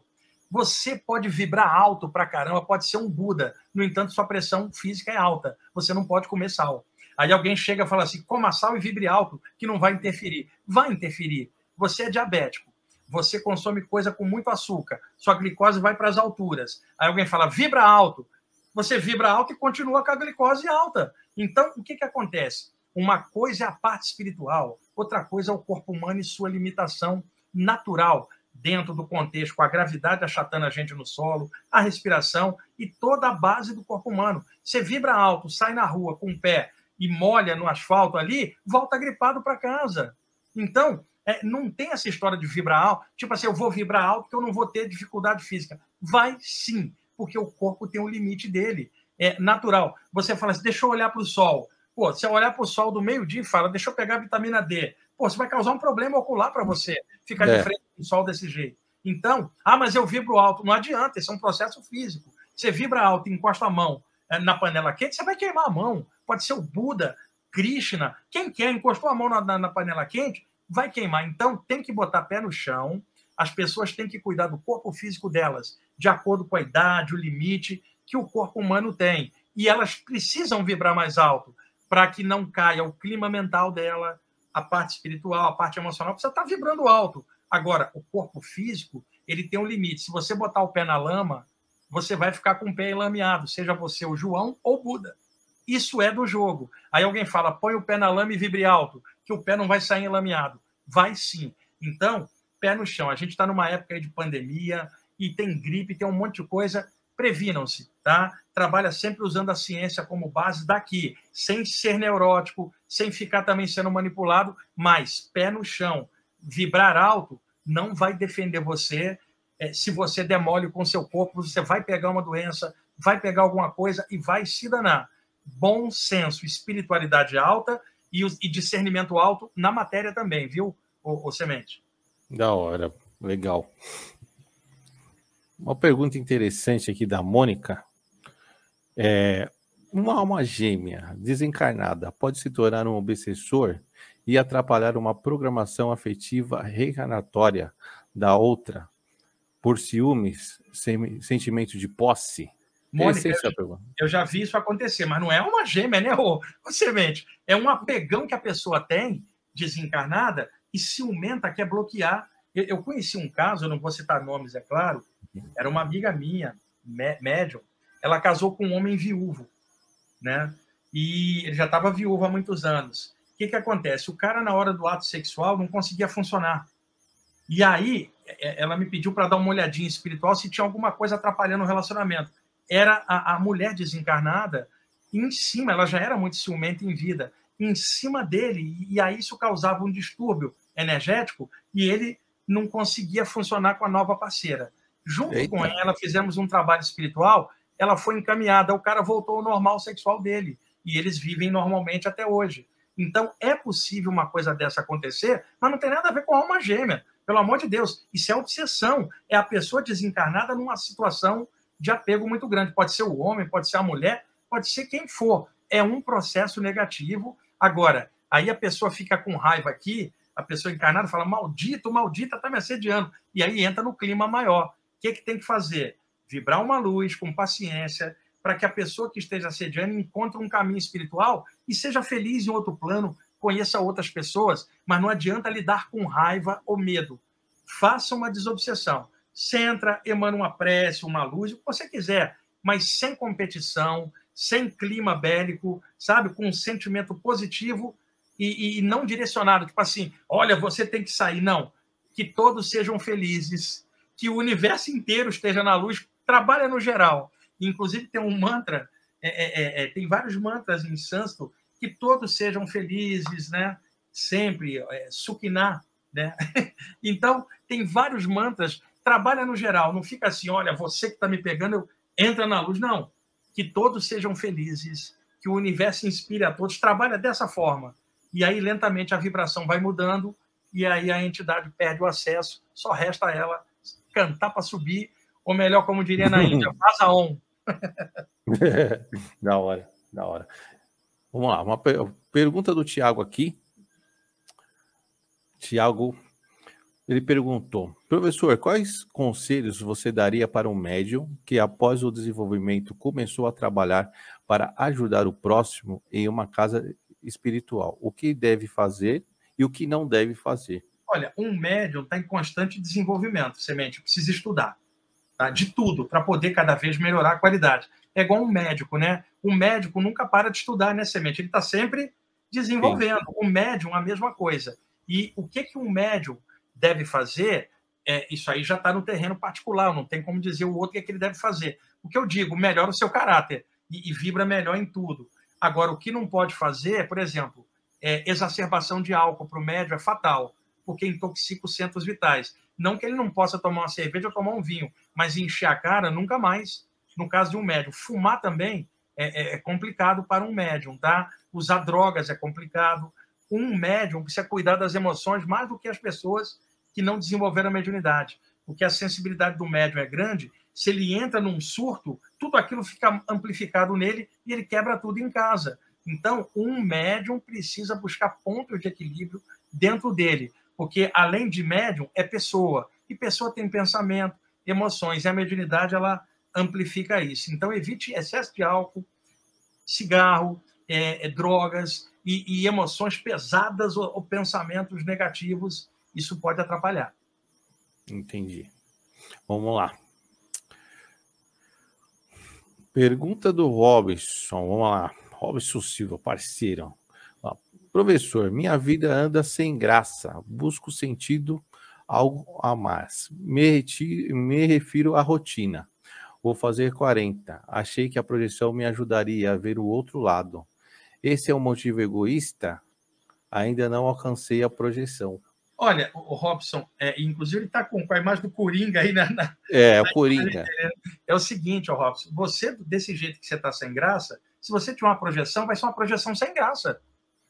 Você pode vibrar alto pra caramba, pode ser um Buda. No entanto, sua pressão física é alta. Você não pode comer sal. Aí alguém chega e fala assim, coma sal e vibre alto, que não vai interferir. Vai interferir. Você é diabético. Você consome coisa com muito açúcar. Sua glicose vai para as alturas. Aí alguém fala, vibra alto. Você vibra alto e continua com a glicose alta. Então, o que acontece? Uma coisa é a parte espiritual, outra coisa é o corpo humano e sua limitação natural, dentro do contexto, com a gravidade achatando a gente no solo, a respiração e toda a base do corpo humano. Você vibra alto, sai na rua com o pé e molha no asfalto ali, volta gripado para casa. Então, não tem essa história de vibrar alto, tipo assim, eu vou vibrar alto porque eu não vou ter dificuldade física. Vai sim, porque o corpo tem um limite dele. É natural. Você fala assim, deixa eu olhar para o sol. Pô, se eu olhar para o sol do meio-dia e fala, deixa eu pegar a vitamina D. Pô, você vai causar um problema ocular para você ficar de frente com o sol desse jeito. Então, mas eu vibro alto. Não adianta, esse é um processo físico. Você vibra alto e encosta a mão na panela quente, você vai queimar a mão. Pode ser o Buda, Krishna, quem quer, encostou a mão na panela quente, vai queimar. Então, tem que botar pé no chão. As pessoas têm que cuidar do corpo físico delas, de acordo com a idade, o limite que o corpo humano tem. E elas precisam vibrar mais alto para que não caia o clima mental dela, a parte espiritual, a parte emocional. Você está vibrando alto. Agora, o corpo físico, ele tem um limite. Se você botar o pé na lama, você vai ficar com o pé enlameado, seja você o João ou o Buda. Isso é do jogo. Aí alguém fala, põe o pé na lama e vibre alto, que o pé não vai sair enlameado. Vai sim. Então, pé no chão. A gente está numa época de pandemia e tem gripe, tem um monte de coisa. Previnam-se, tá? Trabalha sempre usando a ciência como base daqui, sem ser neurótico, sem ficar também sendo manipulado, mas pé no chão. Vibrar alto não vai defender você. Se você demole com seu corpo, você vai pegar uma doença, vai pegar alguma coisa e vai se danar. Bom senso, espiritualidade alta e discernimento alto na matéria também, viu, o Semente? Da hora, legal. Uma pergunta interessante aqui da Mônica. Uma alma gêmea desencarnada pode se tornar um obsessor e atrapalhar uma programação afetiva reencarnatória da outra por ciúmes, sentimento de posse? Mônica, eu já vi isso acontecer, mas não é uma gêmea, né, ô Semente? É um apegão que a pessoa tem, desencarnada, e ciumenta, quer bloquear. Eu conheci um caso, eu não vou citar nomes, é claro, era uma amiga minha, médium, ela casou com um homem viúvo, né? E ele já estava viúvo há muitos anos. O que acontece? O cara, na hora do ato sexual, não conseguia funcionar. E aí, ela me pediu para dar uma olhadinha espiritual se tinha alguma coisa atrapalhando o relacionamento. Era a mulher desencarnada, e em cima, ela já era muito ciumenta em vida, em cima dele, e aí isso causava um distúrbio energético, e ele não conseguia funcionar com a nova parceira. Junto com ela, fizemos um trabalho espiritual, ela foi encaminhada, o cara voltou ao normal sexual dele, e eles vivem normalmente até hoje. Então, é possível uma coisa dessa acontecer, mas não tem nada a ver com alma gêmea, pelo amor de Deus. Isso é obsessão, é a pessoa desencarnada numa situação de apego muito grande. Pode ser o homem, pode ser a mulher, pode ser quem for. É um processo negativo. Agora, aí a pessoa fica com raiva aqui, a pessoa encarnada fala, maldito, maldita, está me assediando. E aí entra no clima maior. O que tem que fazer? Vibrar uma luz com paciência para que a pessoa que esteja assediando encontre um caminho espiritual e seja feliz em outro plano, conheça outras pessoas, mas não adianta lidar com raiva ou medo. Faça uma desobsessão. Centra, emana uma prece, uma luz, o que você quiser, mas sem competição, sem clima bélico, sabe? Com um sentimento positivo e não direcionado, tipo assim, olha, você tem que sair. Não, que todos sejam felizes, que o universo inteiro esteja na luz, trabalha no geral. Inclusive tem um mantra, tem vários mantras em sânscrito, que todos sejam felizes, né? Sempre, Sukhina, né? Então, tem vários mantras, trabalha no geral, não fica assim, olha, você que está me pegando, entra na luz. Não, que todos sejam felizes, que o universo inspire a todos, trabalha dessa forma. E aí, lentamente, a vibração vai mudando e aí a entidade perde o acesso, só resta ela cantar para subir, ou melhor, como diria na Índia, vaza on. Da hora, da hora. Vamos lá, uma pergunta do Tiago aqui. Tiago, ele perguntou: professor, quais conselhos você daria para um médium que, após o desenvolvimento, começou a trabalhar para ajudar o próximo em uma casa espiritual? O que deve fazer e o que não deve fazer? Olha, um médium está em constante desenvolvimento, semente, precisa estudar, tá? De tudo, para poder cada vez melhorar a qualidade. É igual um médico, né? Um médico nunca para de estudar, né, semente? Ele está sempre desenvolvendo. O médium, a mesma coisa. E o que um médium deve fazer, isso aí já está no terreno particular, não tem como dizer o outro o que ele deve fazer. O que eu digo, melhora o seu caráter e vibra melhor em tudo. Agora, o que não pode fazer, por exemplo, exacerbação de álcool para o médium é fatal, porque intoxica os centros vitais. Não que ele não possa tomar uma cerveja ou tomar um vinho, mas encher a cara, nunca mais. No caso de um médium. Fumar também é complicado para um médium, tá? Usar drogas é complicado. Um médium precisa cuidar das emoções mais do que as pessoas que não desenvolveram a mediunidade. Porque a sensibilidade do médium é grande, se ele entra num surto, tudo aquilo fica amplificado nele e ele quebra tudo em casa. Então, um médium precisa buscar pontos de equilíbrio dentro dele, porque além de médium, é pessoa. E pessoa tem pensamento, emoções, e a mediunidade, ela amplifica isso. Então, evite excesso de álcool, cigarro, drogas e emoções pesadas ou pensamentos negativos. Isso pode atrapalhar. Entendi. Vamos lá. Pergunta do Robson. Vamos lá. Robson Silva, parceiro. Professor, minha vida anda sem graça. Busco sentido, algo a mais. Me refiro à rotina. Vou fazer 40. Achei que a projeção me ajudaria a ver o outro lado. Esse é um motivo egoísta? Ainda não alcancei a projeção. Olha, o Robson, inclusive ele está com a imagem do Coringa aí o Coringa. É o seguinte, Robson, você, desse jeito que você está sem graça, se você tiver uma projeção, vai ser uma projeção sem graça.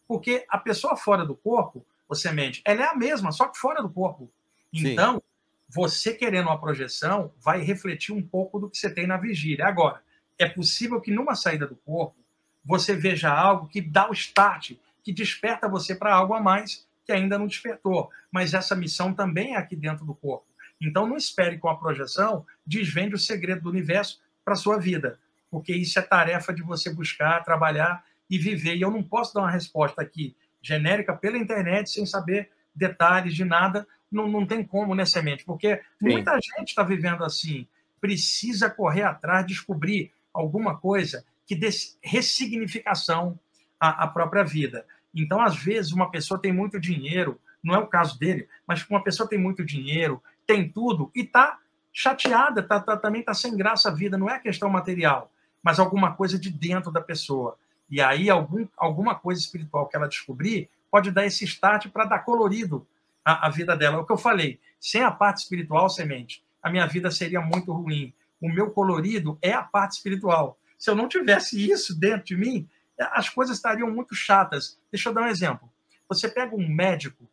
Porque a pessoa fora do corpo, o semente, ela é a mesma, só que fora do corpo. Então, sim, você querendo uma projeção, vai refletir um pouco do que você tem na vigília. Agora, é possível que numa saída do corpo, você veja algo que dá o start, que desperta você para algo a mais que ainda não despertou. Mas essa missão também é aqui dentro do corpo. Então, não espere com a projeção desvende o segredo do universo para a sua vida, porque isso é tarefa de você buscar, trabalhar e viver. E eu não posso dar uma resposta aqui genérica pela internet sem saber detalhes de nada. Não tem como, né, Semente? Porque muita gente está vivendo assim. Precisa correr atrás, descobrir alguma coisa que dê ressignificação à própria vida. Então, às vezes, uma pessoa tem muito dinheiro, não é o caso dele, mas uma pessoa tem muito dinheiro, tem tudo e está chateada, também está sem graça a vida. Não é questão material, mas alguma coisa de dentro da pessoa. E aí, alguma coisa espiritual que ela descobrir pode dar esse start para dar colorido à vida dela. É o que eu falei. Sem a parte espiritual, Semente, a minha vida seria muito ruim. O meu colorido é a parte espiritual. Se eu não tivesse isso dentro de mim, as coisas estariam muito chatas. Deixa eu dar um exemplo. Você pega um médico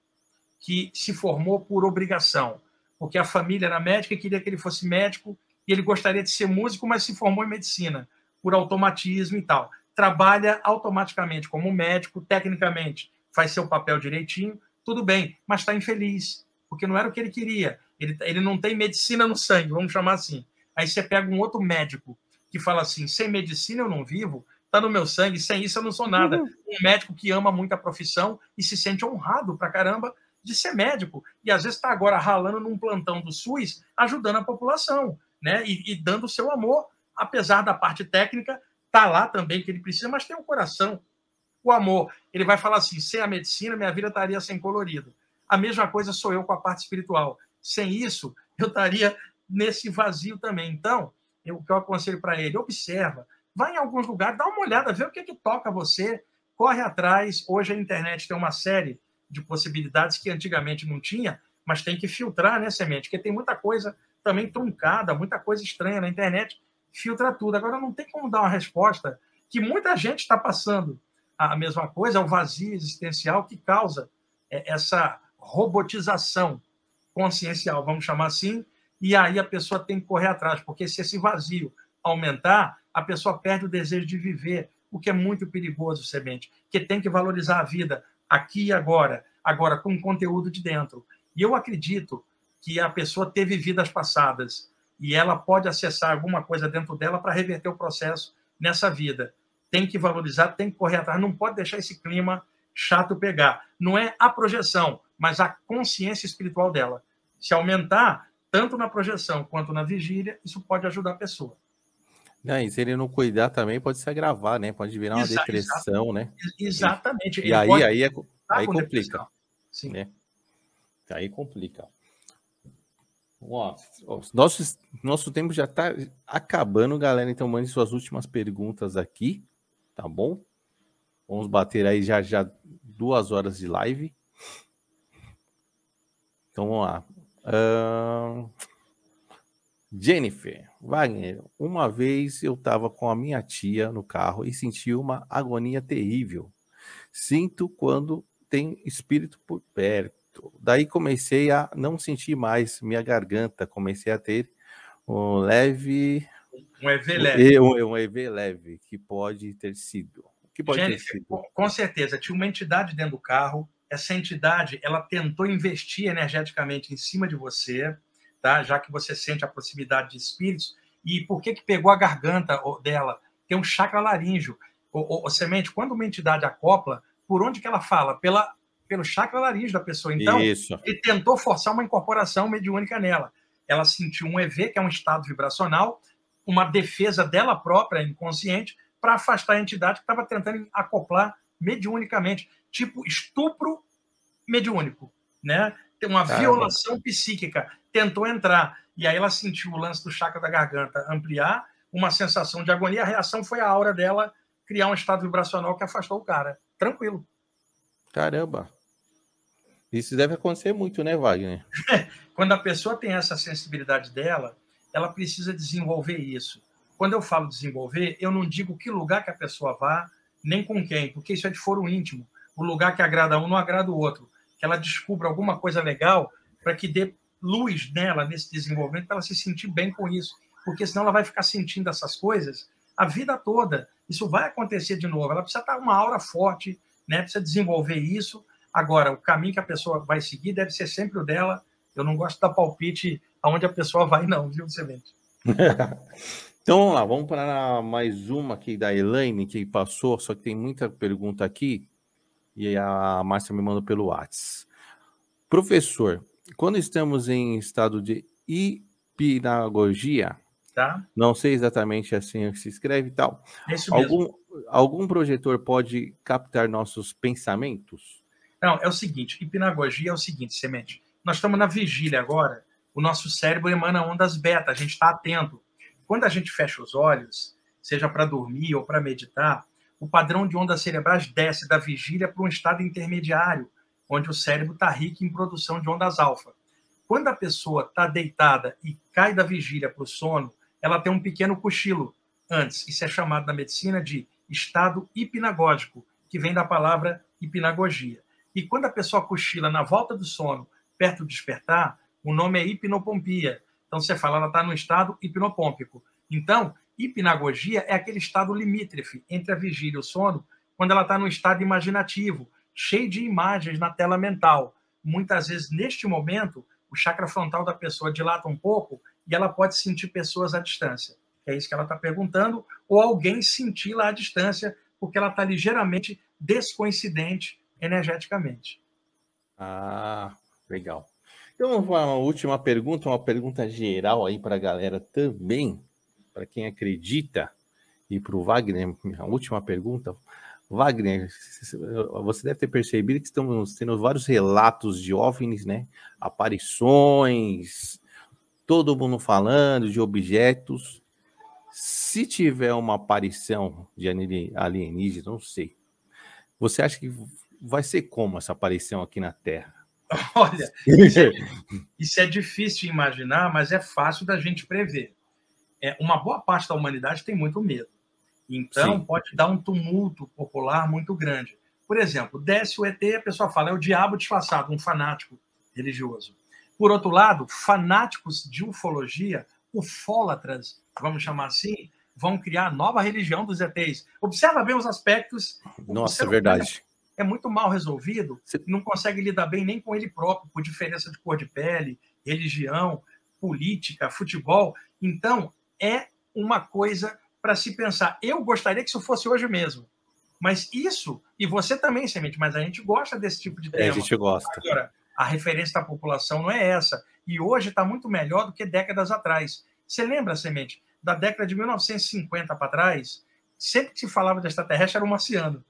que se formou por obrigação, porque a família era médica e queria que ele fosse médico, e ele gostaria de ser músico, mas se formou em medicina, por automatismo e tal. Trabalha automaticamente como médico, tecnicamente, faz seu papel direitinho, tudo bem, mas está infeliz, porque não era o que ele queria. Ele não tem medicina no sangue, vamos chamar assim. Aí você pega um outro médico que fala assim, sem medicina eu não vivo, está no meu sangue, sem isso eu não sou nada. Um médico que ama muito a profissão e se sente honrado pra caramba de ser médico. E às vezes está agora ralando num plantão do SUS, ajudando a população, né? E dando o seu amor, apesar da parte técnica, está lá também que ele precisa, mas tem um coração, o amor. Ele vai falar assim, sem a medicina, minha vida estaria sem colorido. A mesma coisa sou eu com a parte espiritual. Sem isso, eu estaria nesse vazio também. Então, o que eu aconselho para ele, observa, vai em alguns lugares, dá uma olhada, vê o que toca você, corre atrás. Hoje a internet tem uma série de possibilidades que antigamente não tinha, mas tem que filtrar, né, Semente? Porque tem muita coisa também truncada, muita coisa estranha na internet, filtra tudo. Agora não tem como dar uma resposta que muita gente está passando a mesma coisa, é o vazio existencial que causa essa robotização consciencial, vamos chamar assim, e aí a pessoa tem que correr atrás, porque se esse vazio aumentar, a pessoa perde o desejo de viver, o que é muito perigoso, semente, que tem que valorizar a vida aqui e agora com conteúdo de dentro. E eu acredito que a pessoa teve vidas passadas e ela pode acessar alguma coisa dentro dela para reverter o processo nessa vida. Tem que valorizar, tem que correr atrás, não pode deixar esse clima chato pegar. Não é a projeção, mas a consciência espiritual dela. Se aumentar, tanto na projeção quanto na vigília, isso pode ajudar a pessoa. Não, e se ele não cuidar também, pode se agravar, né? Pode virar uma depressão, né? Exatamente. E aí complica. Sim. Né? Aí complica. Ó, nosso tempo já está acabando, galera. Então, mande suas últimas perguntas aqui, tá bom? Vamos bater aí já 2 horas de live. Então, vamos lá. Jennifer, Wagner, uma vez eu estava com a minha tia no carro e senti uma agonia terrível. Sinto quando tem espírito por perto. Daí comecei a não sentir mais minha garganta, comecei a ter um leve... Um EV leve. Um EV leve, que pode ter sido. Que pode ter sido? Com certeza, tinha uma entidade dentro do carro, essa entidade, ela tentou investir energeticamente em cima de você, tá? Já que você sente a proximidade de espíritos. E por que pegou a garganta dela? Tem um chakra laríngeo. Semente, quando uma entidade acopla, por onde que ela fala? Pelo chakra laríngeo da pessoa. Então, ele tentou forçar uma incorporação mediúnica nela. Ela sentiu um EV, que é um estado vibracional, uma defesa dela própria, inconsciente, para afastar a entidade que estava tentando acoplar mediunicamente. Tipo estupro mediúnico, né? Tem uma violação psíquica. Tentou entrar. E aí ela sentiu o lance do chakra da garganta ampliar, uma sensação de agonia. A reação foi a aura dela criar um estado vibracional que afastou o cara. Tranquilo. Caramba. Isso deve acontecer muito, né, Wagner? Quando a pessoa tem essa sensibilidade dela, ela precisa desenvolver isso. Quando eu falo desenvolver, eu não digo que lugar que a pessoa vá, nem com quem, porque isso é de foro íntimo. O lugar que agrada um não agrada o outro. Que ela descubra alguma coisa legal para que dê luz nela nesse desenvolvimento, para ela se sentir bem com isso. Porque senão ela vai ficar sentindo essas coisas a vida toda. Isso vai acontecer de novo. Ela precisa estar uma aura forte, né? Precisa desenvolver isso. Agora, o caminho que a pessoa vai seguir deve ser sempre o dela. Eu não gosto da palpite aonde a pessoa vai, não, viu, Semente? Então, vamos lá. Vamos para mais uma aqui da Elaine, que passou, só que tem muita pergunta aqui. E a Márcia me mandou pelo WhatsApp. Professor, quando estamos em estado de hipnagogia, tá? Não sei exatamente assim que se escreve e tal. É isso mesmo. Algum projetor pode captar nossos pensamentos? Não, é o seguinte, hipnagogia é o seguinte, Semente. Nós estamos na vigília agora, o nosso cérebro emana ondas beta, a gente está atento. Quando a gente fecha os olhos, seja para dormir ou para meditar, o padrão de ondas cerebrais desce da vigília para um estado intermediário, onde o cérebro está rico em produção de ondas alfa. Quando a pessoa está deitada e cai da vigília para o sono, ela tem um pequeno cochilo antes. Isso é chamado na medicina de estado hipnagógico, que vem da palavra hipnagogia. E quando a pessoa cochila na volta do sono, perto do despertar, o nome é hipnopompia. Então, você fala, ela está no estado hipnopômpico. Então, hipnagogia é aquele estado limítrofe entre a vigília e o sono, quando ela está no estado imaginativo, cheio de imagens na tela mental. Muitas vezes, neste momento, o chakra frontal da pessoa dilata um pouco e ela pode sentir pessoas à distância. É isso que ela está perguntando, ou alguém sentir lá à distância, porque ela está ligeiramente descoincidente energeticamente. Ah, legal. Então, vamos para uma última pergunta, uma pergunta geral aí para a galera também, para quem acredita, e para o Wagner, a última pergunta. Wagner, você deve ter percebido que estamos tendo vários relatos de OVNIs, né? Aparições, todo mundo falando de objetos. Se tiver uma aparição de alienígena, não sei. Você acha que vai ser como essa aparição aqui na Terra? Olha, isso é difícil de imaginar, mas é fácil da gente prever. Uma boa parte da humanidade tem muito medo. Então, pode dar um tumulto popular muito grande. Por exemplo, desce o ET, a pessoa fala, é o diabo disfarçado, um fanático religioso. Por outro lado, fanáticos de ufologia, ufólatras, vamos chamar assim, vão criar a nova religião dos ETs. Observa bem os aspectos. Nossa, é verdade. É muito mal resolvido, não consegue lidar bem nem com ele próprio, por diferença de cor de pele, religião, política, futebol. Então, é uma coisa para se pensar. Eu gostaria que isso fosse hoje mesmo. Mas isso, e você também, Semente, mas a gente gosta desse tipo de tema. A gente gosta. Agora, a referência da população não é essa. E hoje está muito melhor do que décadas atrás. Você lembra, Semente, da década de 1950 para trás, sempre que se falava de extraterrestre era um marciano.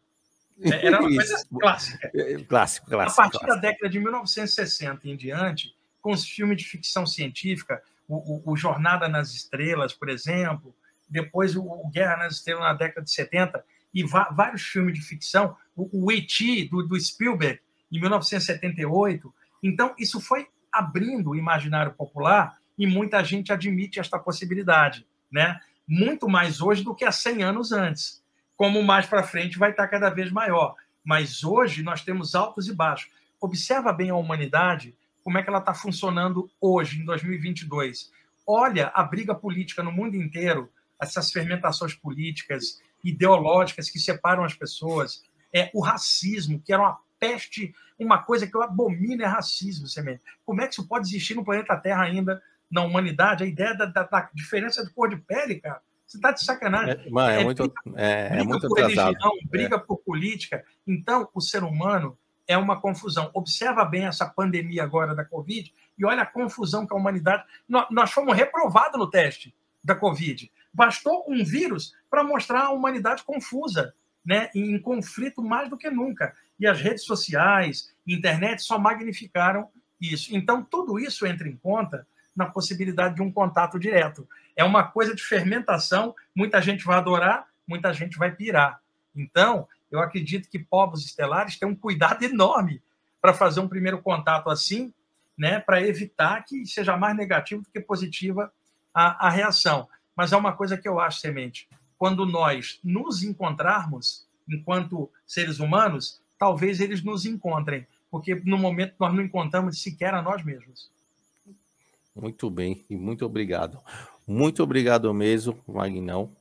Era uma coisa clássica. Clássico. A partir da década de 1960 em diante, com os filmes de ficção científica, o Jornada nas Estrelas, por exemplo, depois o Guerra nas Estrelas na década de 70, e vários filmes de ficção, o E.T. do Spielberg, em 1978. Então, isso foi abrindo o imaginário popular e muita gente admite esta possibilidade, né? Muito mais hoje do que há 100 anos antes. Como mais para frente vai estar cada vez maior. Mas hoje nós temos altos e baixos. Observa bem a humanidade, como é que ela está funcionando hoje, em 2022. Olha a briga política no mundo inteiro, essas fermentações políticas, ideológicas que separam as pessoas, o racismo, que era uma peste, uma coisa que eu abomino é racismo. Como é que isso pode existir no planeta Terra ainda, na humanidade? A ideia da diferença de cor de pele, cara, você está de sacanagem. É muito por atrasado. Religião, briga por política. Então, o ser humano é uma confusão. Observa bem essa pandemia agora da Covid e olha a confusão que a humanidade... Nós fomos reprovados no teste da Covid. Bastou um vírus para mostrar a humanidade confusa, né? Em conflito mais do que nunca. E as redes sociais, internet só magnificaram isso. Então, tudo isso entra em conta na possibilidade de um contato direto. É uma coisa de fermentação, muita gente vai adorar, muita gente vai pirar. Então, eu acredito que povos estelares têm um cuidado enorme para fazer um primeiro contato assim, né, para evitar que seja mais negativo do que positiva a reação. Mas é uma coisa que eu acho, Semente, quando nós nos encontrarmos, enquanto seres humanos, talvez eles nos encontrem, porque no momento nós não encontramos sequer a nós mesmos. Muito bem, e muito obrigado. Muito obrigado mesmo, Magnão.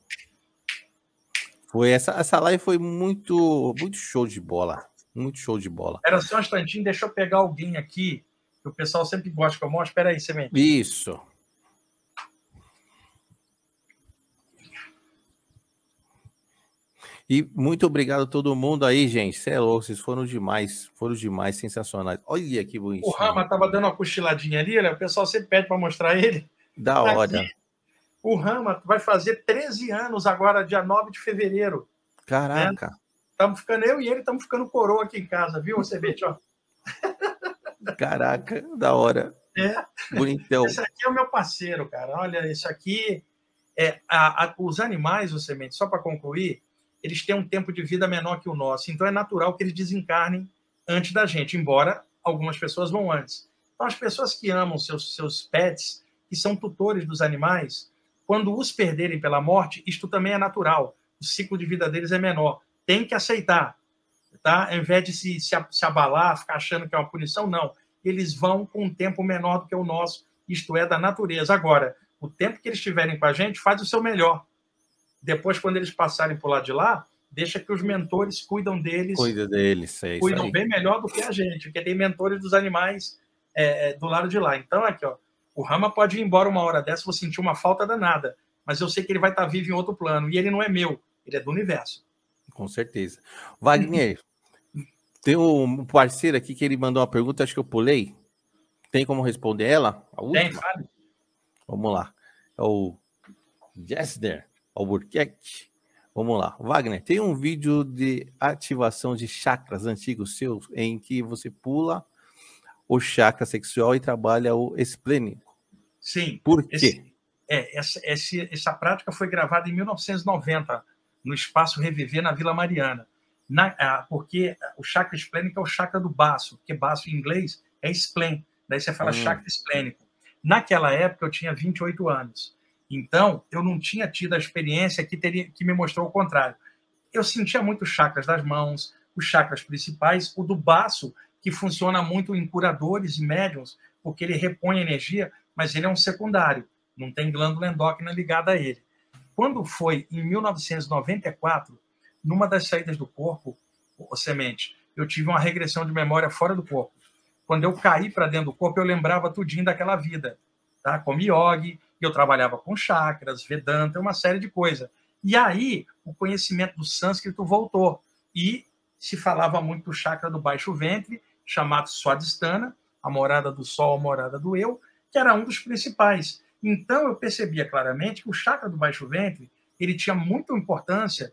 Essa live foi muito show de bola. Muito show de bola. Era só um instantinho, deixa eu pegar alguém aqui, que o pessoal sempre gosta que eu mostre. Espera aí, Semente. Isso. E muito obrigado a todo mundo aí, gente. Cê é louco, vocês foram demais, sensacionais. Olha que bonitinho. O Rama estava dando uma cochiladinha ali, né? O pessoal sempre pede para mostrar ele. Da hora. Aqui, o Rama vai fazer 13 anos agora, dia 9 de fevereiro. Caraca. Né? Estamos ficando, eu e ele estamos ficando coroa aqui em casa, viu, Sebete? Caraca, da hora. Bonitão. Esse aqui é o meu parceiro, cara. Olha, isso aqui os animais, o Semente, só para concluir, eles têm um tempo de vida menor que o nosso, então é natural que eles desencarnem antes da gente, embora algumas pessoas vão antes. Então, as pessoas que amam seus pets, que são tutores dos animais, quando os perderem pela morte, isto também é natural. O ciclo de vida deles é menor. Tem que aceitar, tá? Ao invés de se abalar, ficar achando que é uma punição, não. Eles vão com um tempo menor do que o nosso, isto é, da natureza. Agora, o tempo que eles estiverem com a gente, faz o seu melhor. Depois, quando eles passarem por lá de lá, deixa que os mentores cuidam deles. Cuida deles, cuidam bem melhor do que a gente, porque tem mentores dos animais do lado de lá. Então, aqui, ó, o Rama pode ir embora uma hora dessa, vou sentir uma falta danada, mas eu sei que ele vai estar vivo em outro plano, e ele não é meu, ele é do universo. Com certeza. Wagner, tem um parceiro aqui que ele mandou uma pergunta, acho que eu pulei. Tem como responder ela? Tem, vale. Vamos lá. É o Jessner Albuquerque. Vamos lá. Wagner, tem um vídeo de ativação de chakras antigos seus em que você pula o chakra sexual e trabalha o esplênico. Sim. Por quê? Essa prática foi gravada em 1990, no Espaço Reviver, na Vila Mariana. Porque o chakra esplênico é o chakra do baço, porque baço em inglês é spleen. Daí você fala chakra esplênico. Naquela época, eu tinha 28 anos. Então, eu não tinha tido a experiência que me mostrou o contrário. Eu sentia muito chakras das mãos, os chakras principais, o do baço, que funciona muito em curadores e médiums, porque ele repõe energia, mas ele é um secundário, não tem glândula endócrina ligada a ele. Quando foi em 1994, numa das saídas do corpo, Semente, eu tive uma regressão de memória fora do corpo. Quando eu caí para dentro do corpo, eu lembrava tudinho daquela vida, tá? Como yogi, eu trabalhava com chakras, Vedanta, uma série de coisas. E aí, o conhecimento do sânscrito voltou. E se falava muito do chakra do baixo ventre, chamado Swadhisthana, a morada do sol, a morada do eu, que era um dos principais. Então, eu percebia claramente que o chakra do baixo ventre, ele tinha muita importância,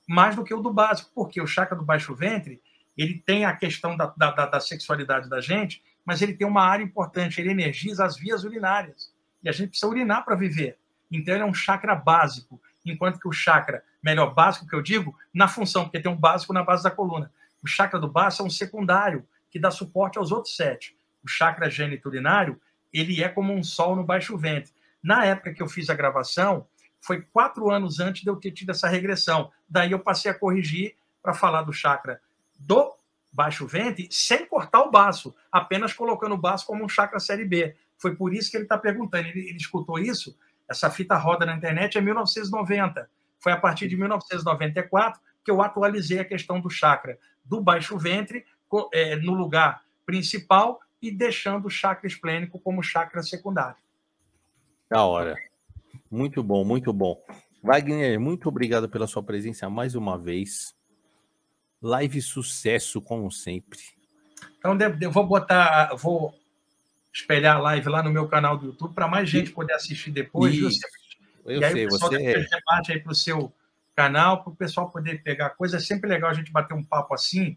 mais do que o do básico, porque o chakra do baixo ventre, ele tem a questão da sexualidade da gente, mas ele tem uma área importante, ele energiza as vias urinárias. E a gente precisa urinar para viver. Então, ele é um chakra básico, enquanto que o chakra, melhor, básico que eu digo, na função, porque tem um básico na base da coluna. O chakra do baço é um secundário, que dá suporte aos outros 7. O chakra geniturinário, ele é como um sol no baixo ventre. Na época que eu fiz a gravação, foi 4 anos antes de eu ter tido essa regressão. Daí eu passei a corrigir para falar do chakra do baixo ventre sem cortar o baço, apenas colocando o baço como um chakra série B. Foi por isso que ele está perguntando. Ele escutou isso, essa fita roda na internet é 1990. Foi a partir de 1994 que eu atualizei a questão do chakra do baixo ventre no lugar principal e deixando o chakra esplênico como chakra secundário. Da hora. Muito bom, muito bom. Wagner, muito obrigado pela sua presença mais uma vez. Live sucesso, como sempre. Então, eu vou espelhar a live lá no meu canal do YouTube para mais gente poder assistir depois. Eu sei, você rebate aí para o seu canal, para o pessoal poder pegar coisa. É sempre legal a gente bater um papo assim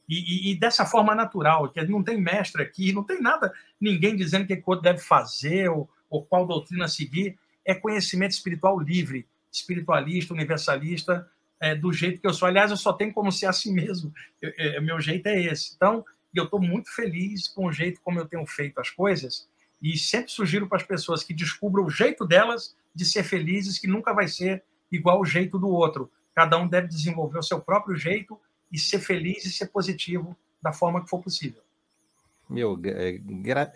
e dessa forma natural, que não tem mestre aqui, não tem nada, ninguém dizendo o que o outro deve fazer ou qual doutrina seguir. É conhecimento espiritual livre, espiritualista, universalista, do jeito que eu sou. Aliás, eu só tenho como ser assim mesmo. Meu jeito é esse. Então, eu estou muito feliz com o jeito como eu tenho feito as coisas e sempre sugiro para as pessoas que descubram o jeito delas de ser felizes, que nunca vai ser igual o jeito do outro. Cada um deve desenvolver o seu próprio jeito e ser feliz e ser positivo da forma que for possível. Meu,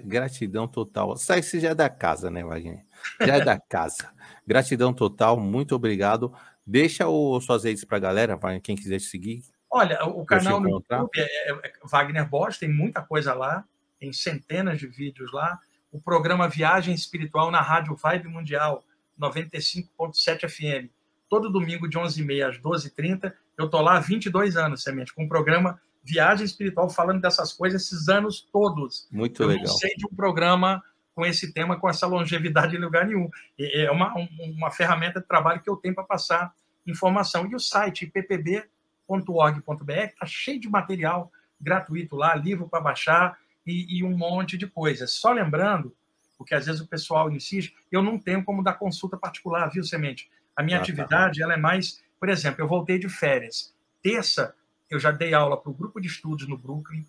gratidão total. Isso já é da casa, né, Wagner? Já é da casa. Gratidão total, muito obrigado. Deixa suas redes para a galera, quem quiser te seguir. Olha, o canal no YouTube é Wagner Borges, tem muita coisa lá, tem centenas de vídeos lá. O programa Viagem Espiritual na Rádio Vibe Mundial, 95.7 FM. Todo domingo de 11h30 às 12h30. Eu estou lá há 22 anos, Semente, com o programa Viagem Espiritual, falando dessas coisas esses anos todos. Muito legal. Eu não sei de um programa com esse tema, com essa longevidade em lugar nenhum. É uma ferramenta de trabalho que eu tenho para passar informação. E o site ppb.org.br está cheio de material gratuito lá, livro para baixar e um monte de coisas. Só lembrando, porque às vezes o pessoal insiste, eu não tenho como dar consulta particular, viu, Semente? A minha atividade ela é mais... Por exemplo, eu voltei de férias. Terça, eu já dei aula para o grupo de estudos no Brooklyn.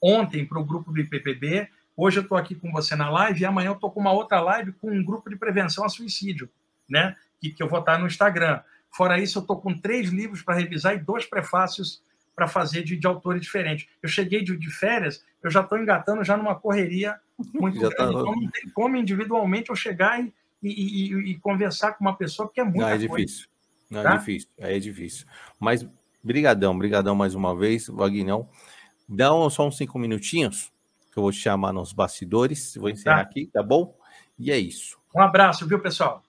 Ontem, para o grupo do IPPB. Hoje eu estou aqui com você na live e amanhã eu estou com uma outra live com um grupo de prevenção a suicídio, né? Que eu vou estar no Instagram. Fora isso, eu estou com 3 livros para revisar e 2 prefácios para fazer de autores diferentes. Eu cheguei de férias, eu já estou engatando já numa correria muito grande. Então, não tem como individualmente eu chegar e conversar com uma pessoa, porque é muita coisa. Difícil. Não, tá? É difícil. Mas, brigadão mais uma vez, Wagnão. Dá só uns 5 minutinhos, que eu vou te chamar nos bastidores. Vou encerrar aqui, tá bom? E é isso. Um abraço, viu, pessoal?